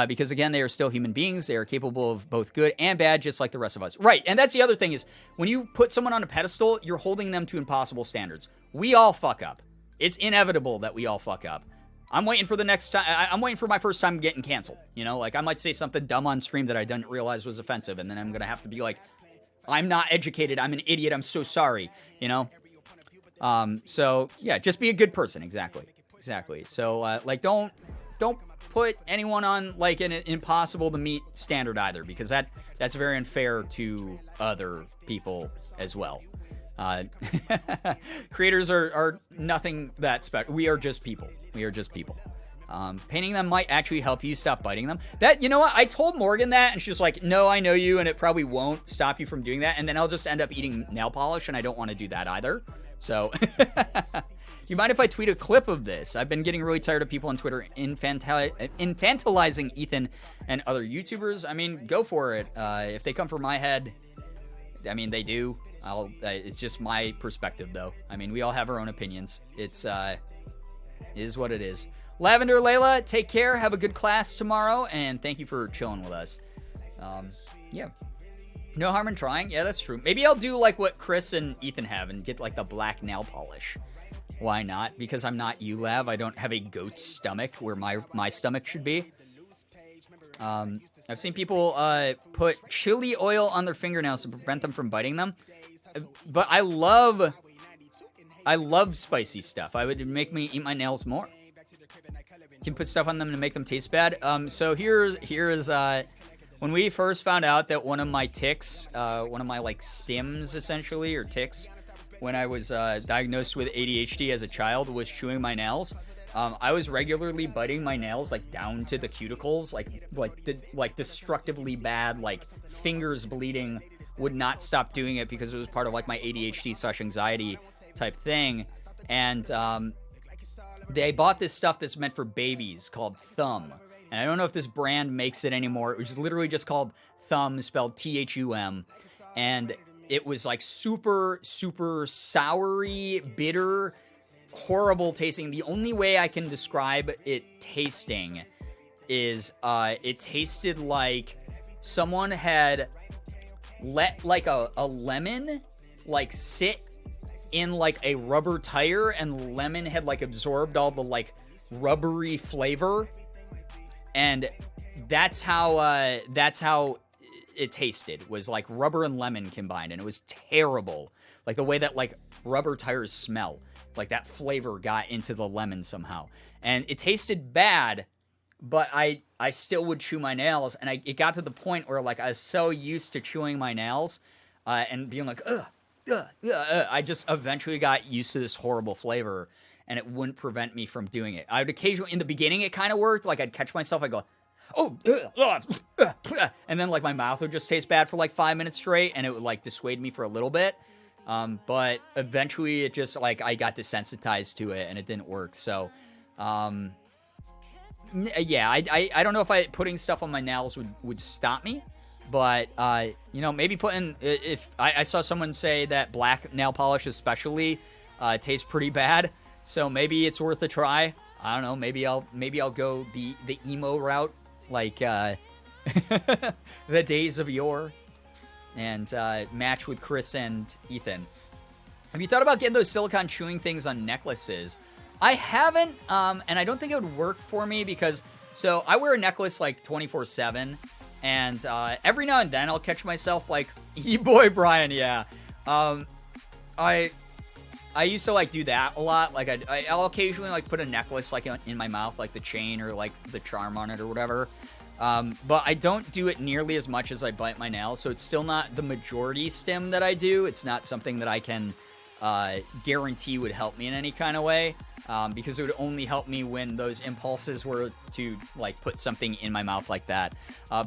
S2: because, again, they are still human beings. They are capable of both good and bad, just like the rest of us. Right, and that's the other thing is when you put someone on a pedestal, you're holding them to impossible standards. We all fuck up. It's inevitable that we all fuck up. I'm waiting for the next time. I'm waiting for my first time getting canceled. You know, like I might say something dumb on stream that I didn't realize was offensive, and then I'm gonna have to be like, I'm not educated. I'm an idiot. I'm so sorry. You know. So yeah, just be a good person. Exactly. So like, don't put anyone on like an impossible to meet standard either, because that's very unfair to other people as well. Creators are nothing that special. We are just people. Painting them might actually help you stop biting them. That, you know what? I told Morgan that, and she was like, no, I know you, and it probably won't stop you from doing that. And then I'll just end up eating nail polish, and I don't want to do that either. So, you mind if I tweet a clip of this? I've been getting really tired of people on Twitter infantilizing Ethan and other YouTubers. I mean, go for it. If they come for my head, I mean, they do. It's just my perspective, though. I mean, we all have our own opinions. It is what it is. Lavender Layla, take care. Have a good class tomorrow, and thank you for chilling with us. Yeah. No harm in trying. Yeah, that's true. Maybe I'll do like what Chris and Ethan have and get like the black nail polish. Why not? Because I'm not you, Lav. I don't have a goat's stomach where my stomach should be. I've seen people put chili oil on their fingernails to prevent them from biting them. But I love spicy stuff. It would make me eat my nails more. You can put stuff on them to make them taste bad. So here is when we first found out that one of my ticks, one of my like stims essentially, or ticks, when I was diagnosed with ADHD as a child, was chewing my nails. I was regularly biting my nails like down to the cuticles, like destructively bad, like fingers bleeding. Would not stop doing it because it was part of like my ADHD/anxiety type thing. And they bought this stuff that's meant for babies called Thumb. And I don't know if this brand makes it anymore. It was literally just called Thumb, spelled Thum. And it was like super, super soury, bitter, horrible tasting. The only way I can describe it tasting is it tasted like someone had let like a lemon like sit in like a rubber tire, and lemon had like absorbed all the like rubbery flavor, and that's how it tasted, was like rubber and lemon combined, and it was terrible. Like the way that like rubber tires smell, like that flavor got into the lemon somehow, and it tasted bad. But I still would chew my nails, and it got to the point where like I was so used to chewing my nails and being like ugh. I just eventually got used to this horrible flavor, and it wouldn't prevent me from doing it. I would occasionally, in the beginning, it kind of worked. Like I'd catch myself, I'd go, oh, and then like my mouth would just taste bad for like 5 minutes straight, and it would like dissuade me for a little bit. But eventually, it just like I got desensitized to it, and it didn't work. So, yeah, I don't know if putting stuff on my nails would stop me. But, you know, maybe if I saw someone say that black nail polish especially tastes pretty bad, so maybe it's worth a try. I don't know, maybe I'll go the emo route, like the days of yore, and match with Chris and Ethan. Have you thought about getting those silicone chewing things on necklaces? I haven't, and I don't think it would work for me because, so I wear a necklace like 24/7. And every now and then I'll catch myself like, boy, Brian, yeah. I used to like do that a lot. Like I'll occasionally like put a necklace like in my mouth, like the chain or like the charm on it or whatever. But I don't do it nearly as much as I bite my nails. So it's still not the majority stim that I do. It's not something that I can guarantee would help me in any kind of way. Because it would only help me when those impulses were to like put something in my mouth like that.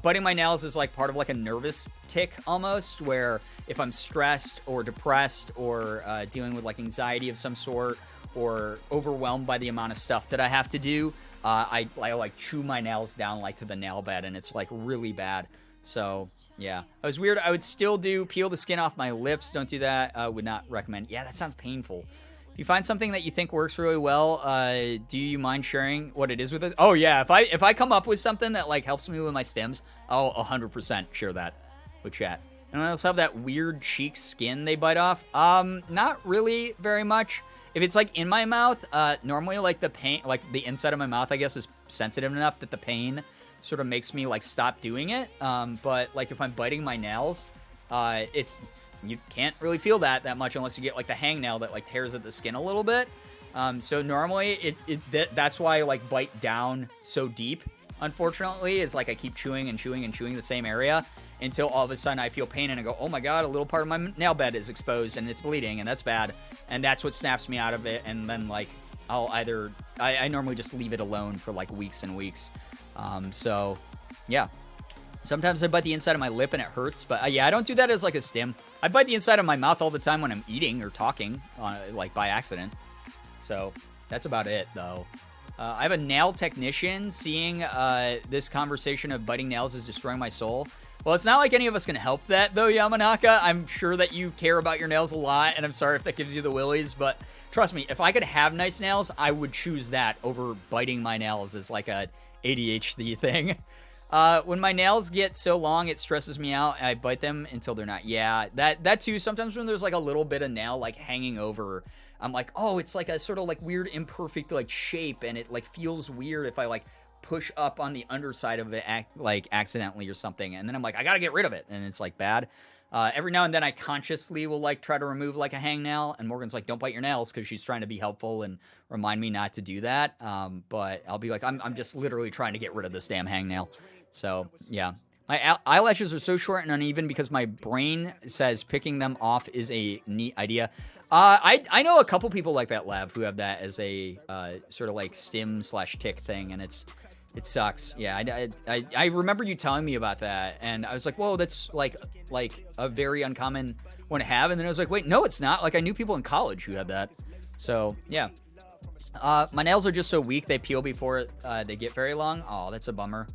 S2: Biting my nails is like part of like a nervous tick almost, where if I'm stressed or depressed or dealing with like anxiety of some sort or overwhelmed by the amount of stuff that I have to do, I like chew my nails down like to the nail bed, and it's like really bad. So yeah, it was weird. I would still peel the skin off my lips. Don't do that. Would not recommend. Yeah, that sounds painful. If you find something that you think works really well, do you mind sharing what it is with us? Oh yeah, if I come up with something that like helps me with my stems, I'll 100% share that with chat. Anyone else have that weird cheek skin they bite off? Not really very much. If it's like in my mouth, normally like the pain, like the inside of my mouth, I guess, is sensitive enough that the pain sort of makes me like stop doing it. But like if I'm biting my nails, you can't really feel that much unless you get like the hangnail that like tears at the skin a little bit. So normally that's why I like bite down so deep. Unfortunately, it's like I keep chewing and chewing and chewing the same area until all of a sudden I feel pain and I go, oh my god, a little part of my nail bed is exposed and it's bleeding, and that's bad. And that's what snaps me out of it. And then like I'll either I normally just leave it alone for like weeks and weeks. So yeah, sometimes I bite the inside of my lip and it hurts, but yeah, I don't do that as like a stim. I bite the inside of my mouth all the time when I'm eating or talking, like by accident. So that's about it, though. I have a nail technician. Seeing this conversation of biting nails is destroying my soul. Well, it's not like any of us can help that, though, Yamanaka. I'm sure that you care about your nails a lot, and I'm sorry if that gives you the willies, but trust me, if I could have nice nails, I would choose that over biting my nails as like a ADHD thing. When my nails get so long, it stresses me out. I bite them until they're not. Yeah, that too. Sometimes when there's like a little bit of nail like hanging over, I'm like, oh, it's like a sort of like weird imperfect like shape, and it like feels weird if I like push up on the underside of it like accidentally or something, and then I'm like, I gotta get rid of it, and it's like bad. Every now and then I consciously will like try to remove like a hangnail, and Morgan's like, don't bite your nails, because she's trying to be helpful and remind me not to do that. But I'll be like, I'm just literally trying to get rid of this damn hangnail. So yeah, my eyelashes are so short and uneven because my brain says picking them off is a neat idea. I know a couple people like that, Lav, who have that as a sort of like stim/tick thing, and it sucks. Yeah, I remember you telling me about that, and I was like, whoa, that's like a very uncommon one to have. And then I was like, wait, no, it's not. Like, I knew people in college who had that. So yeah. My nails are just so weak, they peel before they get very long. Oh, that's a bummer.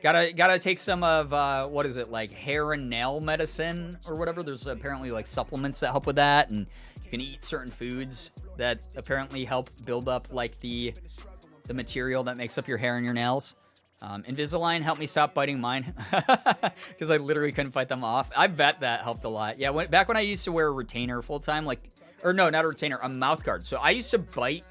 S2: Gotta take some of, what is it, like hair and nail medicine or whatever. There's apparently like supplements that help with that, and you can eat certain foods that apparently help build up like the material that makes up your hair and your nails. Invisalign helped me stop biting mine because I literally couldn't fight them off. I bet that helped a lot. Yeah, back when I used to wear a retainer full time, or no, not a retainer, a mouth guard. So I used to bite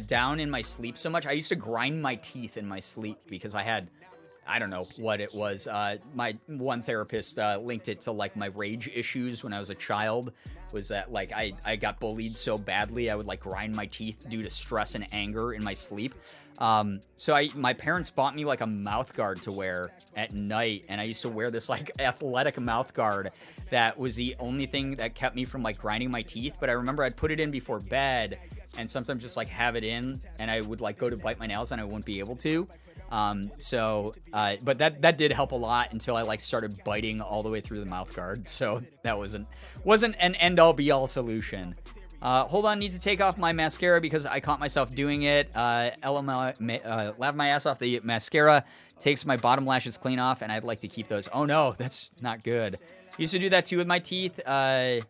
S2: down in my sleep so much. I used to grind my teeth in my sleep because I don't know what it was. My one therapist linked it to like my rage issues when I was a child. Was that like I got bullied so badly I would like grind my teeth due to stress and anger in my sleep. So my parents bought me like a mouth guard to wear at night, and I used to wear this like athletic mouth guard that was the only thing that kept me from like grinding my teeth. But I remember I'd put it in before bed and sometimes just like have it in, and I would like go to bite my nails and I wouldn't be able to. But that did help a lot until I like started biting all the way through the mouth guard. So that wasn't an end all be all solution. Hold on, need to take off my mascara because I caught myself doing it. Lav my ass off the mascara, takes my bottom lashes clean off, and I'd like to keep those. Oh no, that's not good. Used to do that too with my teeth. I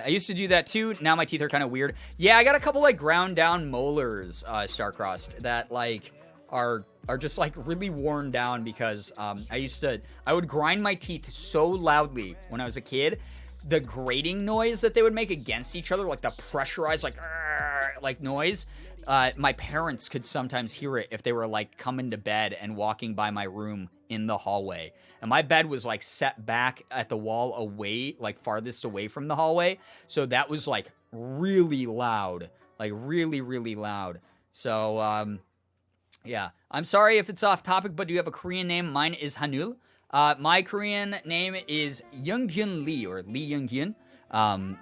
S2: used to do that too. Now my teeth are kind of weird. Yeah, I got a couple like ground down molars, Starcrossed, that like are just like really worn down because I would grind my teeth so loudly when I was a kid. The grating noise that they would make against each other, like the pressurized like noise, my parents could sometimes hear it if they were like coming to bed and walking by my room in the hallway. And my bed was like set back at the wall away, like farthest away from the hallway. So that was like really loud, like really, really loud. So, yeah, I'm sorry if it's off topic, but do you have a Korean name? Mine is Hanul. My Korean name is Younghyun Lee, or Lee Younghyun.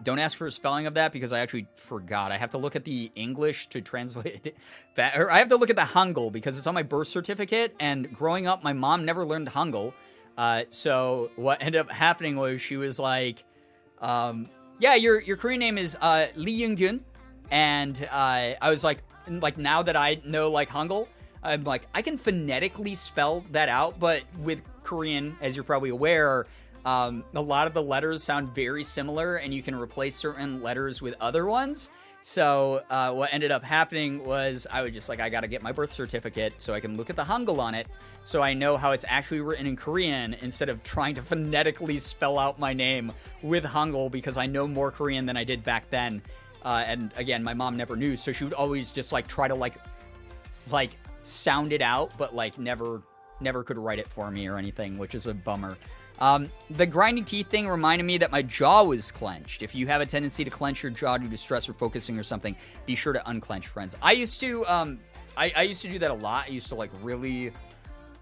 S2: Don't ask for a spelling of that because I actually forgot. I have to look at the English to translate it. Or I have to look at the Hangul because it's on my birth certificate. And growing up, my mom never learned Hangul. So what ended up happening was she was like, yeah, your Korean name is Lee Younghyun. And I was like now that I know like Hangul, I'm like, I can phonetically spell that out, but with Korean, as you're probably aware, a lot of the letters sound very similar, and you can replace certain letters with other ones. So what ended up happening was I was just like, I gotta get my birth certificate so I can look at the Hangul on it, so I know how it's actually written in Korean instead of trying to phonetically spell out my name with Hangul, because I know more Korean than I did back then. And again, my mom never knew, so she would always just like try to like sound it out, but like never could write it for me or anything, which is a bummer. The grinding teeth thing reminded me that my jaw was clenched. If you have a tendency to clench your jaw due to stress or focusing or something, be sure to unclench, friends. I used to do that a lot. I used to like really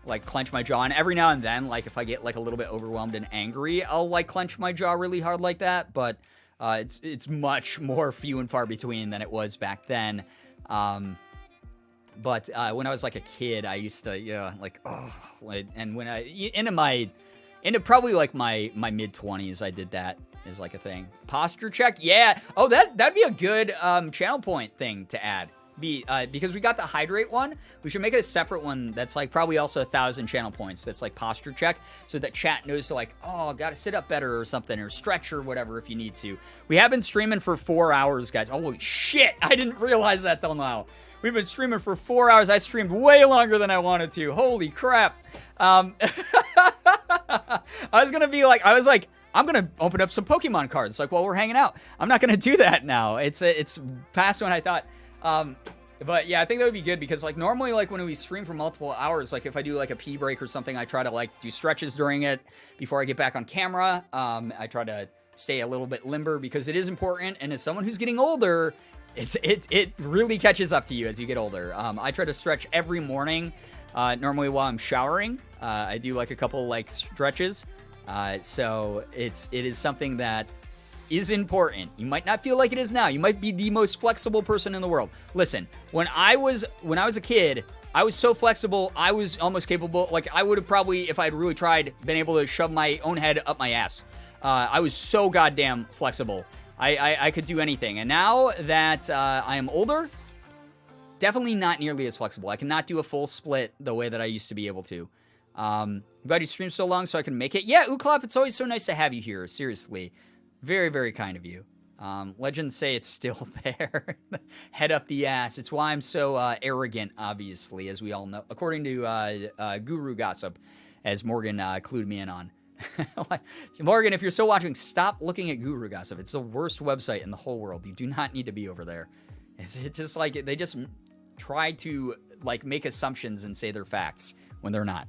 S2: like clench my jaw, and every now and then, like if I get like a little bit overwhelmed and angry, I'll like clench my jaw really hard like that. But it's much more few and far between than it was back then. But when I was like a kid, I used to, and when into probably like my mid 20s, I did that as like a thing. Posture check, yeah. Oh, that'd be a good channel point thing to add. Because we got the hydrate one, we should make it a separate one that's like probably also 1,000 channel points. That's like posture check, so that chat knows to like, oh, gotta sit up better or something, or stretch or whatever if you need to. We have been streaming for 4 hours, guys. Holy shit, I didn't realize that till now. We've been streaming for 4 hours. I streamed way longer than I wanted to. Holy crap. I was like, I'm gonna open up some Pokemon cards like while we're hanging out. I'm not gonna do that now. It's past when I thought. But yeah, I think that would be good because like normally like when we stream for multiple hours, like if I do like a pee break or something, I try to like do stretches during it before I get back on camera. I try to stay a little bit limber because it is important. And as someone who's getting older, it really catches up to you as you get older. I try to stretch every morning, normally while I'm showering. I do like a couple like stretches. So it is something that is important. You might not feel like it is now. You might be the most flexible person in the world. Listen, when I was a kid, I was so flexible, I was almost capable, like I would have probably, if I had really tried, been able to shove my own head up my ass. I was so goddamn flexible. I could do anything. And now that I am older, definitely not nearly as flexible. I cannot do a full split the way that I used to be able to. I'm glad you streamed so long so I can make it. Yeah, Uklop, it's always so nice to have you here. Seriously. Very, very kind of you. Legends say it's still there. Head up the ass. It's why I'm so arrogant, obviously, as we all know. According to Guru Gossip, as Morgan clued me in on. Morgan, if you're still watching, stop looking at Guru Gossip. It's the worst website in the whole world. You do not need to be over there. It's just like they just try to like make assumptions and say they're facts when they're not.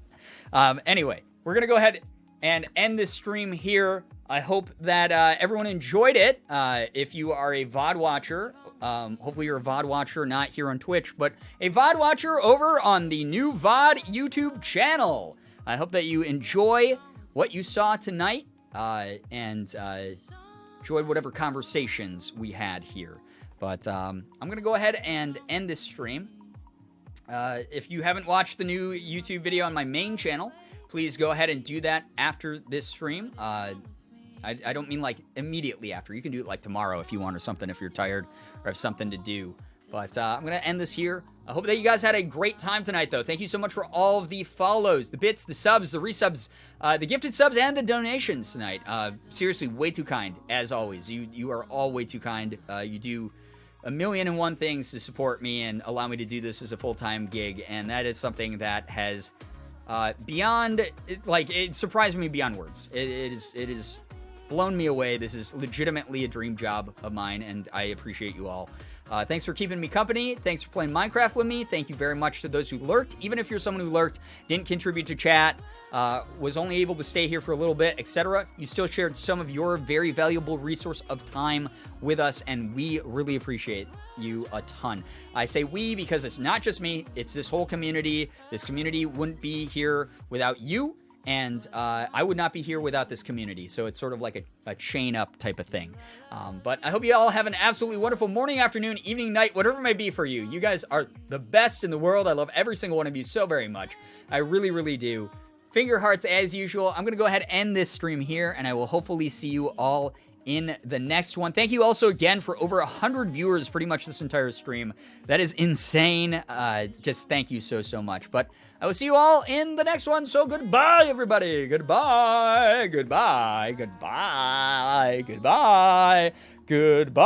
S2: Anyway, we're going to go ahead and end this stream here. I hope that everyone enjoyed it. If you are a VOD watcher, hopefully you're a VOD watcher, not here on Twitch, but a VOD watcher over on the new VOD YouTube channel. I hope that you enjoy what you saw tonight and enjoyed whatever conversations we had here. But I'm going to go ahead and end this stream. If you haven't watched the new YouTube video on my main channel, please go ahead and do that after this stream. I don't mean like immediately after. You can do it like tomorrow if you want or something, if you're tired or have something to do. But I'm going to end this here. I hope that you guys had a great time tonight, though. Thank you so much for all of the follows, the bits, the subs, the resubs, the gifted subs, and the donations tonight. Seriously, way too kind, as always. You are all way too kind. You do 1,000,001 things to support me and allow me to do this as a full-time gig, and that is something that has beyond, like, it surprised me beyond words. It is blown me away. This is legitimately a dream job of mine, and I appreciate you all. Thanks for keeping me company. Thanks for playing Minecraft with me. Thank you very much to those who lurked. Even if you're someone who lurked, didn't contribute to chat, was only able to stay here for a little bit, etc., you still shared some of your very valuable resource of time with us, and we really appreciate you a ton. I say we because it's not just me. It's this whole community. This community wouldn't be here without you. And I would not be here without this community. So it's sort of like a chain up type of thing. But I hope you all have an absolutely wonderful morning, afternoon, evening, night, whatever it may be for you. You guys are the best in the world. I love every single one of you so very much. I really, really do. Finger hearts as usual. I'm going to go ahead and end this stream here. And I will hopefully see you all in the next one. Thank you also again for over 100 viewers pretty much this entire stream. That is insane. Just thank you so, so much. But I will see you all in the next one. So goodbye, everybody. Goodbye. Goodbye. Goodbye. Goodbye. Goodbye.